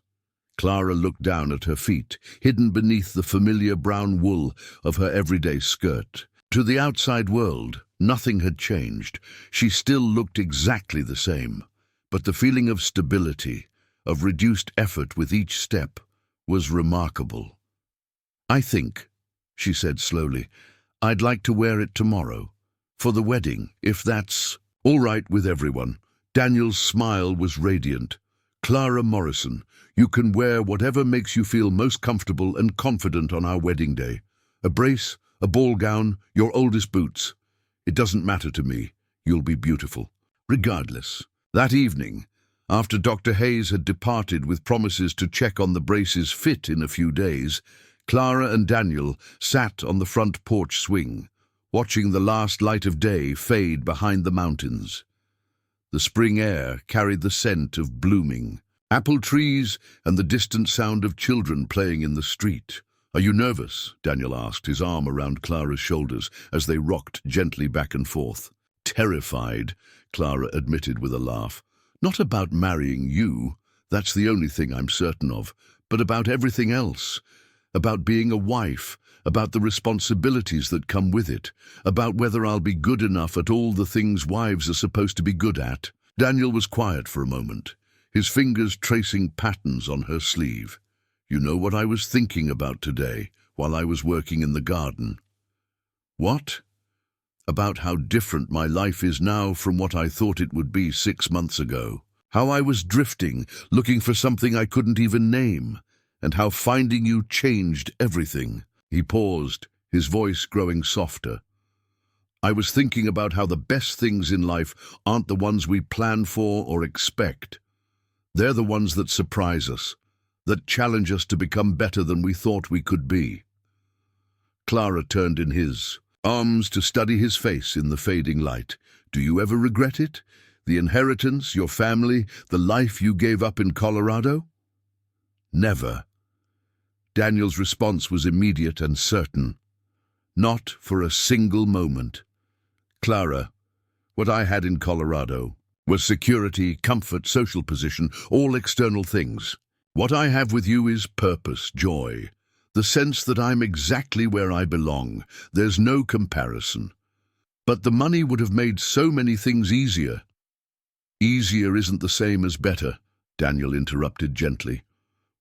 Clara looked down at her feet, hidden beneath the familiar brown wool of her everyday skirt. To the outside world, nothing had changed. She still looked exactly the same. But the feeling of stability, of reduced effort with each step, was remarkable. "I think," she said slowly, "I'd like to wear it tomorrow. For the wedding, if that's all right with everyone." Daniel's smile was radiant. "Clara Morrison, you can wear whatever makes you feel most comfortable and confident on our wedding day. A brace, a ball gown, your oldest boots. It doesn't matter to me. You'll be beautiful. Regardless." That evening, after Dr. Hayes had departed with promises to check on the brace's fit in a few days, Clara and Daniel sat on the front porch swing, watching the last light of day fade behind the mountains. The spring air carried the scent of blooming apple trees and the distant sound of children playing in the street. "Are you nervous?" Daniel asked, his arm around Clara's shoulders as they rocked gently back and forth. "Terrified," Clara admitted with a laugh. "Not about marrying you, that's the only thing I'm certain of, but about everything else. About being a wife, about the responsibilities that come with it, about whether I'll be good enough at all the things wives are supposed to be good at." Daniel was quiet for a moment, his fingers tracing patterns on her sleeve. "You know what I was thinking about today, while I was working in the garden?" "What?" "About how different my life is now from what I thought it would be 6 months ago. How I was drifting, looking for something I couldn't even name, and how finding you changed everything." He paused, his voice growing softer. "I was thinking about how the best things in life aren't the ones we plan for or expect. They're the ones that surprise us, that challenge us to become better than we thought we could be." Clara turned in his arms to study his face in the fading light. "Do you ever regret it? The inheritance, your family, the life you gave up in Colorado?" "Never." Daniel's response was immediate and certain. "Not for a single moment. Clara, what I had in Colorado was security, comfort, social position, all external things. What I have with you is purpose, joy, the sense that I'm exactly where I belong. There's no comparison. But the money would have made so many things easier." "Easier isn't the same as better," Daniel interrupted gently.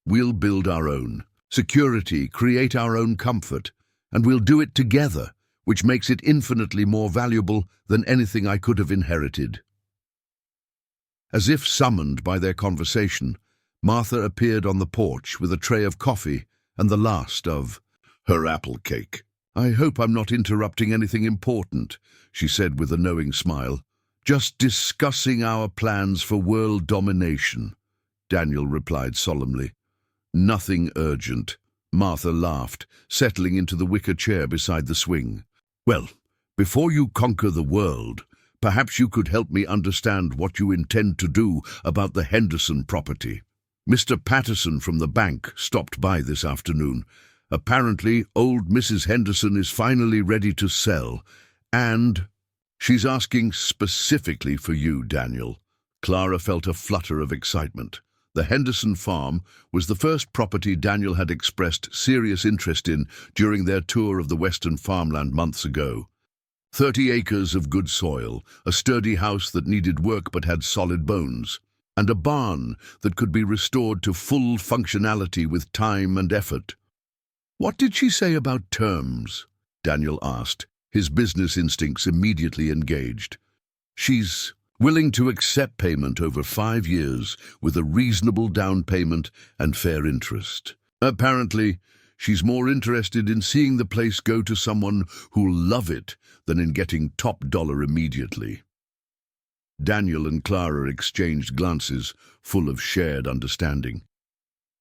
"We'll build our own security, create our own comfort, and we'll do it together, which makes it infinitely more valuable than anything I could have inherited." As if summoned by their conversation, Martha appeared on the porch with a tray of coffee and the last of her apple cake. "I hope I'm not interrupting anything important," she said with a knowing smile. "Just discussing our plans for world domination," Daniel replied solemnly. "Nothing urgent." Martha laughed, settling into the wicker chair beside the swing. "Well, before you conquer the world, perhaps you could help me understand what you intend to do about the Henderson property. Mr. Patterson from the bank stopped by this afternoon. Apparently, old Mrs. Henderson is finally ready to sell, and she's asking specifically for you, Daniel." Clara felt a flutter of excitement. The Henderson farm was the first property Daniel had expressed serious interest in during their tour of the western farmland months ago. 30 acres of good soil, a sturdy house that needed work but had solid bones, and a barn that could be restored to full functionality with time and effort. "What did she say about terms?" Daniel asked, his business instincts immediately engaged. "She's willing to accept payment over 5 years with a reasonable down payment and fair interest. Apparently, she's more interested in seeing the place go to someone who'll love it than in getting top dollar immediately." Daniel and Clara exchanged glances full of shared understanding.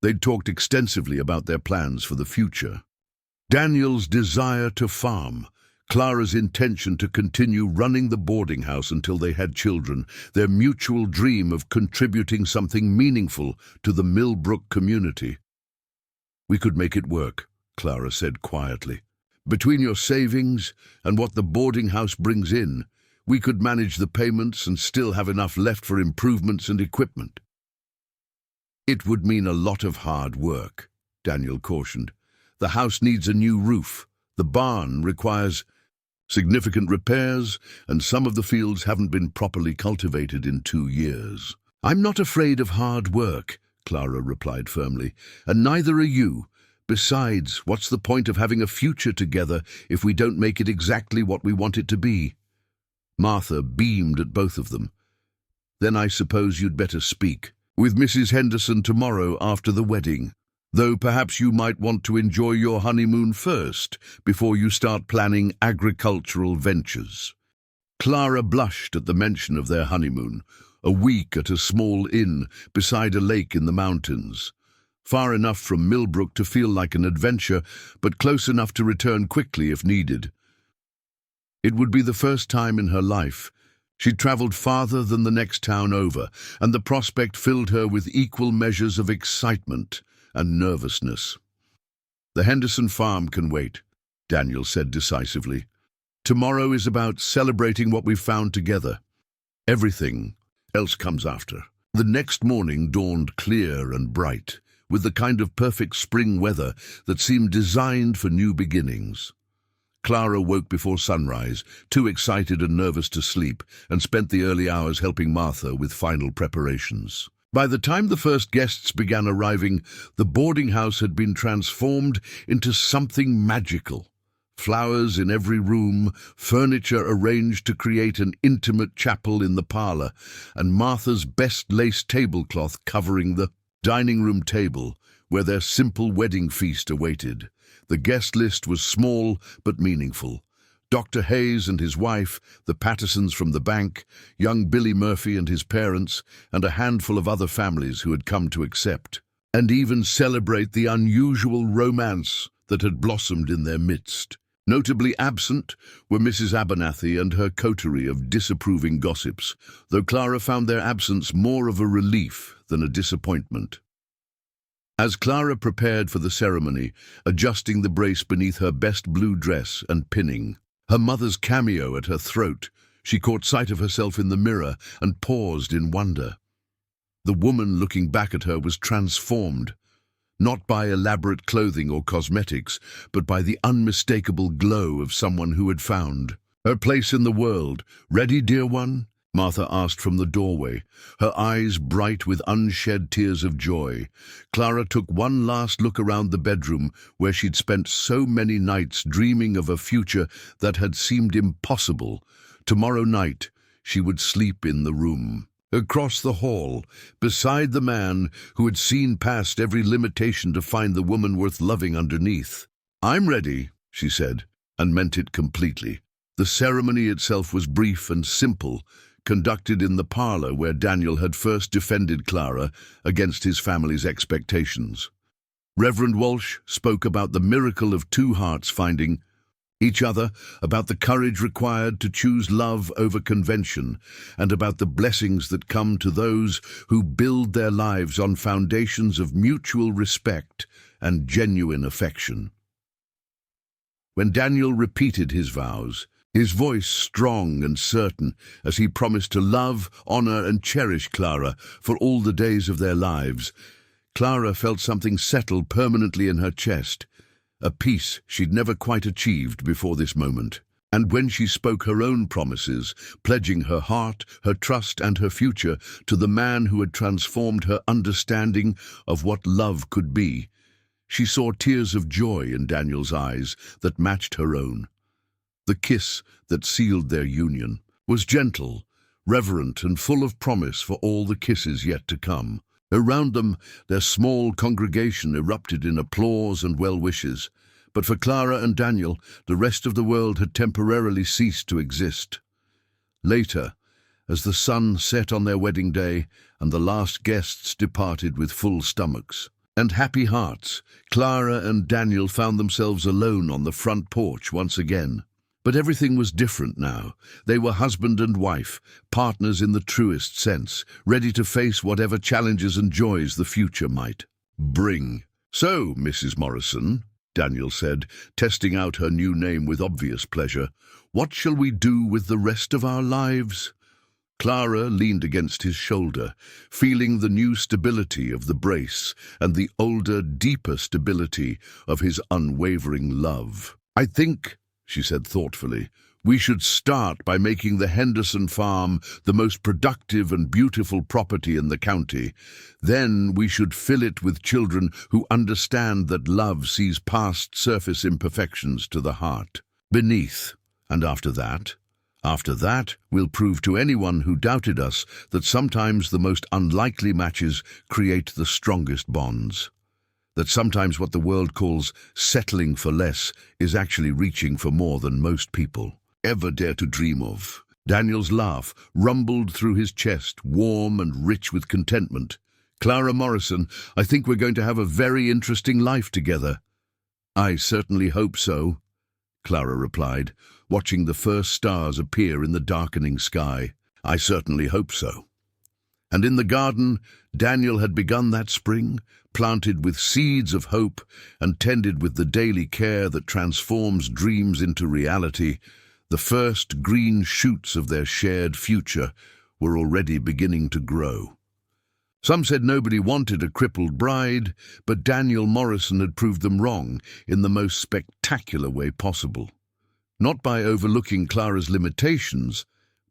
They'd talked extensively about their plans for the future. Daniel's desire to farm, Clara's intention to continue running the boarding house until they had children, their mutual dream of contributing something meaningful to the Millbrook community. "We could make it work," Clara said quietly. "Between your savings and what the boarding house brings in, we could manage the payments and still have enough left for improvements and equipment." "It would mean a lot of hard work," Daniel cautioned. "The house needs a new roof. The barn requires significant repairs, and some of the fields haven't been properly cultivated in 2 years. "I'm not afraid of hard work," Clara replied firmly, "and neither are you. Besides, what's the point of having a future together if we don't make it exactly what we want it to be?" Martha beamed at both of them. "Then I suppose you'd better speak with Mrs. Henderson tomorrow after the wedding. Though perhaps you might want to enjoy your honeymoon first before you start planning agricultural ventures." Clara blushed at the mention of their honeymoon, a week at a small inn beside a lake in the mountains. Far enough from Millbrook to feel like an adventure, but close enough to return quickly if needed. It would be the first time in her life. She'd travelled farther than the next town over, and the prospect filled her with equal measures of excitement and nervousness. "The Henderson farm can wait," Daniel said decisively. "Tomorrow is about celebrating what we've found together. Everything else comes after." The next morning dawned clear and bright, with the kind of perfect spring weather that seemed designed for new beginnings. Clara woke before sunrise, too excited and nervous to sleep, and spent the early hours helping Martha with final preparations. By the time the first guests began arriving, the boarding house had been transformed into something magical. Flowers in every room, furniture arranged to create an intimate chapel in the parlor, and Martha's best lace tablecloth covering the dining room table where their simple wedding feast awaited. The guest list was small but meaningful. Dr. Hayes and his wife, the Pattersons from the bank, young Billy Murphy and his parents, and a handful of other families who had come to accept and even celebrate the unusual romance that had blossomed in their midst. Notably absent were Mrs. Abernathy and her coterie of disapproving gossips, though Clara found their absence more of a relief than a disappointment. As Clara prepared for the ceremony, adjusting the brace beneath her best blue dress and pinning her mother's cameo at her throat, she caught sight of herself in the mirror and paused in wonder. The woman looking back at her was transformed, not by elaborate clothing or cosmetics, but by the unmistakable glow of someone who had found her place in the world. "Ready, dear one?" Martha asked from the doorway, her eyes bright with unshed tears of joy. Clara took one last look around the bedroom where she'd spent so many nights dreaming of a future that had seemed impossible. Tomorrow night, she would sleep in the room, across the hall, beside the man who had seen past every limitation to find the woman worth loving underneath. "I'm ready," she said, and meant it completely. The ceremony itself was brief and simple, conducted in the parlor where Daniel had first defended Clara against his family's expectations. Reverend Walsh spoke about the miracle of two hearts finding each other, about the courage required to choose love over convention, and about the blessings that come to those who build their lives on foundations of mutual respect and genuine affection. When Daniel repeated his vows, his voice strong and certain as he promised to love, honor, and cherish Clara for all the days of their lives, Clara felt something settle permanently in her chest, a peace she'd never quite achieved before this moment. And when she spoke her own promises, pledging her heart, her trust, and her future to the man who had transformed her understanding of what love could be, she saw tears of joy in Daniel's eyes that matched her own. The kiss that sealed their union was gentle, reverent, and full of promise for all the kisses yet to come. Around them, their small congregation erupted in applause and well-wishes, but for Clara and Daniel, the rest of the world had temporarily ceased to exist. Later, as the sun set on their wedding day and the last guests departed with full stomachs and happy hearts, Clara and Daniel found themselves alone on the front porch once again. But everything was different now. They were husband and wife, partners in the truest sense, ready to face whatever challenges and joys the future might bring. "So, Mrs. Morrison," Daniel said, testing out her new name with obvious pleasure, "what shall we do with the rest of our lives?" Clara leaned against his shoulder, feeling the new stability of the brace and the older, deeper stability of his unwavering love. "I think," she said thoughtfully, "we should start by making the Henderson farm the most productive and beautiful property in the county. Then we should fill it with children who understand that love sees past surface imperfections to the heart beneath. And after that, we'll prove to anyone who doubted us that sometimes the most unlikely matches create the strongest bonds. That sometimes what the world calls settling for less is actually reaching for more than most people ever dare to dream of." Daniel's laugh rumbled through his chest, warm and rich with contentment. "Clara Morrison, I think we're going to have a very interesting life together." "I certainly hope so," Clara replied, watching the first stars appear in the darkening sky. "I certainly hope so." And in the garden, Daniel had begun that spring, planted with seeds of hope and tended with the daily care that transforms dreams into reality. The first green shoots of their shared future were already beginning to grow. Some said nobody wanted a crippled bride, but Daniel Morrison had proved them wrong in the most spectacular way possible. Not by overlooking Clara's limitations,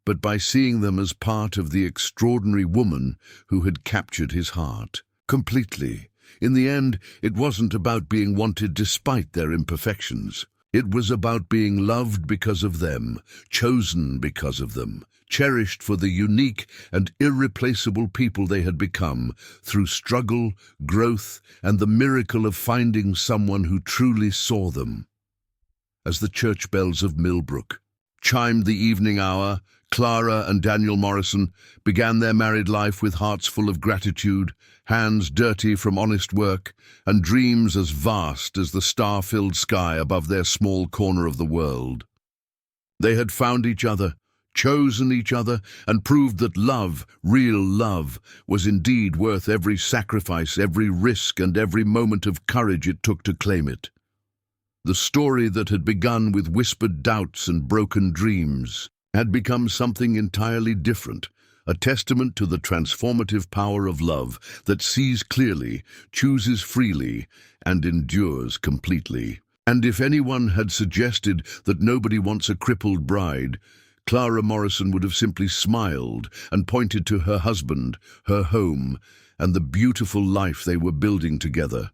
but by seeing them as part of the extraordinary woman who had captured his heart completely. In the end, it wasn't about being wanted despite their imperfections. It was about being loved because of them, chosen because of them, cherished for the unique and irreplaceable people they had become through struggle, growth, and the miracle of finding someone who truly saw them. As the church bells of Millbrook chimed the evening hour, Clara and Daniel Morrison began their married life with hearts full of gratitude, hands dirty from honest work, and dreams as vast as the star-filled sky above their small corner of the world. They had found each other, chosen each other, and proved that love, real love, was indeed worth every sacrifice, every risk, and every moment of courage it took to claim it. The story that had begun with whispered doubts and broken dreams had become something entirely different, a testament to the transformative power of love that sees clearly, chooses freely, and endures completely. And if anyone had suggested that nobody wants a crippled bride, Clara Morrison would have simply smiled and pointed to her husband, her home, and the beautiful life they were building together.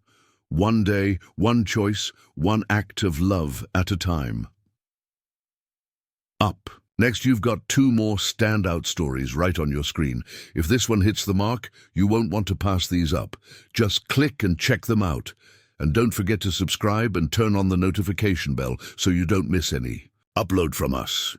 One day, one choice, one act of love at a time. Up. Next, you've got two more standout stories right on your screen. If this one hits the mark, you won't want to pass these up. Just click and check them out. And don't forget to subscribe and turn on the notification bell so you don't miss any upload from us.